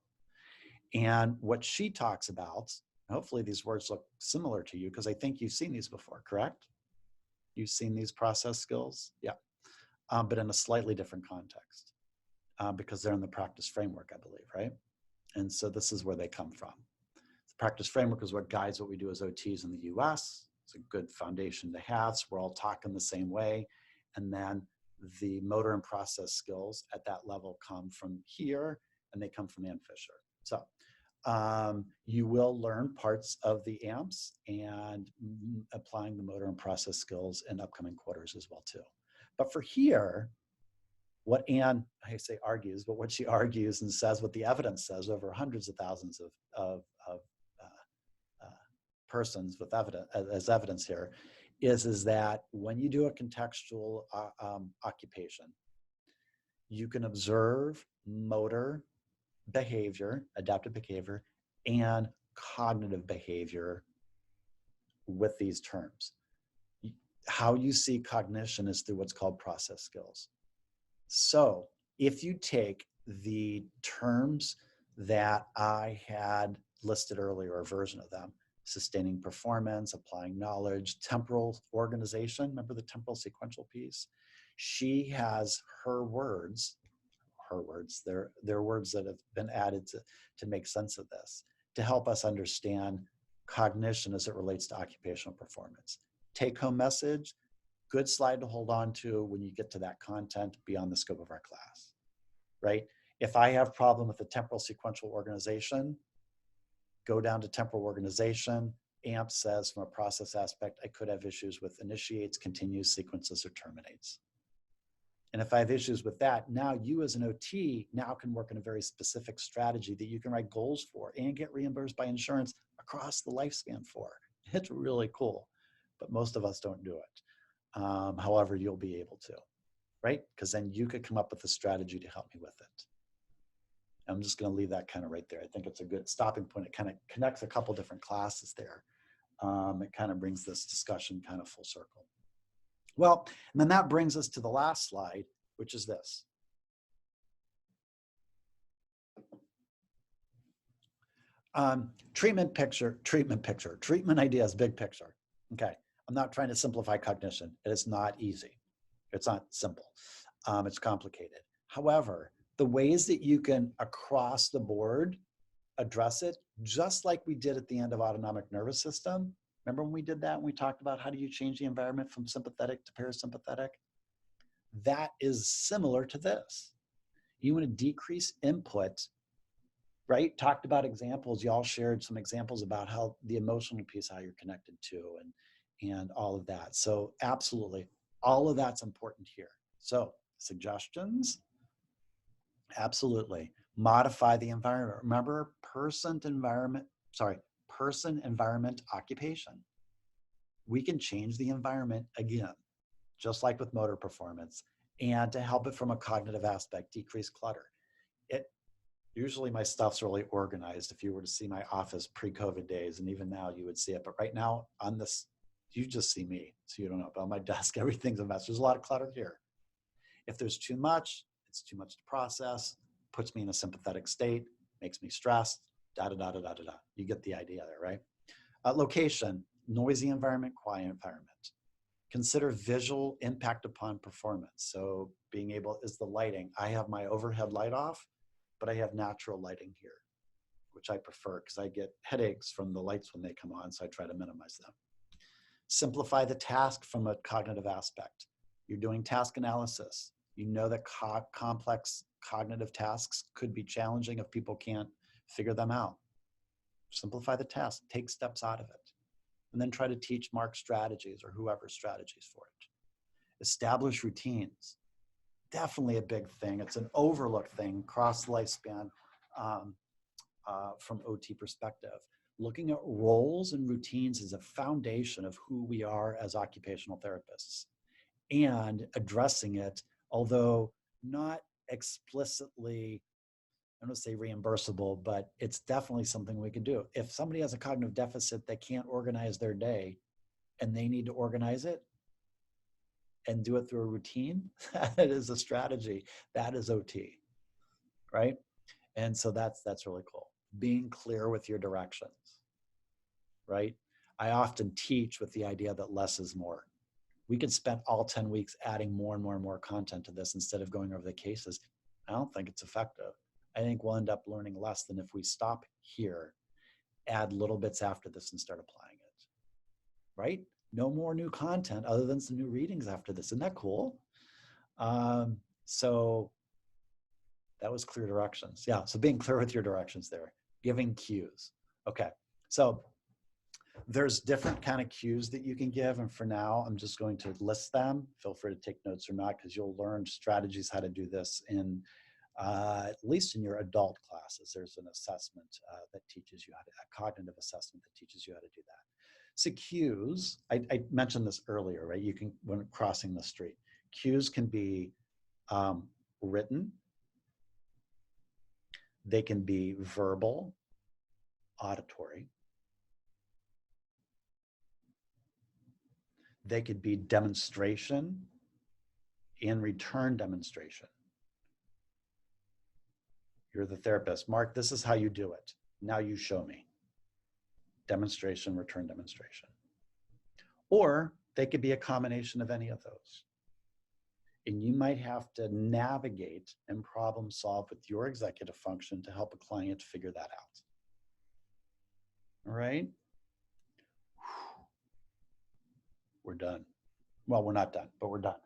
And what she talks about, hopefully these words look similar to you because I think you've seen these before, correct? You've seen these process skills? Yeah. But in a slightly different context because they're in the practice framework, I believe, right? And so this is where they come from. The practice framework is what guides what we do as OTs in the US. It's a good foundation to have, so we're all talking the same way. And then the motor and process skills at that level come from here, and they come from Ann Fisher. So you will learn parts of the AMPS and applying the motor and process skills in upcoming quarters as well too. But for here, what Ann, I say argues, but what she argues and says, what the evidence says over hundreds of thousands of persons with evidence as evidence here is that when you do a contextual occupation, you can observe motor behavior, adaptive behavior, and cognitive behavior with these terms. How you see cognition is through what's called process skills. So if you take the terms that I had listed earlier, a version of them, sustaining performance, applying knowledge, temporal organization, remember the temporal sequential piece? She has her words, they're words that have been added to make sense of this, to help us understand cognition as it relates to occupational performance. Take home message, good slide to hold on to when you get to that content beyond the scope of our class, right? If I have problem with the temporal sequential organization, go down to temporal organization. AMP says from a process aspect, I could have issues with initiates, continues, sequences, or terminates. And if I have issues with that, now you as an OT now can work in a very specific strategy that you can write goals for and get reimbursed by insurance across the lifespan for. It's really cool, but most of us don't do it. However, you'll be able to, right? Because then you could come up with a strategy to help me with it. I'm just going to leave that kind of right there. I think it's a good stopping point. It kind of connects a couple different classes there. It kind of brings this discussion kind of full circle. Well, and then that brings us to the last slide, which is this. Treatment ideas, big picture. Okay, I'm not trying to simplify cognition. It is not easy. It's not simple. It's complicated. However, the ways that you can, across the board, address it, just like we did at the end of autonomic nervous system. Remember when we did that and we talked about how do you change the environment from sympathetic to parasympathetic? That is similar to this. You want to decrease input, right? Talked about examples. Y'all shared some examples about how the emotional piece, how you're connected to and all of that. So absolutely, all of that's important here. So suggestions, absolutely. Modify the environment. Remember, person, environment, occupation. We can change the environment again, just like with motor performance, and to help it from a cognitive aspect, decrease clutter. Usually my stuff's really organized. If you were to see my office pre-COVID days, and even now you would see it, but right now on this, you just see me, so you don't know, but on my desk, everything's a mess. There's a lot of clutter here. If there's too much, it's too much to process, puts me in a sympathetic state, makes me stressed, da-da-da-da-da-da-da. You get the idea there, right? Location, noisy environment, quiet environment. Consider visual impact upon performance. So being able, is the lighting. I have my overhead light off, but I have natural lighting here, which I prefer because I get headaches from the lights when they come on, so I try to minimize them. Simplify the task from a cognitive aspect. You're doing task analysis. You know that complex cognitive tasks could be challenging if people can't figure them out. Simplify the task, take steps out of it, and then try to teach Mark strategies or whoever's strategies for it. Establish routines. Definitely a big thing. It's an overlooked thing across the lifespan from OT perspective. Looking at roles and routines is a foundation of who we are as occupational therapists, and addressing it, although not explicitly, I don't want to say reimbursable, but it's definitely something we can do. If somebody has a cognitive deficit, they can't organize their day and they need to organize it and do it through a routine, that is a strategy. That is OT, right? And so that's really cool. Being clear with your directions, right? I often teach with the idea that less is more. We could spend all 10 weeks adding more and more and more content to this instead of going over the cases. I don't think it's effective. I think we'll end up learning less than if we stop here, add little bits after this and start applying it, right? No more new content other than some new readings after this. Isn't that cool? So that was clear directions. Yeah, so being clear with your directions there, giving cues. Okay, so there's different kind of cues that you can give. And for now, I'm just going to list them. Feel free to take notes or not, because you'll learn strategies how to do this in, at least in your adult classes. There's an assessment that teaches you how to, a cognitive assessment that teaches you how to do that. So cues, I mentioned this earlier, right? You can, when crossing the street, cues can be written, they can be verbal, auditory, they could be demonstration and return demonstration. You're the therapist. Mark, this is how you do it. Now you show me. Demonstration, return demonstration. Or they could be a combination of any of those. And you might have to navigate and problem solve with your executive function to help a client figure that out. All right? We're done. Well, we're not done, but we're done.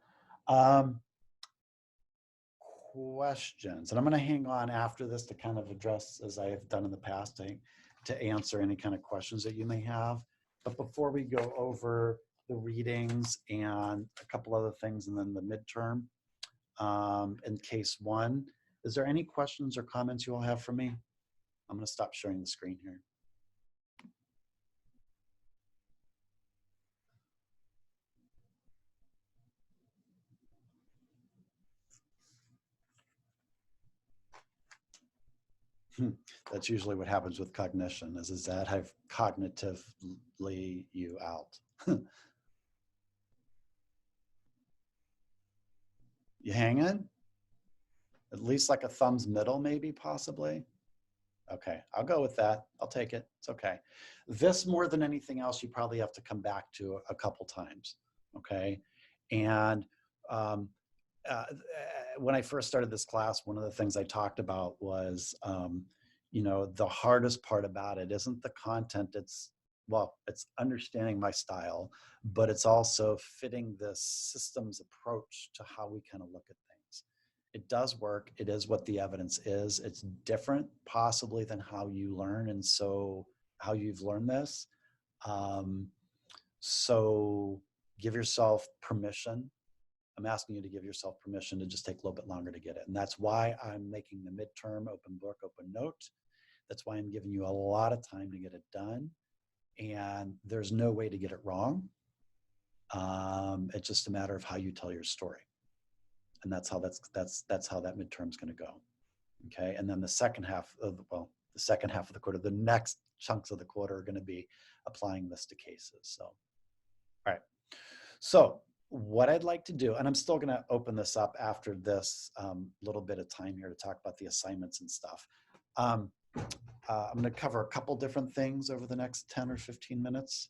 Questions, and I'm going to hang on after this to kind of address, as I have done in the past, to answer any kind of questions that you may have. But before we go over the readings and a couple other things and then the midterm, in case one, is there any questions or comments you all have for me? I'm going to stop sharing the screen here. That's usually what happens with cognition, is that I've cognitively you out. You hanging? At least like a thumbs middle, maybe, possibly? Okay, I'll go with that. I'll take it. It's okay. This, more than anything else, you probably have to come back to a couple times, okay? And when I first started this class, one of the things I talked about was, you know, the hardest part about it isn't the content. It's understanding my style, but it's also fitting this systems approach to how we kind of look at things. It does work. It is what the evidence is. It's different possibly than how you learn. And so how you've learned this. So give yourself permission. I'm asking you to give yourself permission to just take a little bit longer to get it. And that's why I'm making the midterm open book, open note. That's why I'm giving you a lot of time to get it done. And there's no way to get it wrong. It's just a matter of how you tell your story. And that's how that's how that midterm is going to go. Okay. And then the second half of, the quarter, the next chunks of the quarter are going to be applying this to cases. So, all right. So what I'd like to do, and I'm still going to open this up after this little bit of time here to talk about the assignments and stuff. I'm going to cover a couple different things over the next 10 or 15 minutes.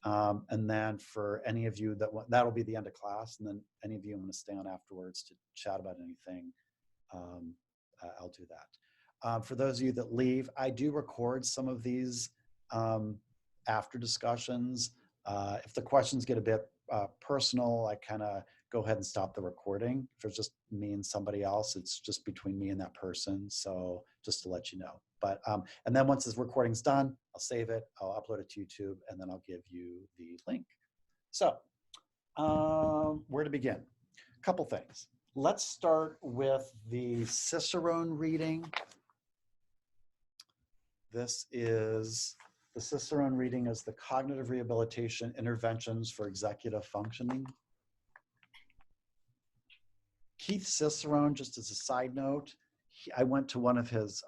And then for any of you that'll be the end of class. And then any of you want to stay on afterwards to chat about anything, I'll do that. For those of you that leave, I do record some of these after discussions. If the questions get a bit personal, I kind of go ahead and stop the recording. If it's just me and somebody else, it's just between me and that person. So just to let you know. But and then once this recording's done, I'll save it, I'll upload it to YouTube, and then I'll give you the link. So where to begin? A couple things. Let's start with the Cicerone reading. This is the Cicerone reading is the Cognitive Rehabilitation Interventions for Executive Functioning. Keith Cicerone, just as a side note, I went to one of his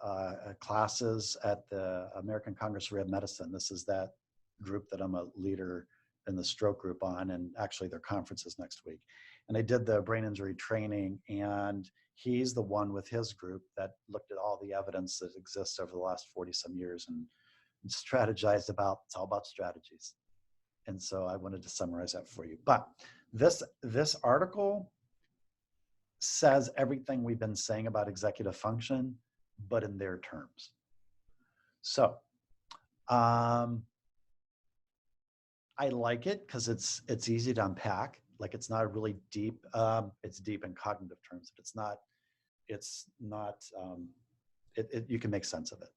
classes at the American Congress of Rehab Medicine. This is that group that I'm a leader in the stroke group on, and actually their conference is next week. And I did the brain injury training, and he's the one with his group that looked at all the evidence that exists over the last 40 some years and strategized about, it's all about strategies. And so I wanted to summarize that for you. But this article says everything we've been saying about executive function, but in their terms. So I like it because it's easy to unpack. Like it's not really deep. It's deep in cognitive terms, but you can make sense of it.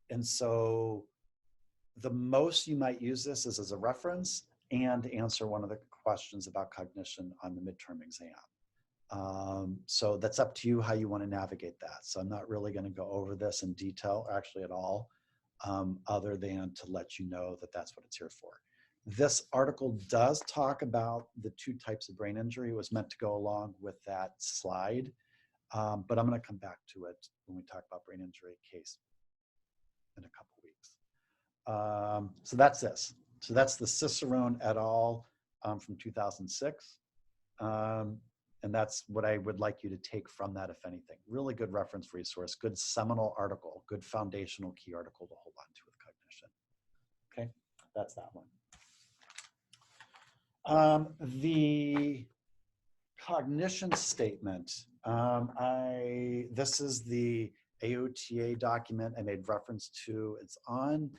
And so the most you might use this is as a reference and to answer one of the questions about cognition on the midterm exam. So that's up to you how you want to navigate that. So I'm not really going to go over this in detail, actually at all. other than to let you know that that's what it's here for. This article does talk about the 2 types of brain injury. It was meant to go along with that slide, but I'm going to come back to it when we talk about brain injury case in a couple weeks. So that's this. So that's the Cicerone et al. From 2006. And that's what I would like you to take from that, if anything. Really good reference resource, good seminal article, good foundational key article to hold on to with cognition. Okay, that's that one. The cognition statement. This is the AOTA document I made reference to. It's on,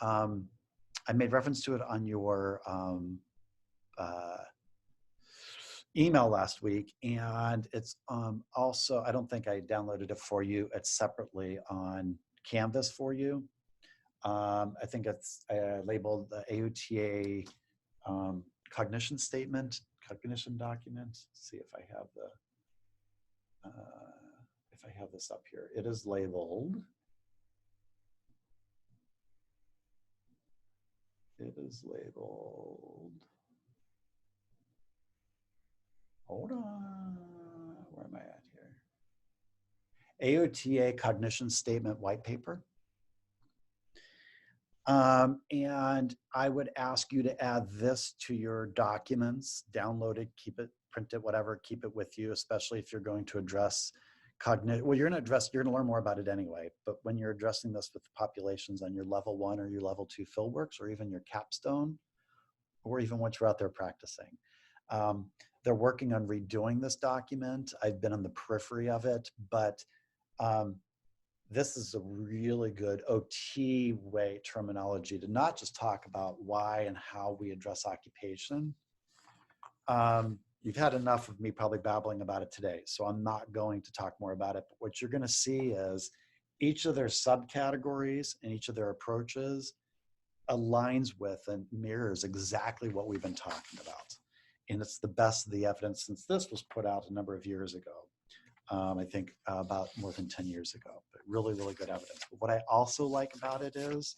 I made reference to it on your email last week, and it's also, I don't think I downloaded it for you. It's separately on Canvas for you. I think it's labeled the AOTA cognition statement, cognition document. Let's see if I have the, if I have this up here. It is labeled. It is labeled. Hold on, where am I at here? AOTA Cognition Statement White Paper. And I would ask you to add this to your documents, download it, keep it, print it, whatever, keep it with you, especially if you're going to address cognition. Well, you're gonna learn more about it anyway, but when you're addressing this with populations on your level 1 or your level 2 fieldworks, or even your capstone, or even once you're out there practicing. They're working on redoing this document. I've been on the periphery of it, but this is a really good OT way terminology to not just talk about why and how we address occupation. You've had enough of me probably babbling about it today, so I'm not going to talk more about it. But what you're going to see is each of their subcategories and each of their approaches aligns with and mirrors exactly what we've been talking about. And it's the best of the evidence since this was put out a number of years ago. I think about more than 10 years ago, but really, really good evidence. But what I also like about it is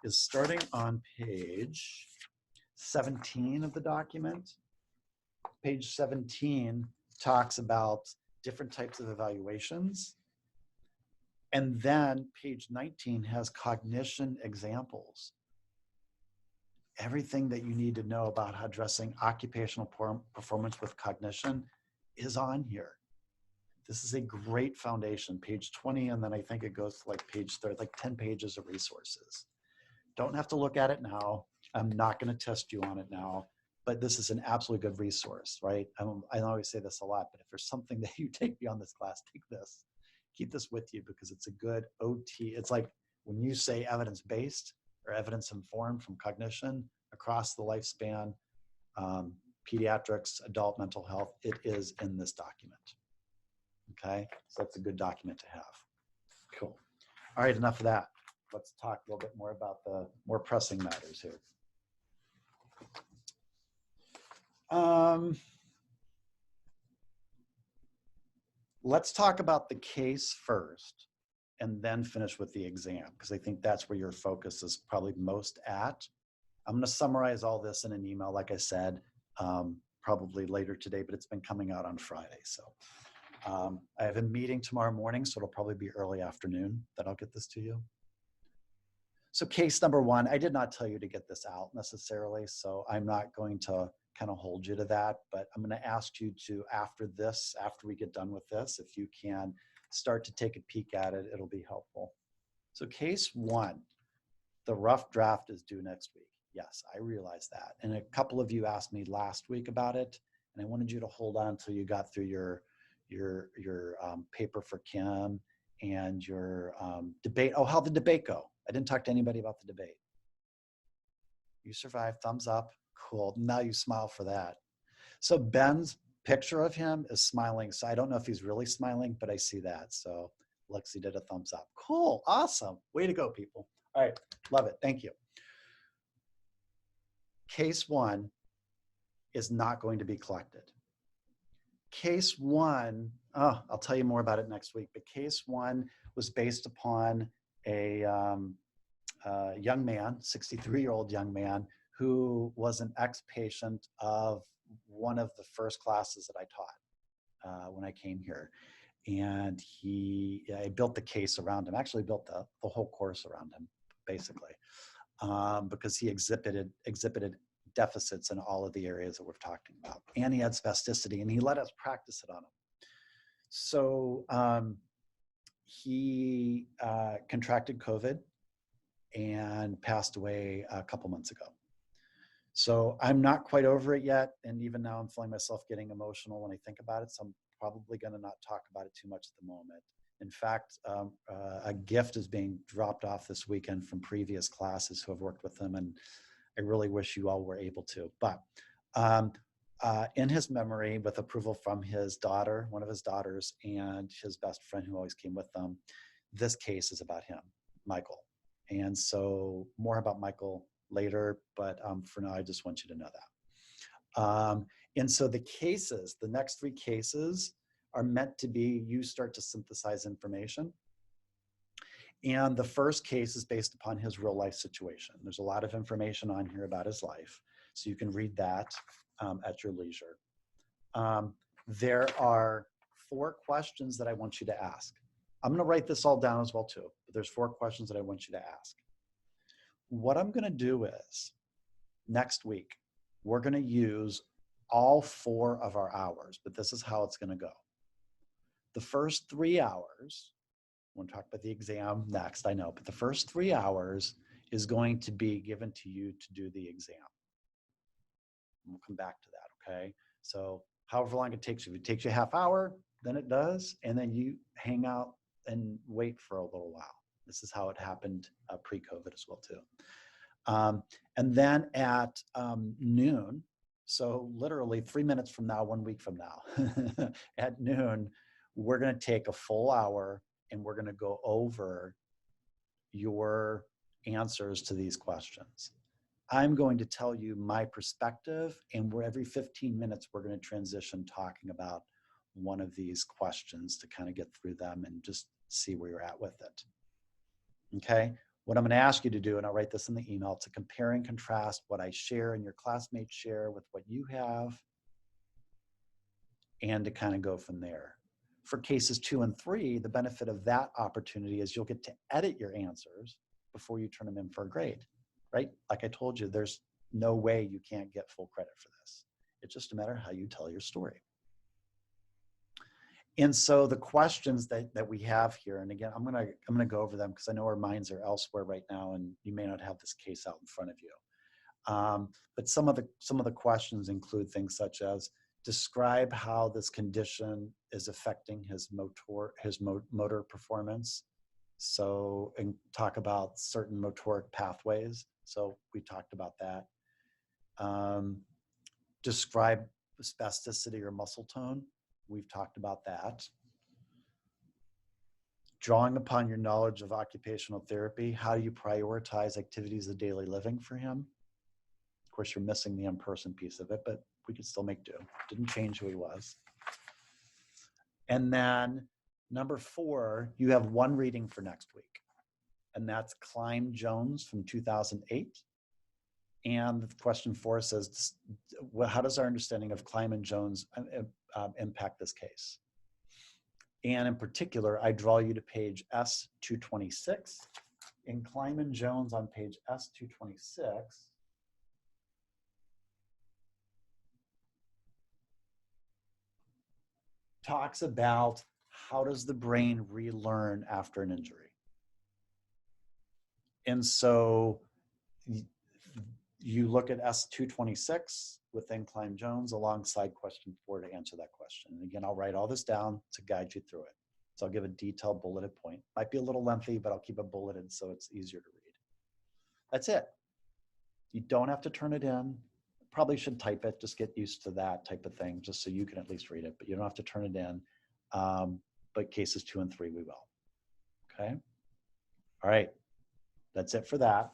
starting on page 17 of the document. Page 17 talks about different types of evaluations. And then page 19 has cognition examples. Everything that you need to know about how addressing occupational performance with cognition is on here. This is a great foundation, page 20, and then I think it goes to like page 30, like 10 pages of resources. Don't have to look at it now. I'm not going to test you on it now, but this is an absolutely good resource, right? I always say this a lot, but if there's something that you take beyond this class, take this. Keep this with you because it's a good OT. It's like when you say evidence-based or evidence-informed from cognition across the lifespan, pediatrics, adult mental health, it is in this document. Okay, so that's a good document to have. Cool. All right, enough of that. Let's talk a little bit more about the more pressing matters here. Let's talk about the case first and then finish with the exam, because I think that's where your focus is probably most at. I'm going to summarize all this in an email, like I said, probably later today, but it's been coming out on Friday. So I have a meeting tomorrow morning, so it'll probably be early afternoon that I'll get this to you. So case number 1, I did not tell you to get this out necessarily, so I'm not going to kind of hold you to that, but I'm going to ask you to, after we get done with this, if you can start to take a peek at it, it'll be helpful. So case 1, the rough draft is due next week. Yes, I realize that. And a couple of you asked me last week about it, and I wanted you to hold on until you got through your paper for Kim and your debate. Oh, how'd the debate go? I didn't talk to anybody about the debate. You survived, thumbs up, cool. Now you smile for that. So Ben's picture of him is smiling. So I don't know if he's really smiling, but I see that. So Lexi did a thumbs up. Cool, awesome. Way to go, people. All right, love it, thank you. Case 1 is not going to be collected. Case 1, I'll tell you more about it next week, but case 1 was based upon a young man, 63-year-old young man, who was an ex-patient of one of the first classes that I taught when I came here. And I built the case around him, actually built the whole course around him, basically, because he exhibited deficits in all of the areas that we're talking about. And he had spasticity, and he let us practice it on him. So he contracted COVID and passed away a couple months ago. So I'm not quite over it yet. And even now I'm feeling myself getting emotional when I think about it. So I'm probably going to not talk about it too much at the moment. In fact, a gift is being dropped off this weekend from previous classes who have worked with him. And I really wish you all were able to. But in his memory, with approval from his daughter, one of his daughters, and his best friend who always came with them, this case is about him, Michael. And so more about Michael later, but for now, I just want you to know that. And so the cases, the next 3 cases are meant to be, you start to synthesize information. And the first case is based upon his real life situation. There's a lot of information on here about his life, so you can read that at your leisure. There are 4 questions that I want you to ask. I'm going to write this all down as well too, but there's 4 questions that I want you to ask. What I'm going to do is, next week, we're going to use all 4 of our hours, but this is how it's going to go. The first 3 hours, we'll talk about the exam next, I know, but the first 3 hours is going to be given to you to do the exam. We'll come back to that, okay? So however long it takes you, if it takes you a half hour, then it does, and then you hang out and wait for a little while. This is how it happened pre-COVID as well too. And then at noon, so literally 3 minutes from now, 1 week from now, at noon, we're gonna take a full hour and we're gonna go over your answers to these questions. I'm going to tell you my perspective, and every 15 minutes, we're gonna transition talking about one of these questions to kind of get through them and just see where you're at with it. Okay, what I'm going to ask you to do, and I'll write this in the email, to compare and contrast what I share and your classmates share with what you have, and to kind of go from there. For cases 2 and 3, the benefit of that opportunity is you'll get to edit your answers before you turn them in for a grade, right? Like I told you, there's no way you can't get full credit for this. It's just a matter of how you tell your story. And so the questions that we have here, and again, I'm gonna go over them because I know our minds are elsewhere right now, and you may not have this case out in front of you. But some of the questions include things such as, describe how this condition is affecting his motor performance. So, and talk about certain motoric pathways. So we talked about that. Describe spasticity or muscle tone. We've talked about that. Drawing upon your knowledge of occupational therapy, how do you prioritize activities of daily living for him? Of course, you're missing the in-person piece of it, but we could still make do. Didn't change who he was. And then number 4, you have 1 reading for next week, and that's Klein Jones from 2008. And question 4 says, how does our understanding of Klein and Jones impact this case? And in particular, I draw you to page S226. In Klein and Jones on page S226, talks about how does the brain relearn after an injury. And so you look at S226 within Klein Jones alongside question 4 to answer that question. And again, I'll write all this down to guide you through it. So I'll give a detailed bulleted point. Might be a little lengthy, but I'll keep it bulleted so it's easier to read. That's it. You don't have to turn it in. Probably should type it, just get used to that type of thing, just so you can at least read it, but you don't have to turn it in. But cases 2 and 3, we will. Okay. All right. That's it for that.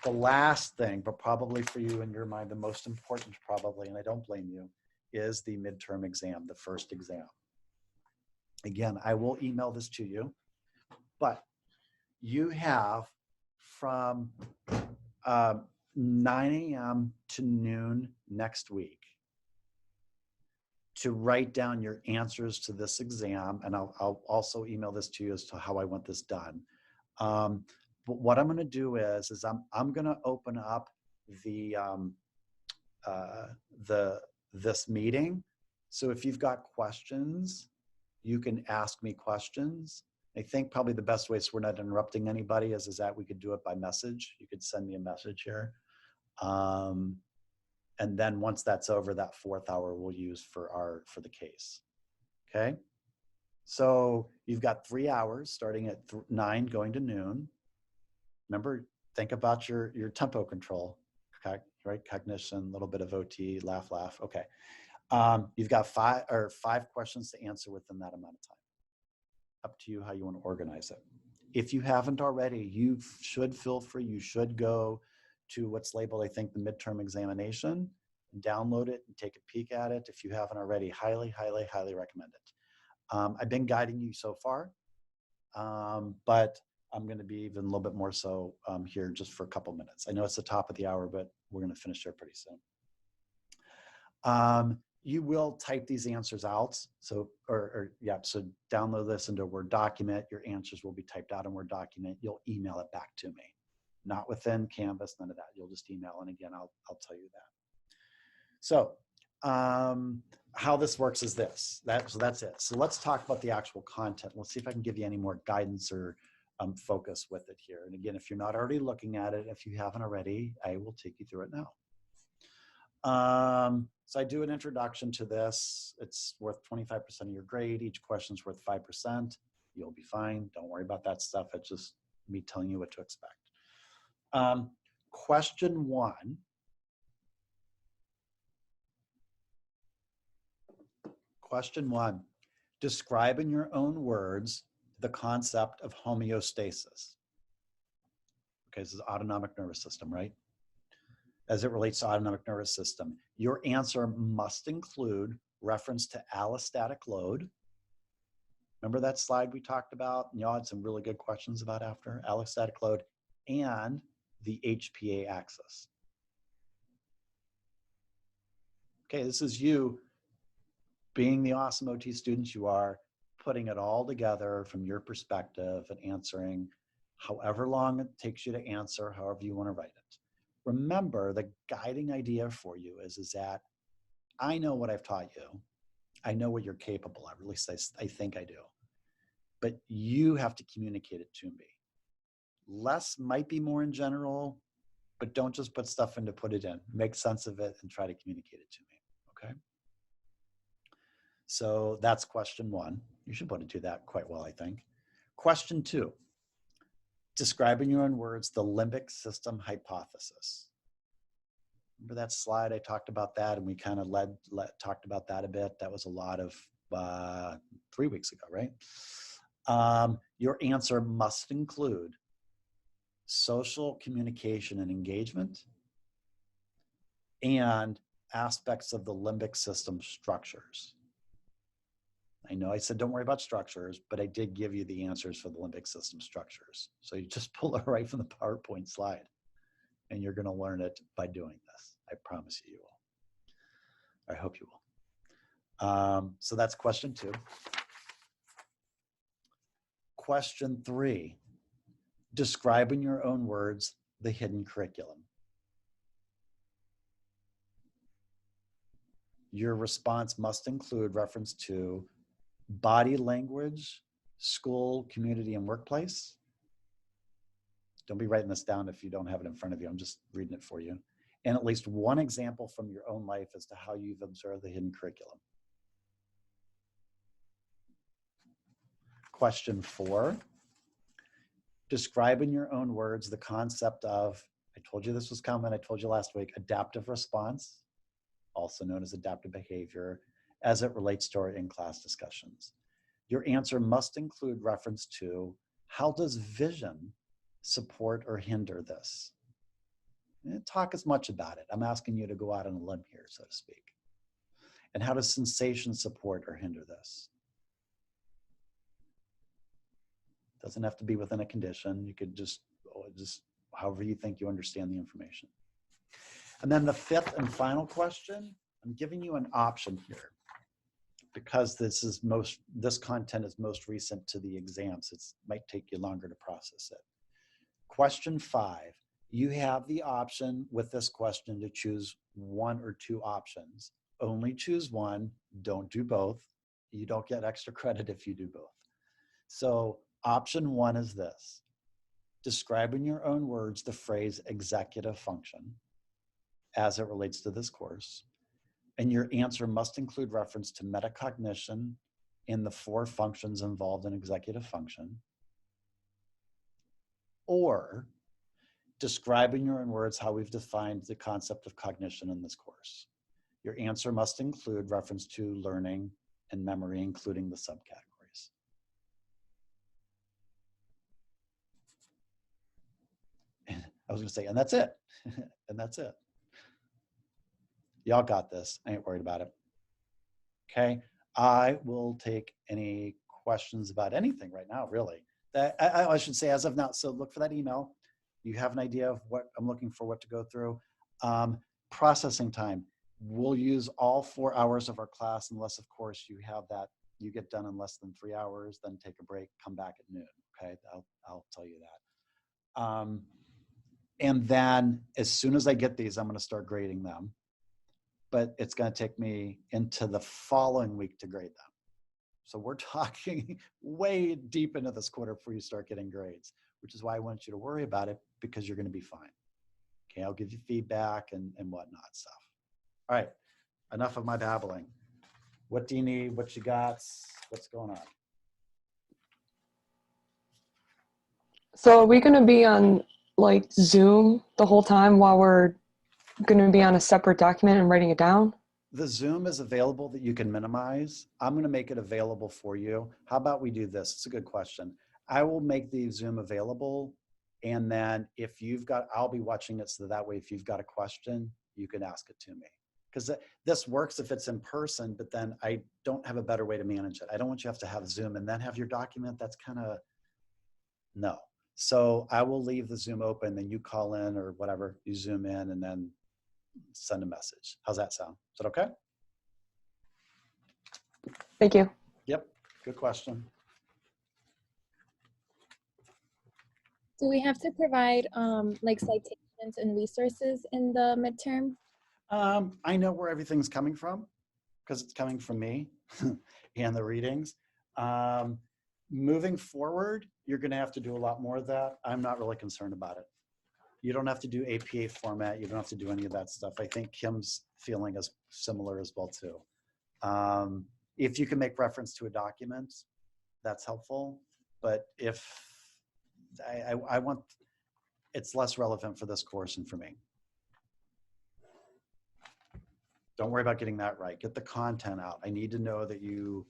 The last thing, but probably for you in your mind, the most important probably, and I don't blame you, is the midterm exam, the first exam. Again, I will email this to you, but you have from 9 a.m. to noon next week to write down your answers to this exam. And I'll also email this to you as to how I want this done. But what I'm going to do is I'm going to open up this meeting. So if you've got questions, you can ask me questions. I think probably the best way, so we're not interrupting anybody, is that we could do it by message. You could send me a message here. And then once that's over, that 4th hour we'll use for the case. Okay. So you've got 3 hours starting at 9 going to noon. Remember, think about your tempo control, okay, right? Cognition, a little bit of OT, laugh. Okay. You've got 5 questions to answer within that amount of time. Up to you how you want to organize it. If you haven't already, you should feel free. You should go to what's labeled, I think, the midterm examination, and download it and take a peek at it. If you haven't already, highly, highly, highly recommend it. I've been guiding you so far, but I'm going to be even a little bit more so here just for a couple minutes. I know it's the top of the hour, but we're going to finish there pretty soon. You will type these answers out. So, so download this into a Word document. Your answers will be typed out in Word document. You'll email it back to me. Not within Canvas, none of that. You'll just email. And again, I'll tell you that. So how this works is this. So that's it. So let's talk about the actual content. Let's see if I can give you any more guidance or focus with it here. And again, if you're not already looking at it, if you haven't already, I will take you through it now. So I do an introduction to this. It's worth 25% of your grade. Each question is worth 5%. You'll be fine. Don't worry about that stuff. It's just me telling you what to expect. Question 1. Question 1. Describe in your own words the concept of homeostasis. Okay, this is autonomic nervous system, right? As it relates to autonomic nervous system, your answer must include reference to allostatic load. Remember that slide we talked about? And y'all had some really good questions about after allostatic load and the HPA axis. Okay, this is you being the awesome OT students you are, putting it all together from your perspective and answering however long it takes you to answer, however you want to write it. Remember, the guiding idea for you is that I know what I've taught you. I know what you're capable of, at least I think I do. But you have to communicate it to me. Less might be more in general, but don't just put stuff in to put it in. Make sense of it and try to communicate it to me, okay? So that's question 1. You should put it to that quite well, I think. Question 2. Describe in your own words the limbic system hypothesis. Remember that slide? I talked about that, and we kind of talked about that a bit. That was a lot of 3 weeks ago, right? Your answer must include social communication and engagement and aspects of the limbic system structures. I know I said don't worry about structures, but I did give you the answers for the limbic system structures. So you just pull it right from the PowerPoint slide, and you're going to learn it by doing this. I promise you will. I hope you will. So that's question 2. Question 3. Describe in your own words the hidden curriculum. Your response must include reference to body language, school, community, and workplace. Don't be writing this down if you don't have it in front of you. I'm just reading it for you. And at least one example from your own life as to how you've observed the hidden curriculum. Question 4. Describe in your own words the concept of, I told you this was coming, I told you last week, adaptive response, also known as adaptive behavior, as it relates to our in-class discussions. Your answer must include reference to how does vision support or hinder this? Talk as much about it. I'm asking you to go out on a limb here, so to speak. And how does sensation support or hinder this? Doesn't have to be within a condition. You could just however you think you understand the information. And then the fifth and final question, I'm giving you an option here because this content is most recent to the exams. It might take you longer to process it. Question 5, you have the option with this question to choose one or two options. Only choose one, don't do both. You don't get extra credit if you do both. So option 1 is this. Describe in your own words the phrase executive function as it relates to this course. And your answer must include reference to metacognition in the 4 functions involved in executive function. Or describe in your own words how we've defined the concept of cognition in this course. Your answer must include reference to learning and memory, including the subcategories. And I was gonna say, and that's it. And that's it. Y'all got this. I ain't worried about it. Okay. I will take any questions about anything right now, really. I should say as of now, so look for that email. You have an idea of what I'm looking for, what to go through. Processing time. We'll use all 4 hours of our class unless, of course, you have that, you get done in less than 3 hours, then take a break, come back at noon. Okay, I'll tell you that. And then as soon as I get these, I'm gonna start grading them. But it's gonna take me into the following week to grade them. So we're talking way deep into this quarter before you start getting grades, which is why I want you to worry about it because you're gonna be fine. Okay, I'll give you feedback and whatnot stuff. All right, enough of my babbling. What do you need? What you got? What's going on? So are we going to be on like Zoom the whole time while we're going to be on a separate document and writing it down? The Zoom is available that you can minimize. I'm going to make it available for you. How about we do this? It's a good question. I will make the Zoom available. And then if you've got, I'll be watching it so that way if you've got a question, you can ask it to me. Because this works if it's in person, but then I don't have a better way to manage it. I don't want you to have Zoom and then have your document. That's kind of, no. So I will leave the Zoom open, then you call in or whatever, you Zoom in and then send a message. How's that sound? Is that okay? Thank you. Yep, good question. Do we have to provide like citations and resources in the midterm? I know where everything's coming from because it's coming from me and the readings. Moving forward, you're going to have to do a lot more of that. I'm not really concerned about it. You don't have to do APA format. You don't have to do any of that stuff. I think Kim's feeling is similar as well too. If you can make reference to a document, that's helpful. But if I want, it's less relevant for this course and for me. Don't worry about getting that right. Get the content out. I need to know that you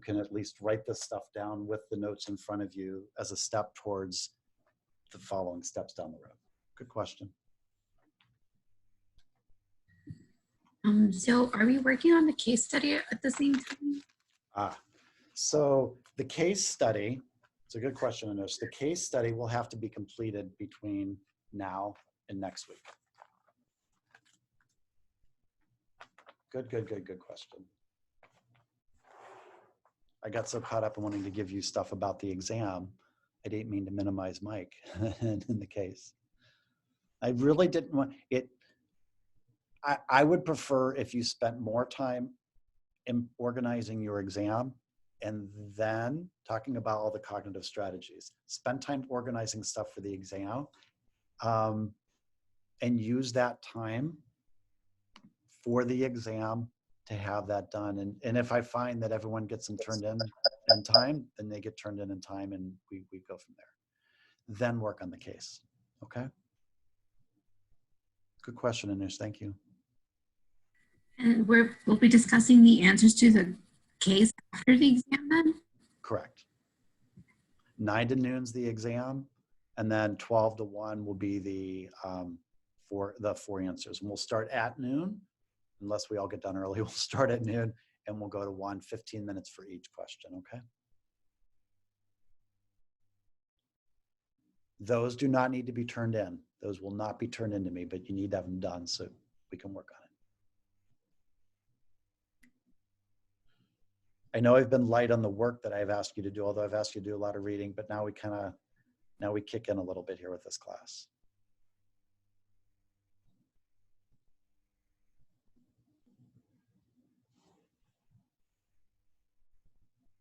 can at least write this stuff down with the notes in front of you as a step towards the following steps down the road. Good question. So are we working on the case study at the same time? So the case study, it's a good question, Anush. The case study will have to be completed between now and next week. Good question. I got so caught up in wanting to give you stuff about the exam. I didn't mean to minimize Mike in the case. I really didn't want it. I would prefer if you spent more time in organizing your exam and then talking about all the cognitive strategies. Spend time organizing stuff for the exam and use that time for the exam to have that done. And if I find that everyone gets them turned in time, then they get turned in time and we go from there. Then work on the case, okay? Good question, Anish, thank you. And we'll be discussing the answers to the case after the exam then? Correct. 9 to noon's the exam, and then 12 to 1 will be the four answers. And we'll start at noon, unless we all get done early. We'll start at noon and we'll go to 1, 15 minutes for each question, okay? Those do not need to be turned in. Those will not be turned into me, but you need to have them done so we can work on it. I know I've been light on the work that I've asked you to do, although I've asked you to do a lot of reading, but now we kick in a little bit here with this class.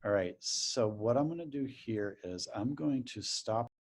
All right, so what I'm going to do here is I'm going to stop